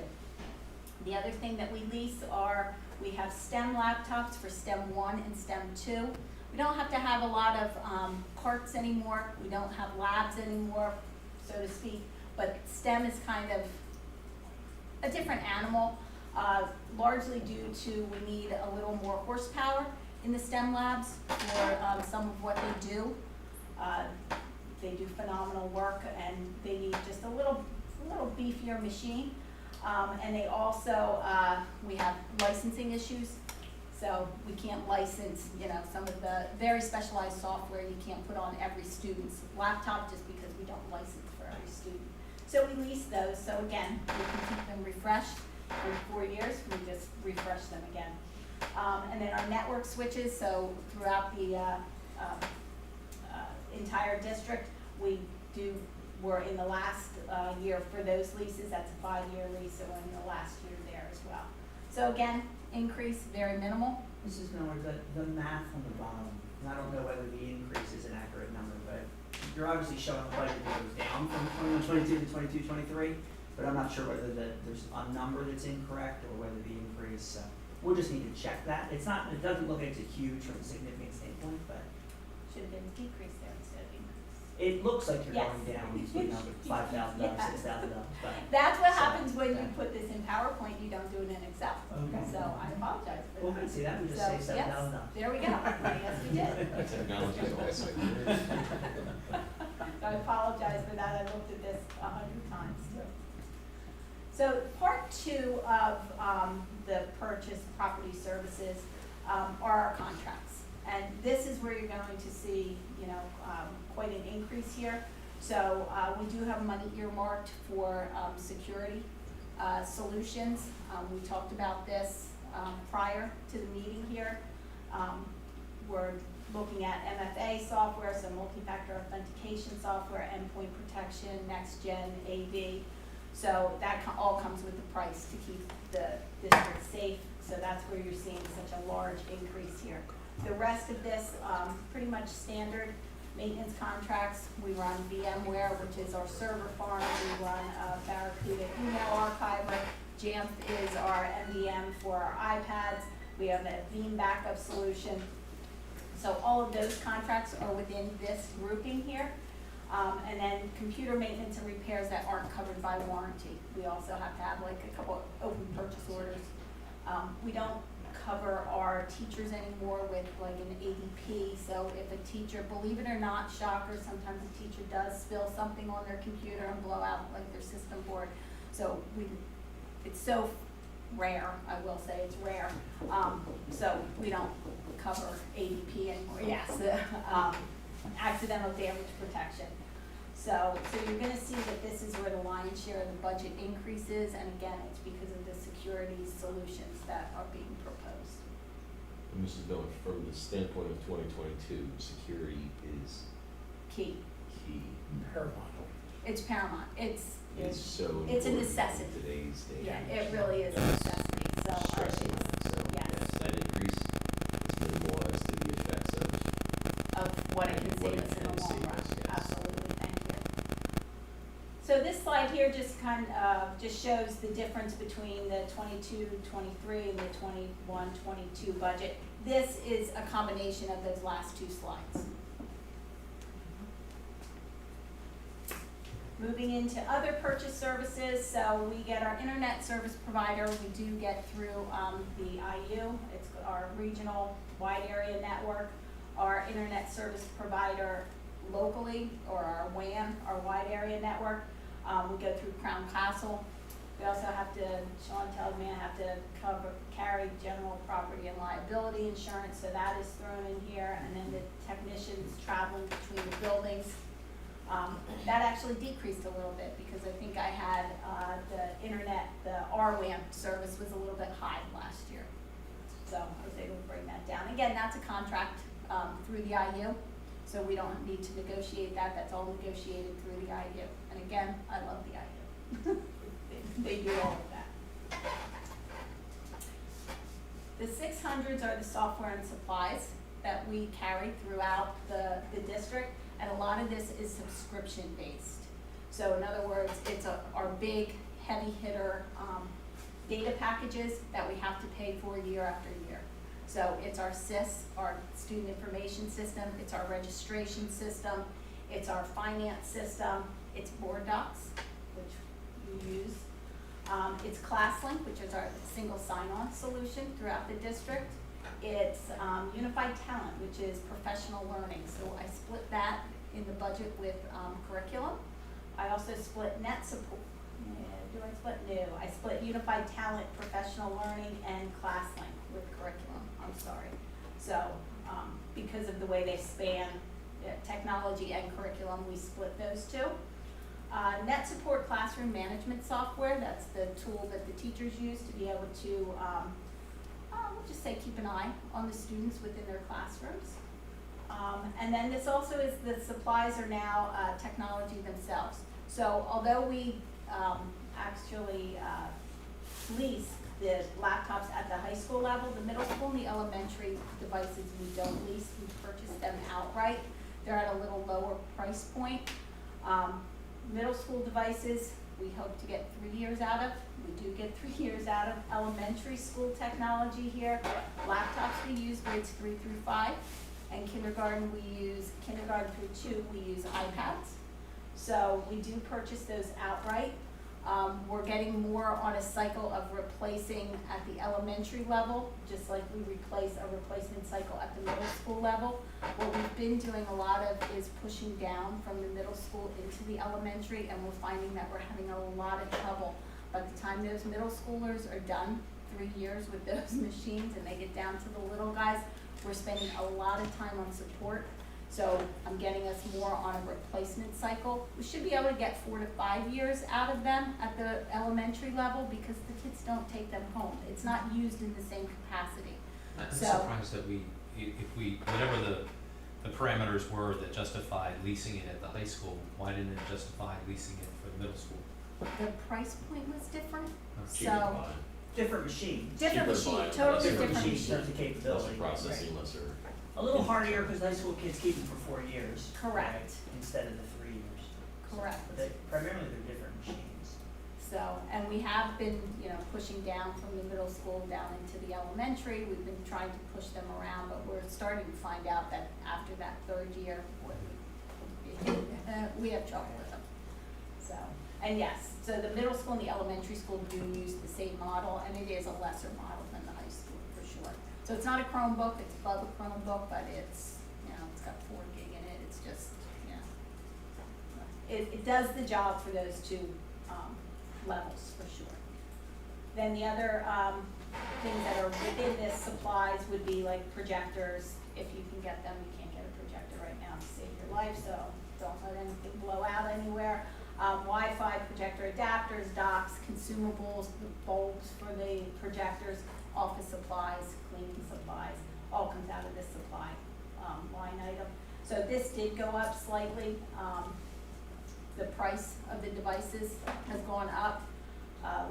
The other thing that we lease are, we have STEM laptops for STEM 1 and STEM 2. We don't have to have a lot of parts anymore. We don't have labs anymore, so to speak. But STEM is kind of a different animal, largely due to we need a little more horsepower in the STEM labs for some of what they do. They do phenomenal work, and they need just a little beefier machine. And they also, we have licensing issues, so we can't license, you know, some of the very specialized software you can't put on every student's laptop just because we don't license for every student. So we lease those, so again, we can keep them refreshed. In 4 years, we just refresh them again. And then our network switches, so throughout the entire district, we're in the last year for those leases. That's a 5-year lease, so we're in the last year there as well. So again, increase very minimal. Mrs. Miller, the math on the bottom, and I don't know whether the increase is an accurate number, but you're obviously showing a budget that goes down from 21-22 to 22-23, but I'm not sure whether there's a number that's incorrect or whether the increase, we'll just need to check that. It doesn't look like it's huge from a significant standpoint, but Should have been a decrease there instead of increase. it looks like you're Yes. going down, you know, $5,000, Yeah. $6,000, but. That's what So, happens when you yeah. put this in PowerPoint, you don't do it in Excel. Okay. So I apologize for Well, that. we see that, we just So, saved $7,000. yes, there we go. Yes, we did. Technology is also So I apologize for that, I looked at this 100 times. So part 2 of the purchase property services are our contracts. And this is where you're going to see, you know, quite an increase here. So we do have money earmarked for security solutions. We talked about this prior to the meeting here. We're looking at MFA software, so multi-factor authentication software, endpoint protection, next-gen AV. So that all comes with the price to keep the district safe. So that's where you're seeing such a large increase here. The rest of this, pretty much standard maintenance contracts. We run VMware, which is our server farm. We run Barracuda email archiver. Jamf is our MDM for our iPads. We have a Veeam backup solution. So all of those contracts are within this grouping here. And then computer maintenance and repairs that aren't covered by warranty. We also have to have like a couple open purchase orders. We don't cover our teachers anymore with like an ADP. So if a teacher, believe it or not, shocker, sometimes a teacher does spill something on their computer and blow out like their system board. So it's so rare, I will say it's rare. So we don't cover ADP anymore. Yes, accidental damage protection. So you're gonna see that this lion's share of the budget increases, and again, it's because of the security solutions that are being proposed. And Mrs. Miller, from the standpoint of 2022, security is Key. key. Paramount. It's paramount. It's So important it's a necessity. in today's day. Yeah, and it age. really is a That's necessity, so stressing on it. So, yes. yes, that increase is minimal as to the effects of what it can what save it us in the can long save run. us, yes. Absolutely, thank you. So this slide here just just shows the difference between the 22-23 and the 21-22 budget. This is a combination of those last two slides. Moving into other purchase services, so we get our internet service provider, we do get through the IU, it's our regional wide area network, our internet service provider locally, or our WAN, our wide area network, we go through Crown Castle. We also have to, Sean tells me I have to carry general property and liability insurance, so that is thrown in here, and then the technicians traveling between the buildings. That actually decreased a little bit because I think I had the internet, the RWAN service was a little bit high last year. So I was able to bring that down. Again, that's a contract through the IU, so we don't need to negotiate that. That's all negotiated through the IU. And again, I love the IU. They do all of that. The 600s are the software and supplies that we carry throughout the district. And a lot of this is subscription based. So in other words, it's our big heavy hitter data packages that we have to pay for year after year. So it's our SIS, our student information system, it's our registration system, it's our finance system, it's Board Docs, which we use. It's ClassLink, which is our single sign-on solution throughout the district. It's Unified Talent, which is professional learning. So I split that in the budget with curriculum. I also split net support. Do I split? No. I split Unified Talent, professional learning, and ClassLink with curriculum. I'm sorry. So because of the way they span technology and curriculum, we split those two. Net Support classroom management software. That's the tool that the teachers use to be able to we'll just say keep an eye on the students within their classrooms. And then this also is, the supplies are now technology themselves. So although we actually lease the laptops at the high school level, the middle school and the elementary devices we don't lease, we purchase them outright. They're at a little lower price point. Middle school devices, we hope to get 3 years out of. We do get 3 years out of. Elementary school technology here, laptops we use grades 3 through 5, and kindergarten through 2 we use iPads. So we do purchase those outright. We're getting more on a cycle of replacing at the elementary level, just like we replace a replacement cycle at the middle school level. What we've been doing a lot of is pushing down from the middle school into the elementary, and we're finding that we're having a lot of trouble. By the time those middle schoolers are done 3 years with those machines and they get down to the little guys, we're spending a lot of time on support. So I'm getting us more on a replacement cycle. We should be able to get 4 to 5 years out of them at the elementary level because the kids don't take them home. It's not used in the same capacity. I'm So- surprised that if we, whatever the parameters were that justified leasing it at the high school, why didn't it justify leasing it for the middle school? The price point was different, Cheaper so, buy. Different machines. different Cheaper machine, buy, totally lesser different machines, machine. different Lesser capability. processing, lesser. A little hardier because high school kids keep them for 4 years. Correct. right, instead of the 3 years. Correct. But primarily they're different machines. So, and we have been, pushing down from the middle school down into the elementary. We've been trying to push them around, but we're starting to find out that after that 3rd year, we have trouble with them. So, and yes, so the middle school and the elementary school do use the same model, and it is a lesser model than the high school for sure. So it's not a Chromebook, it's above a Chromebook, but it's, it's got 4 gig in it. It's just, it does the job for those two levels for sure. Then the other things that are within this supplies would be like projectors. If you can get them, you can't get a projector right now to save your life, so don't let anything blow out anywhere. Wi-Fi projector adapters, docks, consumables, the bulbs for the projectors, office supplies, cleaning supplies, all comes out of this supply line item. So this did go up slightly. The price of the devices has gone up.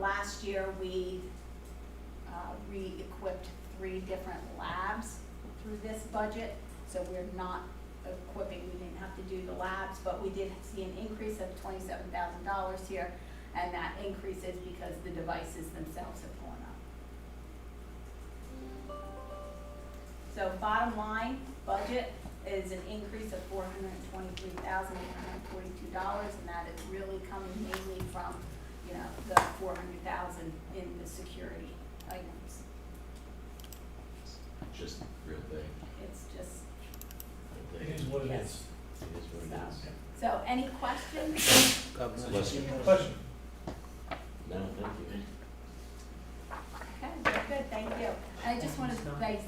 Last year, we re-equipped 3 different labs through this budget, so we're not equipping, we didn't have to do the labs, but we did see an increase of $27,000 here, and that increase is because the devices themselves have gone up. So bottom line, budget is an increase of $423,842, and that is really coming mainly from, you know, the $400,000 in the security items. Just real big. It's just, It is what it Yes. is. It is what it is. so any questions? Bless you. Question? No, thank you. Okay, very good, thank you. And I just want to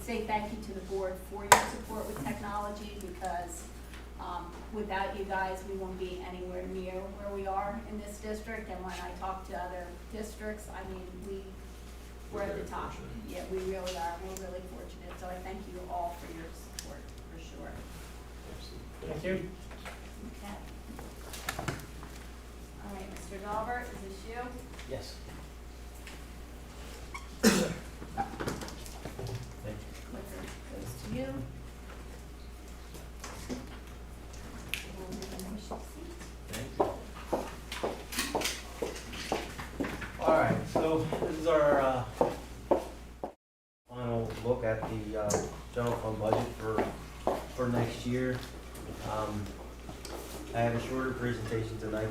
say thank you to the board for your support with technology, because without you guys, we won't be anywhere near where we are in this district. And when I talk to other districts, I mean, we're at the top. Yeah, we really are. We're really fortunate. So I thank you all for your support, for sure. Absolutely. Thank you. Okay. All right, Mr. Dahlberg, is this you? Yes. Clicker goes to you. All right, so this is our final look at the general fund budget for next year. I have a shorter presentation tonight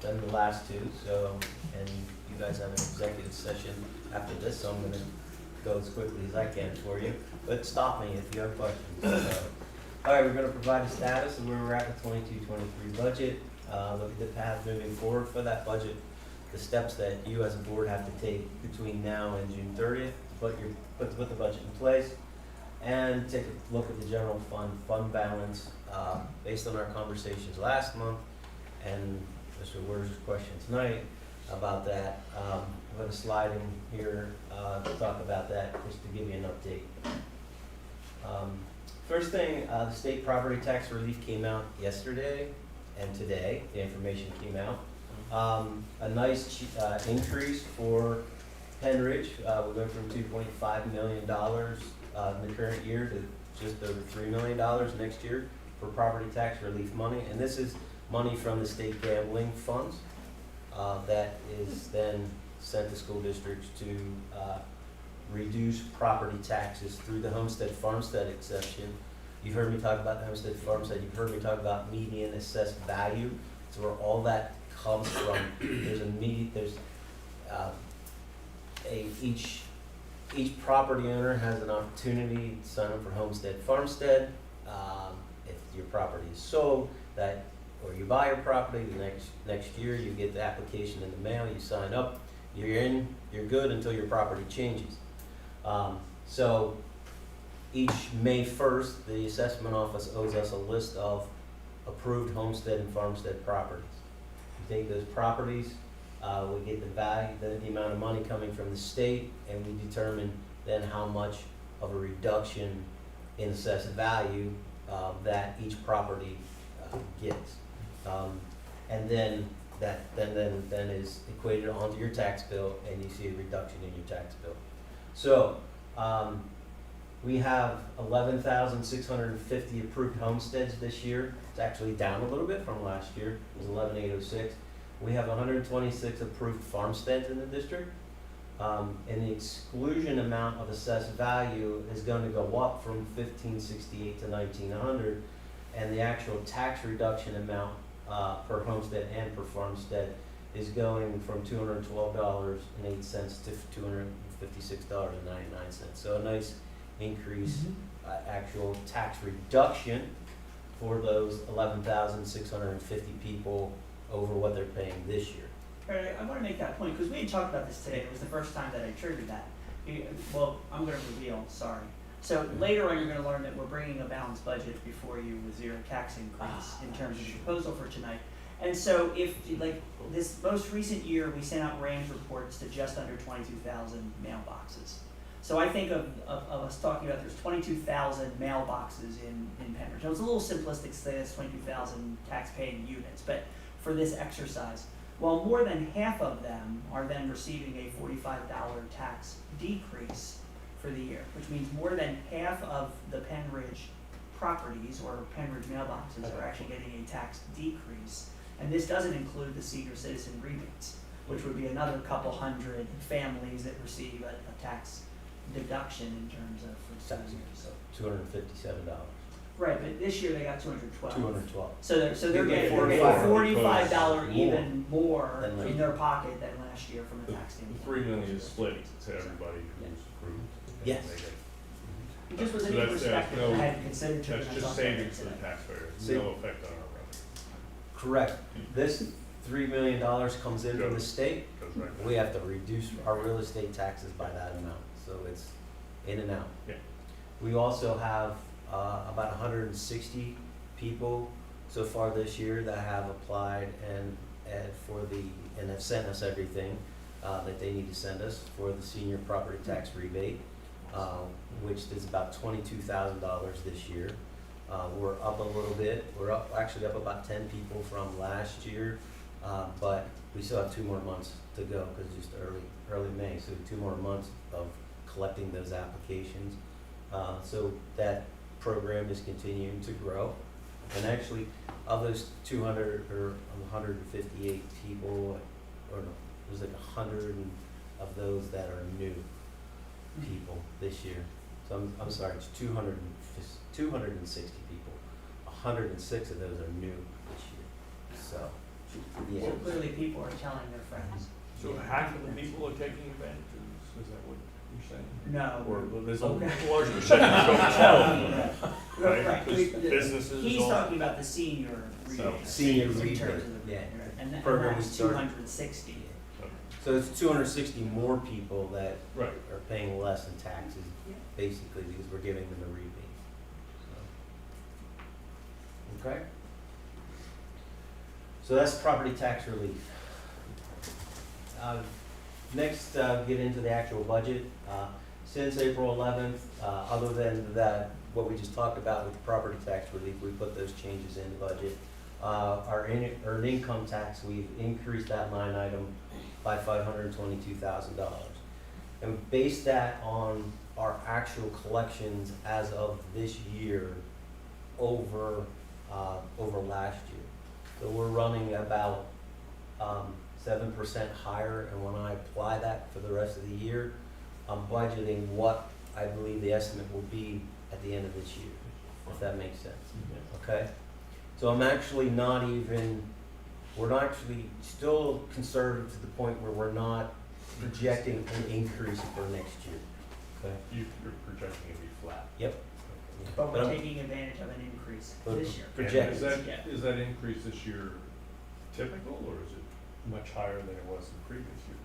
than the last two, so, and you guys have an executive session after this, so I'm gonna go as quickly as I can for you, but stop me if you have questions. All right, we're gonna provide a status of where we're at with 22-23 budget, look at the path moving forward for that budget, the steps that you as a board have to take between now and June 30th to put the budget in place, and take a look at the general fund balance based on our conversations last month, and Mr. Wer's question tonight about that. I'm gonna slide in here to talk about that, just to give you an update. First thing, the state property tax relief came out yesterday and today, the information came out. A nice increase for Penridge. We went from $2.5 million in the current year to just over $3 million next year for property tax relief money. And this is money from the state gambling funds that is then sent to school districts to reduce property taxes through the homestead farmstead exception. You've heard me talk about the homestead farmstead, you've heard me talk about median assessed value. So where all that comes from, each property owner has an opportunity to sign up for homestead farmstead. If your property is sold, or you buy your property, the next year you get the application in the mail, you sign up, you're good until your property changes. So each May 1st, the assessment office owes us a list of approved homestead and farmstead properties. We take those properties, we get the value, the amount of money coming from the state, and we determine then how much of a reduction in assessed value that each property gets. And then that then is equated onto your tax bill, and you see a reduction in your tax bill. So we have 11,650 approved homesteads this year. It's actually down a little bit from last year. It was 11,806. We have 126 approved farmsteads in the district. And the exclusion amount of assessed value is going to go up from 1,568 to 1,900, and the actual tax reduction amount per homestead and per farmstead is going from $212.08 to $256.99. So a nice increase, actual tax reduction for those 11,650 people over what they're paying this year. I want to make that point, because we had talked about this today. It was the first time that I triggered that. Well, I'm going to reveal, sorry. So later on, you're going to learn that we're bringing a balanced budget before you with zero tax increase in terms of the proposal for tonight. And so if, like, this most recent year, we sent out RAMS reports to just under 22,000 mailboxes. So I think of us talking about there's 22,000 mailboxes in Pembridge. So it's a little simplistic to say that's 22,000 tax-paying units, but for this exercise, well, more than half of them are then receiving a $45 tax decrease for the year, which means more than half of the Pembridge properties or Pembridge mailboxes are actually getting a tax decrease. And this doesn't include the senior citizen rebates, which would be another couple hundred families that receive a tax deduction in terms of for seniors. So $257. Right, but this year they got 212. 212. So they're They get getting $45 more even more than last in their pocket than last year from a tax The standpoint. 3 million is split to everybody who's approved. Yes. They get- It just was a So new that's perspective no- I hadn't considered. till That's I just talked about it savings for the today. taxpayer, See- no effect on our revenue. Correct. This $3 million comes in from the Goes- state. Goes right We have to reduce our real estate taxes by that amount, so it's in and out. Yeah. We also have about 160 people so far this year that have applied and have sent us everything that they need to send us for the senior property tax rebate, which is about $22,000 this year. We're up a little bit. We're actually up about 10 people from last year, but we still have 2 more months to go because it's just early May, so 2 more months of collecting those applications. So that program is continuing to grow. And actually, of those 200 or 158 people, or no, there's like 100 of those that are new people this year. So I'm sorry, it's 260 people. 106 of those are new this year. So, yeah. So clearly people are telling their friends. So half of the people are taking advantage of this, is that what you're saying? No. Or there's a Okay. large percentage don't tell, Right. right? 'Cause businesses He's all. talking about the senior rebate. Senior in rebate, terms of the- yeah. And Program we that's started. 260. So it's 260 more people that Right. are paying less in taxes, basically, because we're giving them a rebate. So. Okay? So that's property tax relief. Next, get into the actual budget. Since April 11th, other than that, what we just talked about with property tax relief, we put those changes in the budget. Our earned income tax, we've increased that line item by $522,000. And we based that on our actual collections as of this year over last year. So we're running about 7% higher, and when I apply that for the rest of the year, I'm budgeting what I believe the estimate will be at the end of this year, if that makes sense. Okay? So I'm actually not even, we're not actually still conservative to the point where we're not projecting an increase for next year. Okay? You're projecting it to be flat. Yep. But we're But I'm- taking advantage of an increase But this year. project- And Yeah. is that increase this year typical, or is it much higher than it was in previous years?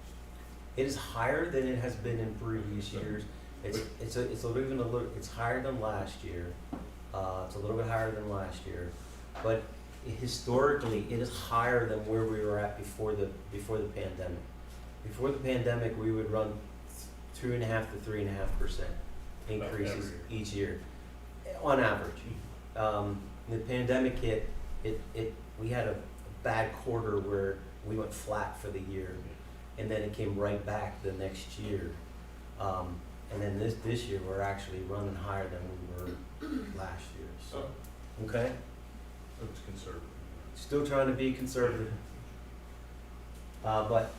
It is higher than it has been in previous years. It's higher than last year. It's a little bit higher than last year, but historically, it is higher than where we were at before the pandemic. Before the pandemic, we would run 2.5% to 3.5% increases every each year, on average. The pandemic hit, we had a bad quarter where we went flat for the year, and then it came right back the next year. And then this year, we're actually running higher than we were last year, so, okay? It's conservative. Still trying to be conservative. But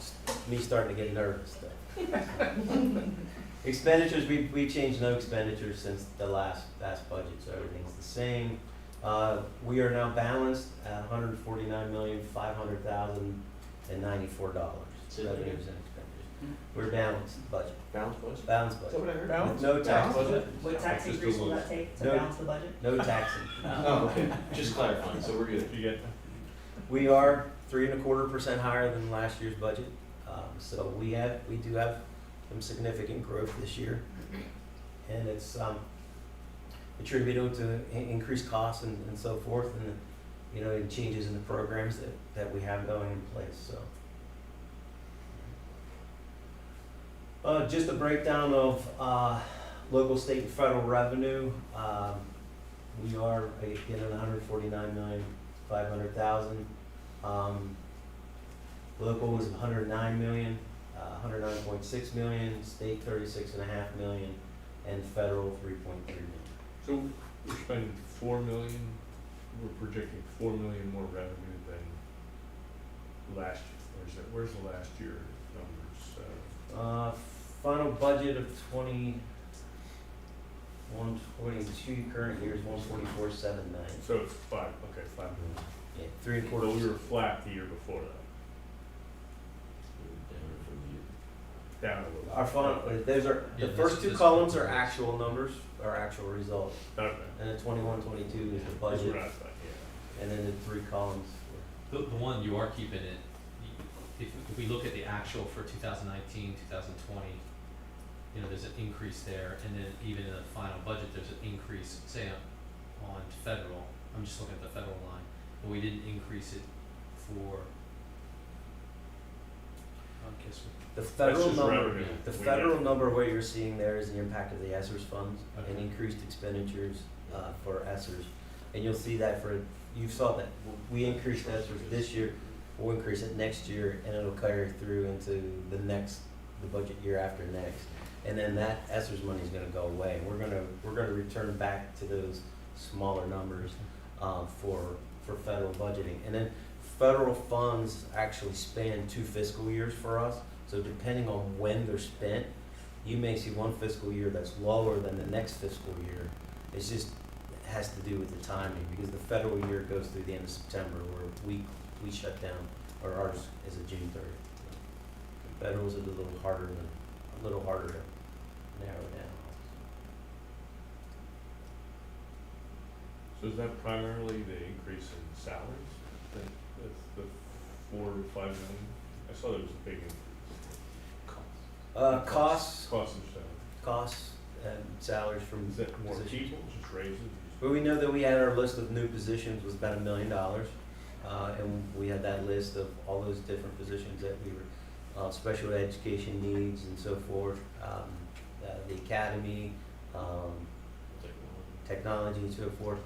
me starting to get nervous though. Expenditures, we changed no expenditures since the last budget, so everything's the same. We are now balanced at $149,500,094. Revenues and expenditures. We're balanced budget. Balanced budget? Balanced budget. what I heard. With no tax. What tax Just a increase will little. that take to No. balance the budget? No taxing. Oh, okay, just clarifying, so we're good. You get, We are 3.25% higher than last year's budget. So we do have some significant growth this year. And it's attributable to increased costs and so forth. you know, any changes in the programs that we have going in place, so. Just a breakdown of, local, state, and federal revenue. We are getting $149,500,000. Local was $109 million, $109.6 million, state $36.5 million, and federal $3.3 million. So we're spending 4 million, we're projecting 4 million more revenue than last year, where's the last year numbers? Final budget of 122, current year is 144.79. So it's 5 million. Yeah, 3 Well, quarters. we were flat the year before that, down a little. Our final, those are, Yeah, the first two this- columns are actual numbers, or actual results. Okay. And then 21, 22 is the Those budget, were not flat, yeah. and then the 3 columns. The one you are keeping it, if we look at the actual for 2019, 2020, you know, there's an increase there, and then even in the final budget, there's an increase, say, on federal, I'm just looking at the federal line, but we didn't increase it for, I guess The That's federal just number, revenue. the We federal get- number, what you're seeing there is the impact of the ESSERS funds and Okay. increased expenditures for ESSERS. And you'll see that you saw that we increased ESSERS this year, we'll increase it next year, and it'll carry through into the budget year after next. And then that ESSERS money is gonna go away. We're gonna return back to those smaller numbers for federal budgeting. And then federal funds actually span 2 fiscal years for us. So depending on when they're spent, you may see one fiscal year that's lower than the next fiscal year. It's just, it has to do with the timing, because the federal year goes through the end of September, where we shut down, or ours is a June 30th. Federals are a little harder to narrow down. So is that primarily the increase in salaries? That's the 4 to 5 million? I saw there was a big increase. Costs Cost of salary. and salaries from Is that more positions. people, just raises? But we know that we had our list of new positions was about $1 million, and we had that list of all those different positions that we were, special education needs and so forth, the academy, technology and so forth.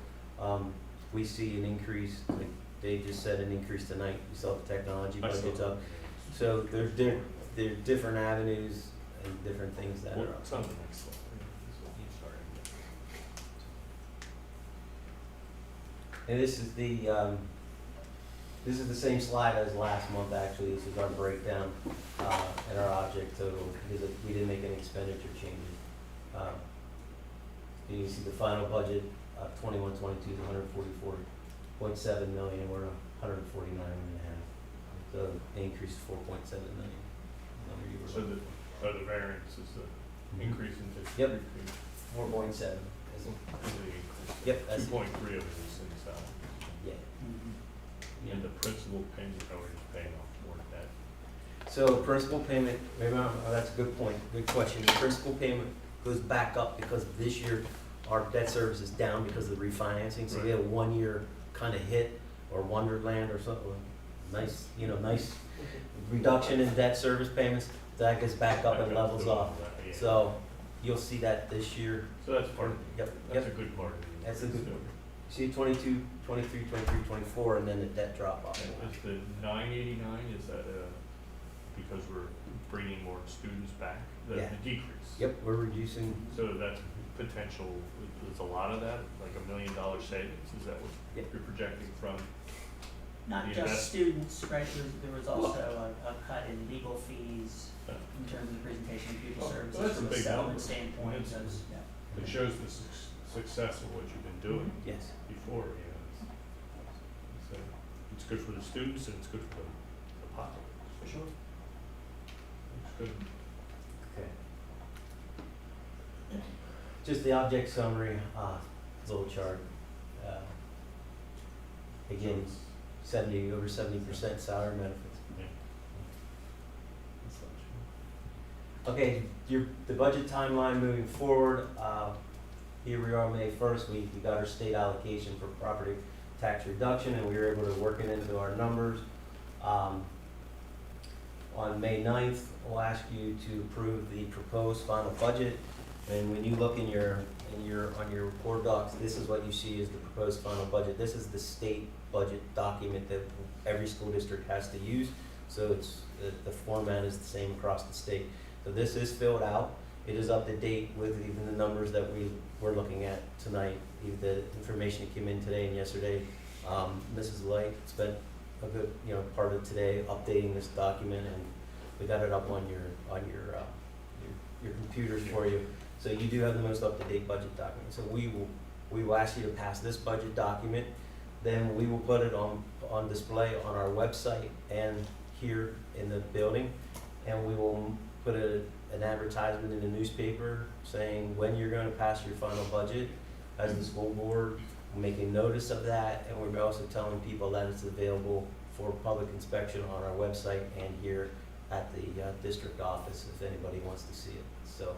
We see an increase, like Dave just said, an increase tonight, we saw the technology I saw budget's that. up. So there are different avenues and different things that are up. What's on the next slide? And this is the same slide as last month, actually. This is our breakdown, and our object total, because we didn't make any expenditure changes. And you see the final budget, 21-22 is 144.7 million, we're 149.5. So the increase is 4.7 million. Number you were- So the variance is the increase in district. Yep. 4.7. Is the increase. Yep, that's- 2.3 of it is in salary. Yeah. And the principal payment, or is paying off more than that? So principal payment, that's a good point, good question. The principal payment goes back up because this year our debt service is down because of the refinancing. So we had a 1 year kind of hit, or Wonderland or something, nice reduction in debt service payments. That gets back up and levels off. So you'll see that this year. So that's part of it. Yep, That's a yep. good part of it. That's a good one. See 22, 23, 23, 24, and then the debt drop off. Is the 989, is that because we're bringing more students back? The Yeah. decrease? Yep, we're reducing. So that's potential, there's a lot of that, like $1 million savings, is that what Yep. you're projecting from? Not Yeah, just that's- students, right, there was also a cut in legal fees Yeah. in terms of the presentation of pupil Oh, services that's a from a big settlement number. standpoint, It's- those, yeah. It shows the success of what you've been doing Yes. before, you know. It's good for the students and it's good for the pocket. For sure. It's good. Okay. Just the object summary, little chart. Again, over 70% salary benefits. Yeah. Okay, the budget timeline moving forward, here we are, May 1st, we got our state allocation for property tax reduction, and we were able to work it into our numbers. On May 9th, we'll ask you to approve the proposed final budget. And when you look on your report docs, this is what you see is the proposed final budget. This is the state budget document that every school district has to use. So it's, the format is the same across the state. So this is filled out. It is up to date with even the numbers that we're looking at tonight, even the information that came in today and yesterday. Mrs. Light spent a good, part of today updating this document, and we got it up on your computers for you. So you do have the most up-to-date budget document. So we will ask you to pass this budget document. Then we will put it on display on our website and here in the building, and we will put an advertisement in the newspaper saying when you're going to pass your final budget as the school board. We're making notice of that, and we're also telling people that it's available for public inspection on our website and here at the district office if anybody wants to see it. So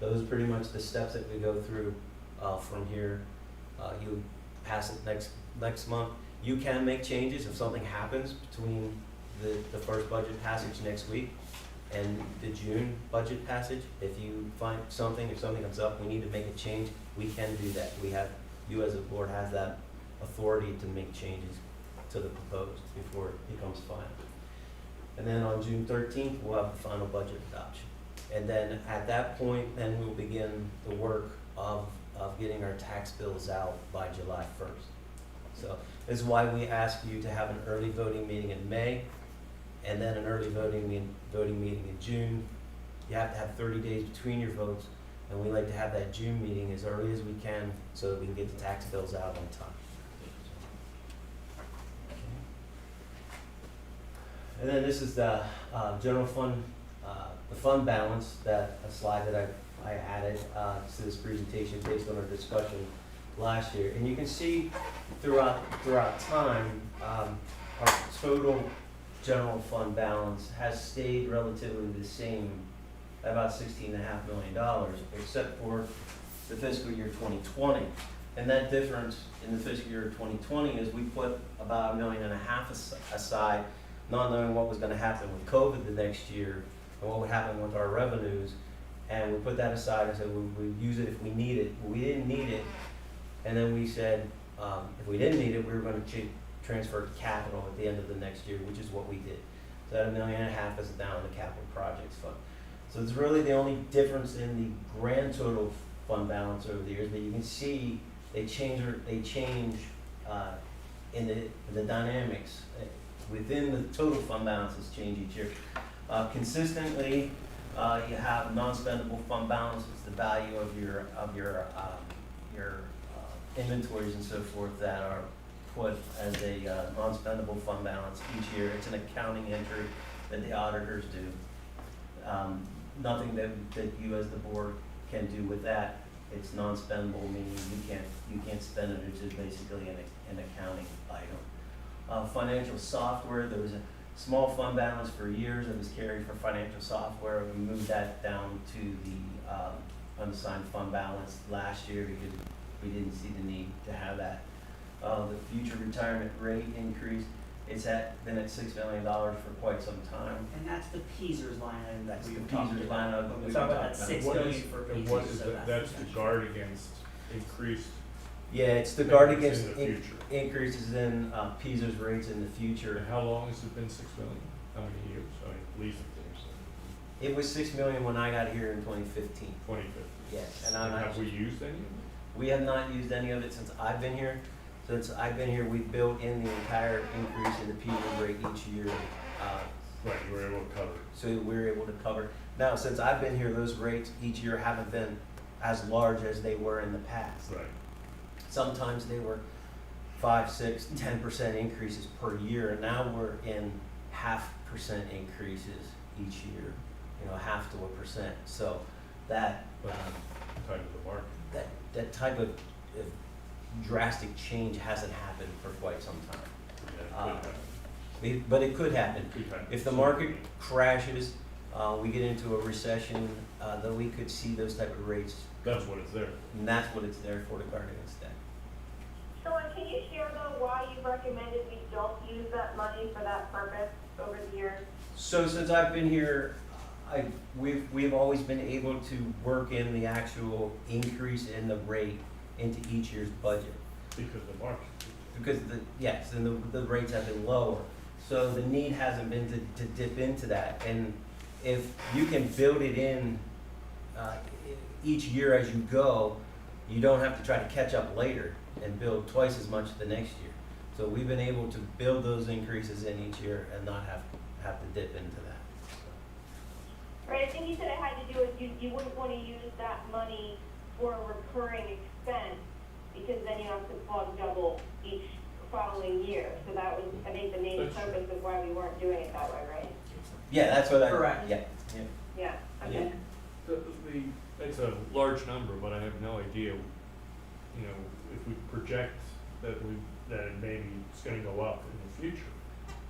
those are pretty much the steps that we go through from here. You pass it next month. You can make changes if something happens between the first budget passage next week and the June budget passage. If you find something, if something comes up, we need to make a change, we can do that. You as a board has that authority to make changes to the proposed before it becomes final. And then on June 13th, we'll have the final budget adoption. And then at that point, then we'll begin the work of getting our tax bills out by July 1st. So this is why we ask you to have an early voting meeting in May, and then an early voting meeting in June. You have to have 30 days between your votes, and we like to have that June meeting as early as we can so that we can get the tax bills out on time. And then this is the general fund, the fund balance, a slide that I added to this presentation based on our discussion last year. And you can see throughout time, our total general fund balance has stayed relatively the same at about $16.5 million, except for the fiscal year 2020. And that difference in the fiscal year 2020 is we put about $1.5 million aside, not knowing what was going to happen with COVID the next year and what would happen with our revenues. And we put that aside and said we use it if we need it. But we didn't need it. And then we said if we didn't need it, we were going to transfer to capital at the end of the next year, which is what we did. So that $1.5 million is down the capital projects fund. So it's really the only difference in the grand total fund balance over the years. But you can see they change in the dynamics within the total fund balances change each year. Consistently, you have non-spendable fund balance. It's the value of your inventories and so forth that are put as a non-spendable fund balance each year. It's an accounting entry that the auditors do. Nothing that you as the board can do with that. It's non-spendable, meaning you can't spend it. It's just basically an accounting item. Financial software, there was a small fund balance for years that was carried for financial software. We moved that down to the unassigned fund balance last year because we didn't see the need to have that. The future retirement rate increase, it's been at $6 million for quite some time. And that's the Peasers line item that That's we the were talking Peasers about. line item We're talking about that $6 million for And what Peasers, is so that's to guard against increased Yeah, it's the guard payments against in the future. increases in PSERS rates in the future. And how long has it been 6 million? How many years? I mean, at least It was $6 million when I got here in 2015. 2050. Yes, and I'm not. Have we used any of it? We have not used any of it since I've been here. Since I've been here, we've built in the entire increase in the PSERS rate each year. Right, you were able to cover it. So we were able to cover. Now, since I've been here, those rates each year haven't been as large as they were in the past. Right. Sometimes they were 5, 6, 10% increases per year, and now we're in 0.5% increases each year. 0.5 to 1%. So that Tied to the market. that type of drastic change hasn't happened for quite some time. Yeah, it could happen. But it could happen. Could happen. If the market crashes, we get into a recession, then we could see those type of rates. That's what it's there for. And that's what it's there for, to guard against that. Sean, can you share though why you recommended we don't use that money for that purpose over the years? So since I've been here, we've always been able to work in the actual increase in the rate into each year's budget. Because of March. Because yes, and the rates have been lower. So the need hasn't been to dip into that. And if you can build it in each year as you go, you don't have to try to catch up later and build twice as much the next year. So we've been able to build those increases in each year and not have to dip into that. Right, I think you said it had to do with you wouldn't want to use that money for a recurring expense because then you have to plug double each following year. So that was, I think, the main That's true. purpose of why we weren't doing it that way, right? Yeah, that's what Correct. Yeah. Yeah, okay. It's a large number, but I have no idea, if we project that it maybe it's gonna go up in the future,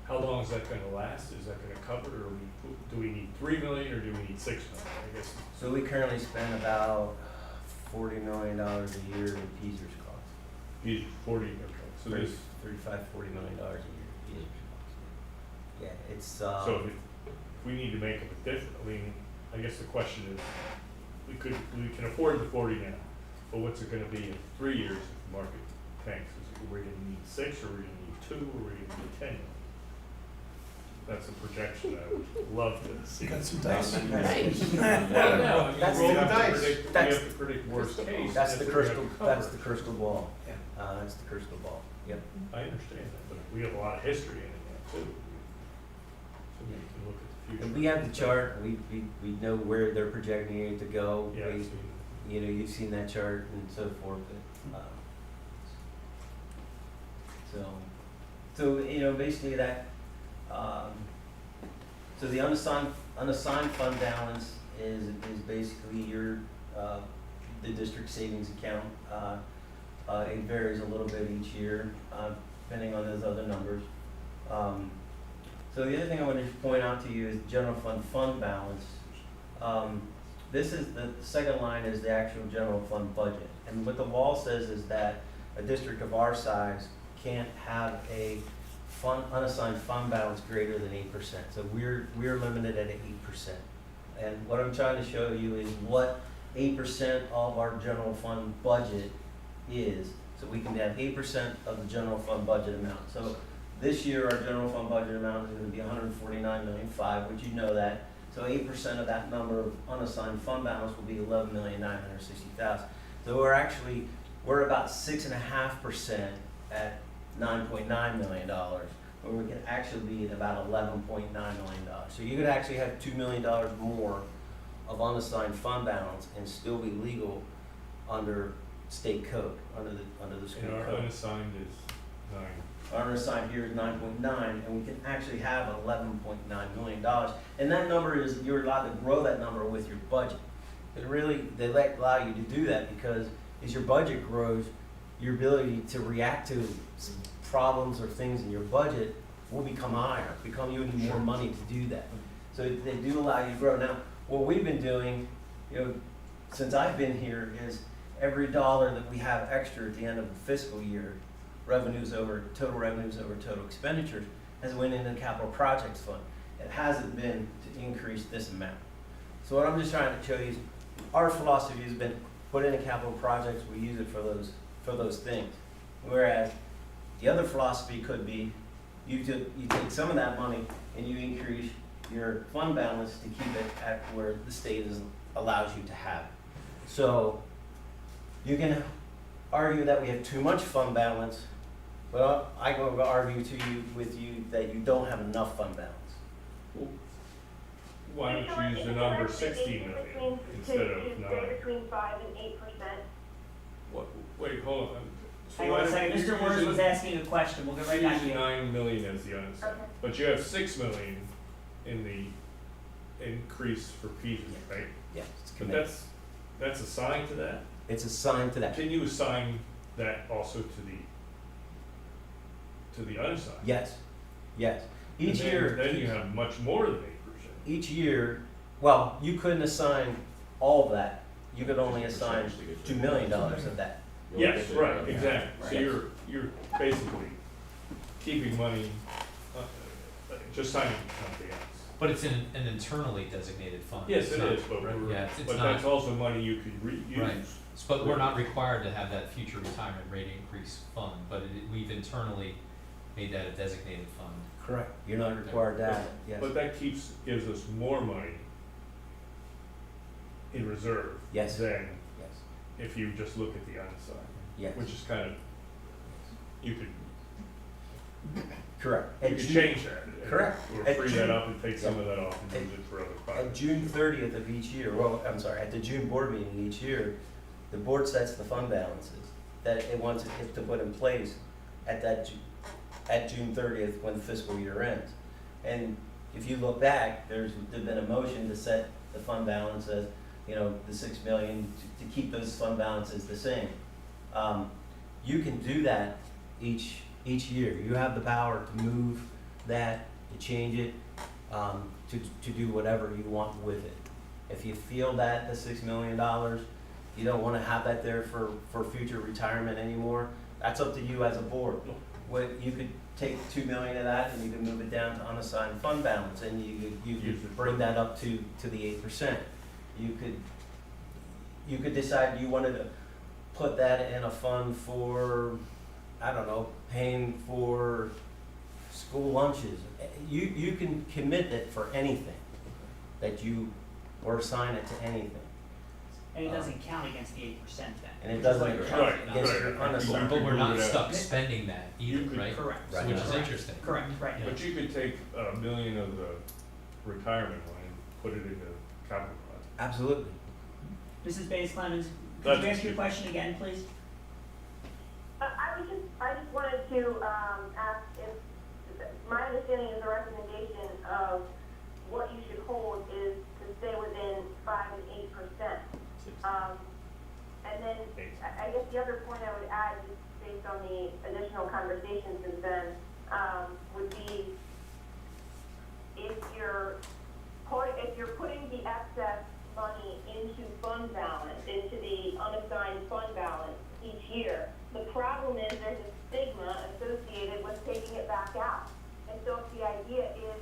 how long is that gonna last? Is that gonna cover, or do we need 3 million or do we need 6 million? I guess. So we currently spend about $40 million a year in Peaser's costs. He's 40, okay, so there's, $40 million a year in Peaser's costs. Yeah, it's, so if we need to make them a different, I mean, I guess the question is, we can afford the 40 now, but what's it gonna be in 3 years if the market tanks? Are we gonna need 6, or are we gonna need 2, or are we gonna need 10? That's a projection I would love to see. Got some dice. Well, no, That's we the have to dice. predict, we That's- have to predict worst case. that's and the if we're gonna crystal, cover that's the it. crystal ball. That's the crystal ball, yep. I understand that, but we have a lot of history in it now too. So we can look at the future. And we have the chart, we know where they're projecting it to go. Yeah, We- you've seen that chart and so forth. So basically that, so the unassigned fund balance is basically your, the district savings account. It varies a little bit each year, depending on those other numbers. So the other thing I wanted to point out to you is general fund balance. This is the second line is the actual general fund budget. And what the law says is that a district of our size can't have a unassigned fund balance greater than 8%. So we're limited at 8%. And what I'm trying to show you is what 8% of our general fund budget is. So we can have 8% of the general fund budget amount. So this year, our general fund budget amount is going to be $149.5 million, which you know that. So 8% of that number of unassigned fund balance will be $11,960,000. So we're about 6.5% at $9.9 million, where we could actually be at about $11.9 million. So you could actually have $2 million more of unassigned fund balance and still be legal under state code, under the school And our code. unassigned is 9. Our unassigned here is 9.9, and we can actually have $11.9 million. And that number is, you're allowed to grow that number with your budget. But really, they allow you to do that because as your budget grows, your ability to react to problems or things in your budget will become higher, you need more money to do that. So they do allow you to grow. Now, what we've been doing, since I've been here, is every dollar that we have extra at the end of the fiscal year, total revenues over total expenditures, has went into the capital projects fund. It hasn't been to increase this amount. So what I'm just trying to show you is our philosophy has been put into capital projects, we use it for those things. Whereas the other philosophy could be you take some of that money and you increase your fund balance to keep it at where the state allows you to have it. So you can argue that we have too much fund balance, but I go to argue with you that you don't have enough fund balance. Why don't you use the number 16 million instead of 9? To stay between 5 and 8%. What, wait, hold on. So Hang why on a don't second, you Mr. Wars use was asking a question, we'll get right back to using you. 9 million as the unassigned, Okay. but you have 6 million in the increase for Peters, right? Yeah, it's But committed. that's assigned to that? It's assigned to that. Can you assign that also to the unassigned? Yes, yes. And Each then- year. Then you have much more than 8%. Each year, well, you couldn't assign all of that. You could only assign $2 million of that. Yes, right, exactly. So Right. you're basically keeping money, just signing something else. But it's in an internally designated fund. Yes, It's it not- is, but right, we're, yeah, it's but not- that's also money you could reuse. Right. But we're not required to have that future retirement rate increase fund, but we've internally made that a designated fund. Correct. You're not required to have it, yes. But that gives us more money in reserve Yes. than Yes, if you just look at the unassigned, yes, which is kind of, you could, correct. you At could June- change that. Correct. Or At free June- that up and take some of that off and use it for other At projects. June 30th of each year, well, I'm sorry, at the June board meeting each year, the board sets the fund balances that it wants it to put in place at at June 30th when the fiscal year ends. And if you look back, there's been a motion to set the fund balance as, the 6 million, to keep those fund balances the same. You can do that each year. You have the power to move that, to change it, to do whatever you want with it. If you feel that the $6 million, you don't wanna have that there for future retirement anymore, that's up to you as a board. You could take 2 million of that and you could move it down to unassigned fund balance and you could bring that up to the 8%. You could decide you wanted to put that in a fund for, I don't know, paying for school lunches. You can commit it for anything or assign it to anything. And it doesn't count against the 8% then. And it which is doesn't what count you're against talking your about. unassigned. But we're not Move it stuck out. spending that You either, could- right? Correct. Right. Which is Correct. interesting. Correct, right. But you could take $1 million of the retirement money and put it into capital projects. Absolutely. Mrs. Bates Clemens, could That's- you ask your question again, please? I just wanted to, ask if, my understanding is the recommendation of what you should hold is to stay within 5 and 8%. And then, I guess the other point I would add, just based on the additional conversations since then, would be if you're putting the excess money into fund balance, into the unassigned fund balance each year, the problem is there's a stigma associated with taking it back out. And so if the idea is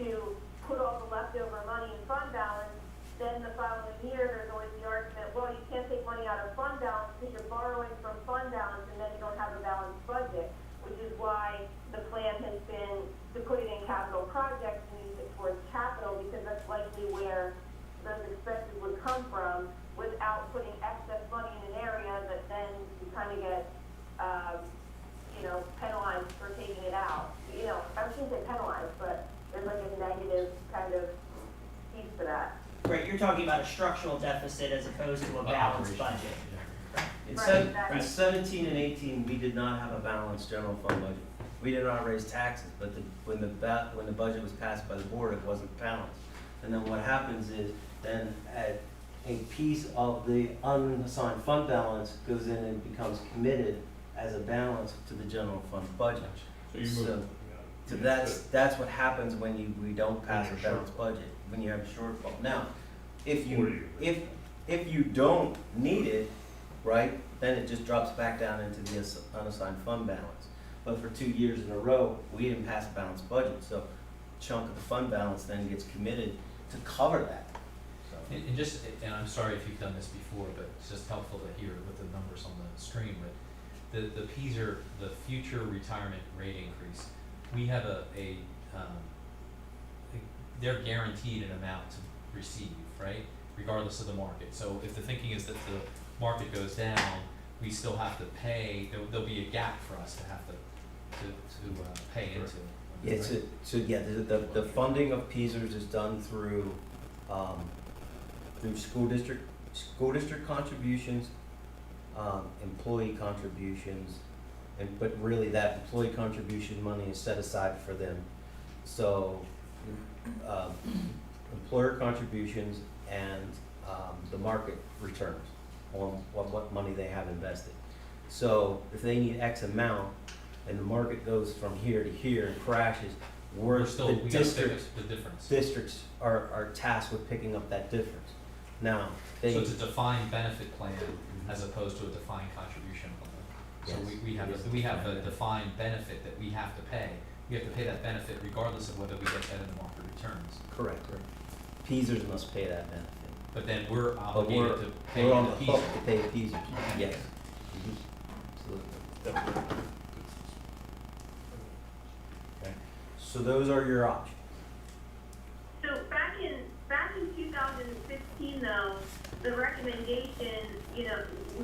to put all the leftover money in fund balance, then the following year, there's always the argument, well, you can't take money out of fund balance because you're borrowing from fund balance and then you don't have a balanced budget, which is why the plan has been to put it in capital projects and use it towards capital, because that's likely where those expenses would come from, without putting excess money in an area that then you kind of get, penalized for taking it out. I shouldn't say penalized, but there's like a negative kind of piece to that. Right, you're talking about a structural deficit as opposed to a balanced budget. In Right, sev- exactly. in 17 and 18, we did not have a balanced general fund budget. We did not raise taxes, but when the budget was passed by the board, it wasn't balanced. And then what happens is, then a piece of the unassigned fund balance goes in and becomes committed as a balance to the general fund budget. So you So- move. So that's what happens when we don't pass a When you're balanced budget, when you have a shortfall. Now, if Or you, if you don't need it, right, then it just drops back down into the unassigned fund balance. But for 2 years in a row, we didn't pass a balanced budget, so a chunk of the fund balance then gets committed to cover that. So, And I'm sorry if you've done this before, but it's just helpful to hear with the numbers on the screen, but the PSER, the future retirement rate increase, we have they're guaranteed an amount to receive, right? Regardless of the market. So if the thinking is that the market goes down, we still have to pay, there'll be a gap for us to have to pay into. yeah, the funding of PSERS is done through school district contributions, employee contributions, but really that employee contribution money is set aside for them. So, employer contributions and the market returns on what money they have invested. So if they need X amount and the market goes from here to here and crashes, We gotta fix the difference. districts are tasked with picking up that difference. Now, So it's a defined benefit plan as opposed to a defined contribution plan. So we have a defined benefit that we have to pay. We have to pay that benefit regardless of whether we get that in the market returns. Correct. Peasers must pay that benefit. But then we're But obligated to pay we're the on the hook Peasers. to pay the Peasers, yes. Absolutely. Okay. So those are your options. So back in 2015 though, the recommendation, you know,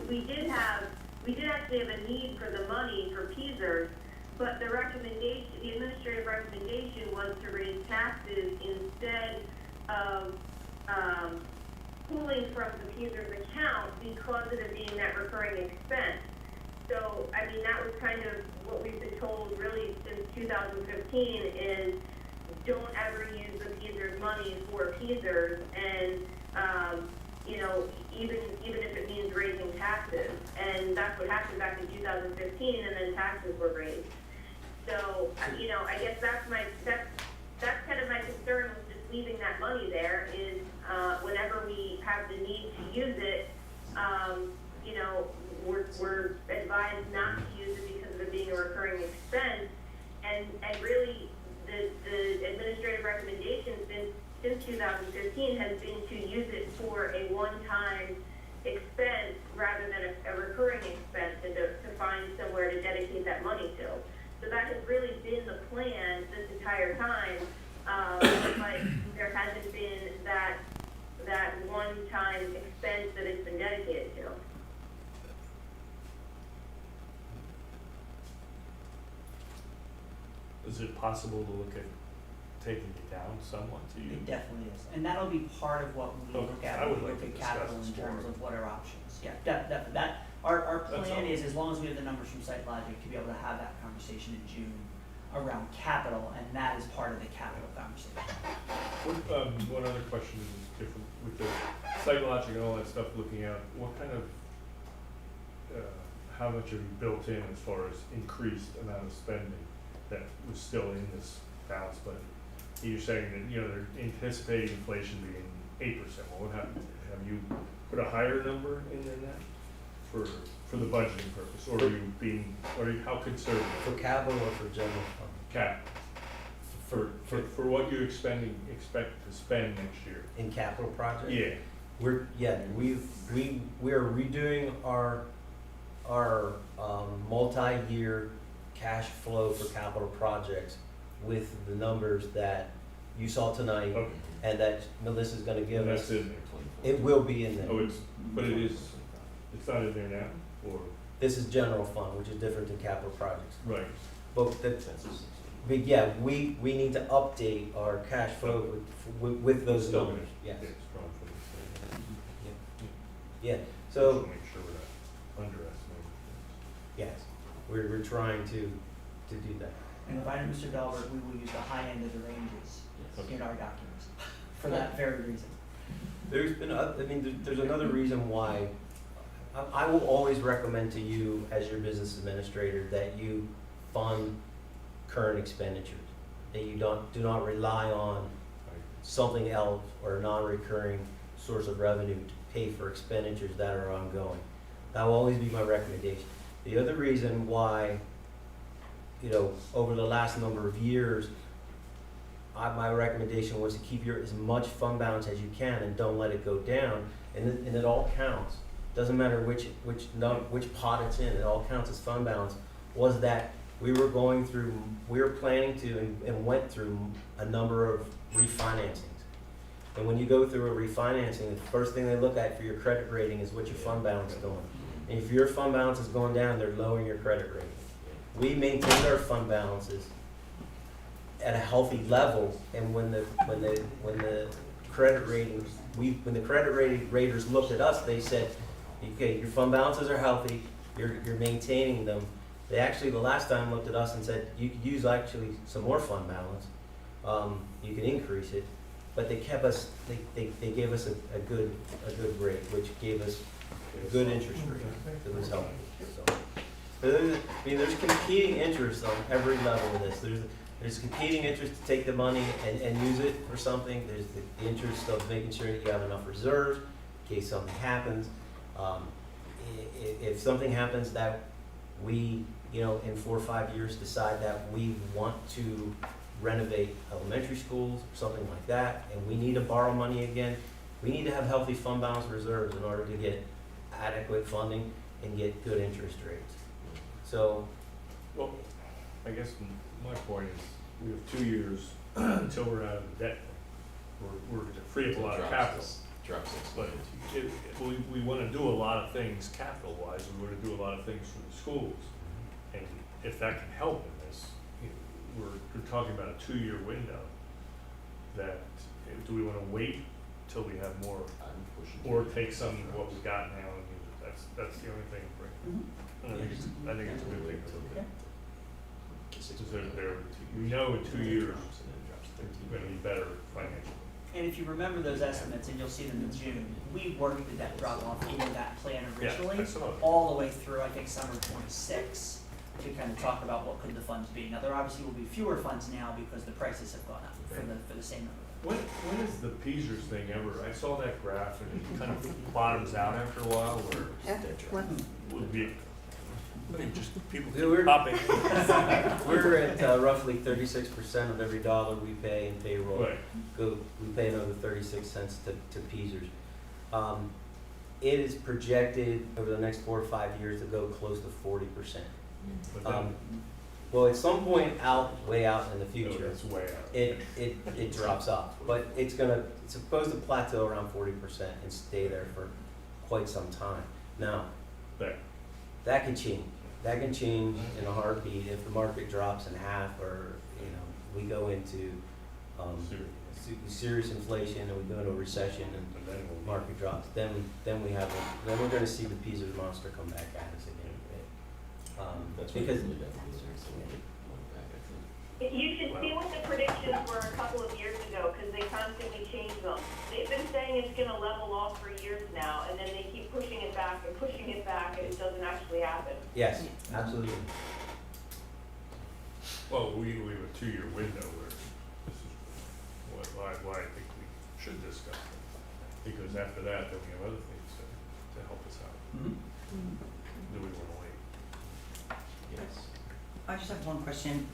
we did actually have a need for the money for Peasers, but the administrative recommendation was to raise taxes instead of, pulling from the Peasers account because of it being that recurring expense. So, I mean, that was kind of what we've been told really since 2015 is don't ever use the Peasers money for Peasers and, you know, even if it means raising taxes. And that's what happened back in 2015 and then taxes were raised. So, you know, I guess that's kind of my concern with just leaving that money there is, whenever we have the need to use it, you know, we're advised not to use it because of it being a recurring expense. And really, the administrative recommendation since 2015 has been to use it for a one-time expense rather than a recurring expense and to find somewhere to dedicate that money to. So that has really been the plan this entire time, but there hasn't been that one-time expense that it's been dedicated to. Is it possible to look at taking it down somewhat to you? It definitely is, and that'll be part of what we Okay, look at I when would we like look to at discuss capital this in terms more. of what are options. Yeah, definitely, our That's plan all. is, as long as we have the numbers from SiteLogic, to be able to have that conversation in June around capital, and that is part of the capital conversation. One other question is different, with the site logic and all that stuff looking out, what kind of, how much have you built in as far as increased amount of spending that was still in this balanced budget? You're saying that, you know, they're anticipating inflation being 8%, well, what happened, have you put a higher number in than that for the budgeting purpose, or are you being, how conservative? For capital or for general fund? Cap, for what you expect to spend next year? In capital projects? Yeah. We are redoing our multi-year cash flow for capital projects with the numbers that you saw tonight Okay. and that Melissa's gonna give And us. that's in there? It will be in there. Oh, it's not in there now, or? This is general fund, which is different than capital projects. Right. But yeah, we need to update our cash flow with those Still numbers, yes. Yeah, strong for this thing. Yeah, Just so, to make sure we're not underestimating yes, we're trying to do that. And if I know Mr. Delbert, we will use the high end of the ranges in our documents, for that very reason. There's been, there's another reason why, I will always recommend to you as your business administrator that you fund current expenditures. That you do not rely on something else or a non-recurring source of revenue to pay for expenditures that are ongoing. That will always be my recommendation. The other reason why, you know, over the last number of years, my recommendation was to keep as much fund balance as you can and don't let it go down, and it all counts. Doesn't matter which pot it's in, it all counts as fund balance, was that we were planning to and went through a number of refinancings. And when you go through a refinancing, the first thing they look at for your credit rating is what your fund balance is doing. And if your fund balance is going down, they're lowering your credit rating. We maintained our fund balances at a healthy level, and when the credit raters looked at us, they said, okay, your fund balances are healthy, you're maintaining them. They actually, the last time, looked at us and said, you could use actually some more fund balance, you can increase it, but they kept us, they gave us a good rate, which gave us a good interest rate that was helpful, so. There's competing interests on every level of this. There's competing interest to take the money and use it for something. There's the interest of making sure that you have enough reserves in case something happens. If something happens that we, in 4 or 5 years decide that we want to renovate elementary schools, something like that, and we need to borrow money again, we need to have healthy fund balance reserves in order to get adequate funding and get good interest rates. So, Well, I guess my point is, we have 2 years until we're out of the debt. We're gonna free up a lot of capital. Drops it. But we wanna do a lot of things capital-wise, we wanna do a lot of things for the schools. And if that can help in this, we're talking about a 2-year window, that, do we wanna wait till we have more, or take some of what we got now and use it? That's the only thing. And I think it's a good thing to look at. We know in 2 years, it's gonna be better financially. And if you remember those estimates, and you'll see them in June, we worked the debt drop off into that plan originally, I saw it. all the way through, I think, summer '26, to kind of talk about what could the funds be. Now, there obviously will be fewer funds now because the prices have gone up for the same number. When is the Peasers thing ever? I saw that graph and it kind of bottoms out after a while, or would be, just people keep popping. we're at roughly 36% of every dollar we pay in payroll. Right. We pay another 36 cents to Peasers. It is projected over the next 4 or 5 years to go close to 40%. But then, Well, at some point way out in the no, future, that's way out. it drops off. But it's supposed to plateau around 40% and stay there for quite some time. Now, There. that can change. That can change in a heartbeat if the market drops in half, or we go into serious inflation and we go into a recession and And then we'll market drops. Then we're going to see the Peasers monster come back at us again. That's what Because we did. You should see what the predictions were a couple of years ago, because they constantly change them. They've been saying it's gonna level off for years now, and then they keep pushing it back, and it doesn't actually happen. yes, absolutely. Well, we have a 2-year window where this is why I think we should discuss it. Because after that, then we have other things to help us out. Do we wanna wait? Yes. I just have one question,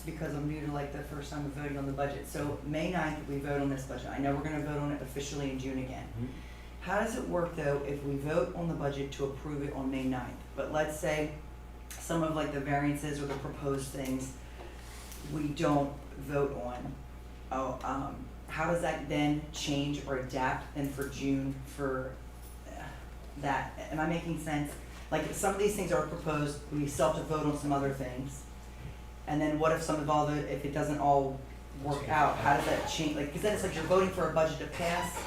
because I'm new to the first time of voting on the budget. So May 9th, we vote on this budget. I know we're gonna vote on it officially in June again. How does it work though if we vote on the budget to approve it on May 9th? But let's say some of the variances or the proposed things we don't vote on. How does that then change or adapt then for June for that? Am I making sense? Some of these things are proposed, we still have to vote on some other things. And then what if if it doesn't all work out, how does that change? Because then it's you're voting for a budget to pass.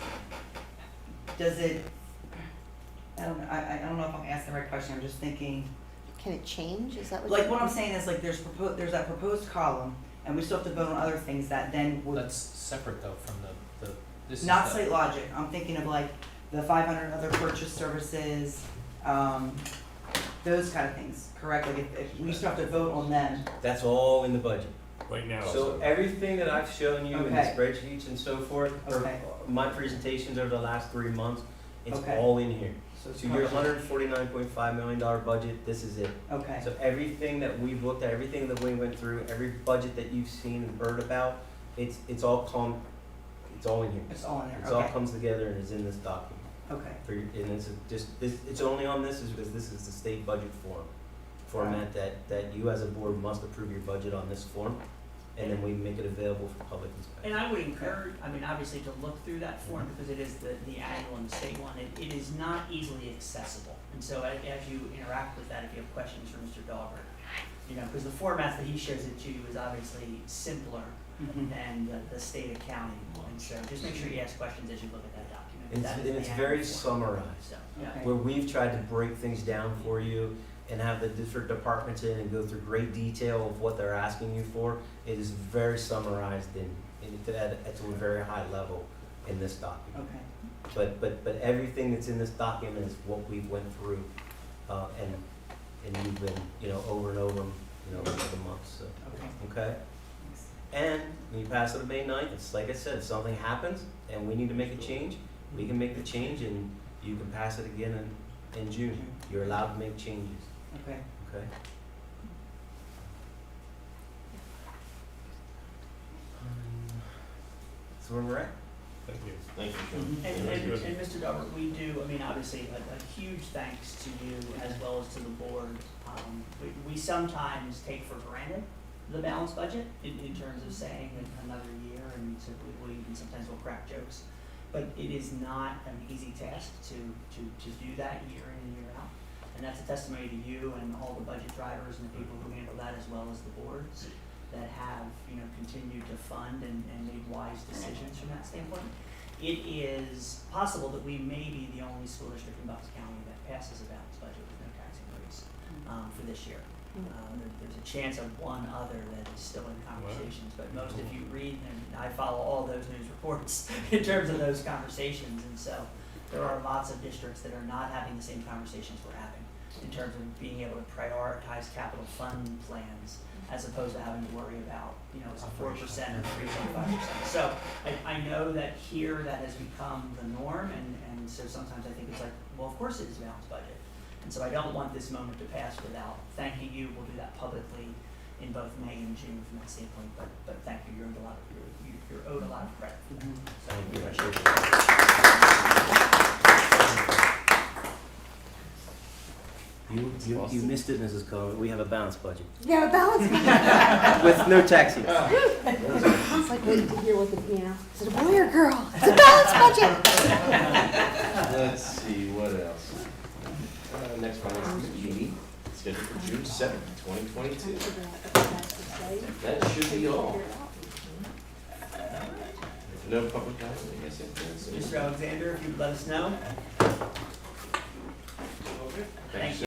Does it, I don't know if I'm asking the right question, I'm just thinking. Can it change? Is that what? What I'm saying is there's that proposed column, and we still have to vote on other things that then would. That's separate though from this is Not the- Site Logic, I'm thinking of the 500 other purchase services, those kind of things, correct? If we still have to vote on them. That's all in the budget. Right now. So everything that I've shown you in the Okay. spreadsheets and so forth, or Okay. my presentations over the last 3 months, it's Okay. all in here. it's So your covered. $149.5 million budget, this is it. Okay, So everything that we've looked at, everything that we went through, every budget that you've seen and heard about, it's all in here. it's all in there, It all okay, comes together and is in this document. okay, And it's only on this is because this is the state budget format that you as a board must approve your budget on this form, and then we make it available for public inspection. And I would encourage, obviously to look through that form because it is the annual and the state one. It is not easily accessible. And so as you interact with that, if you have questions for Mr. Dahlberg, because the formats that he shows it to you is obviously simpler than the state accounting. And so just make sure you ask questions as you look at that document. That is And the it's annual very form. summarized, So, yeah. Okay. where we've tried to break things down for you and have the different departments in and go through great detail of what they're asking you for. It is very summarized at a very high level in this document. okay, But everything that's in this document is what we went through, and you've been, over and over, over the months, so, okay. okay? Thanks. And when you pass it on May 9th, it's like I said, if something happens and we need to make a change, we can make the change and you can pass it again in June. You're allowed to make changes, Okay, Okay. That's where we're at. Thank you. Thank you, Sean. And, Very good. and Mr. Durbert, we do, I mean, obviously, a huge thanks to you as well as to the board. We sometimes take for granted the balanced budget in terms of saying another year, and so we even sometimes will crack jokes. But it is not an easy task to do that year in and year out. And that's a testimony to you and all the budget drivers and the people who handle that, as well as the boards that have, continued to fund and made wise decisions from that standpoint. It is possible that we may be the only school district in Bucks County that passes a balanced budget with no tax increase for this year. There's a chance of one other that is still in conversations, but most, if you read, and I follow all those news reports in terms of those conversations, and so there are lots of districts that are not having the same conversations we're having in terms of being able to prioritize capital fund plans as opposed to having to worry about, it's a 4% or 3.5%. So I know that here that has become the norm, and so sometimes I think it's like, well, of course it is a balanced budget. And so I don't want this moment to pass without thanking you. We'll do that publicly in both May and June from that standpoint, but thank you, you're owed a lot of credit for that. So we appreciate You missed it, Mrs. Cohen. We have a balanced budget. Yeah, a balanced budget. With no tax increase. I was like waiting to hear what the, is it a boy or girl? It's a balanced budget. Let's see, what else? Next finance meeting, scheduled for June 7th, 2022. That should be all. If no public comment, I guess that's it. Mr. Alexander, if you'd let us know. Thanks.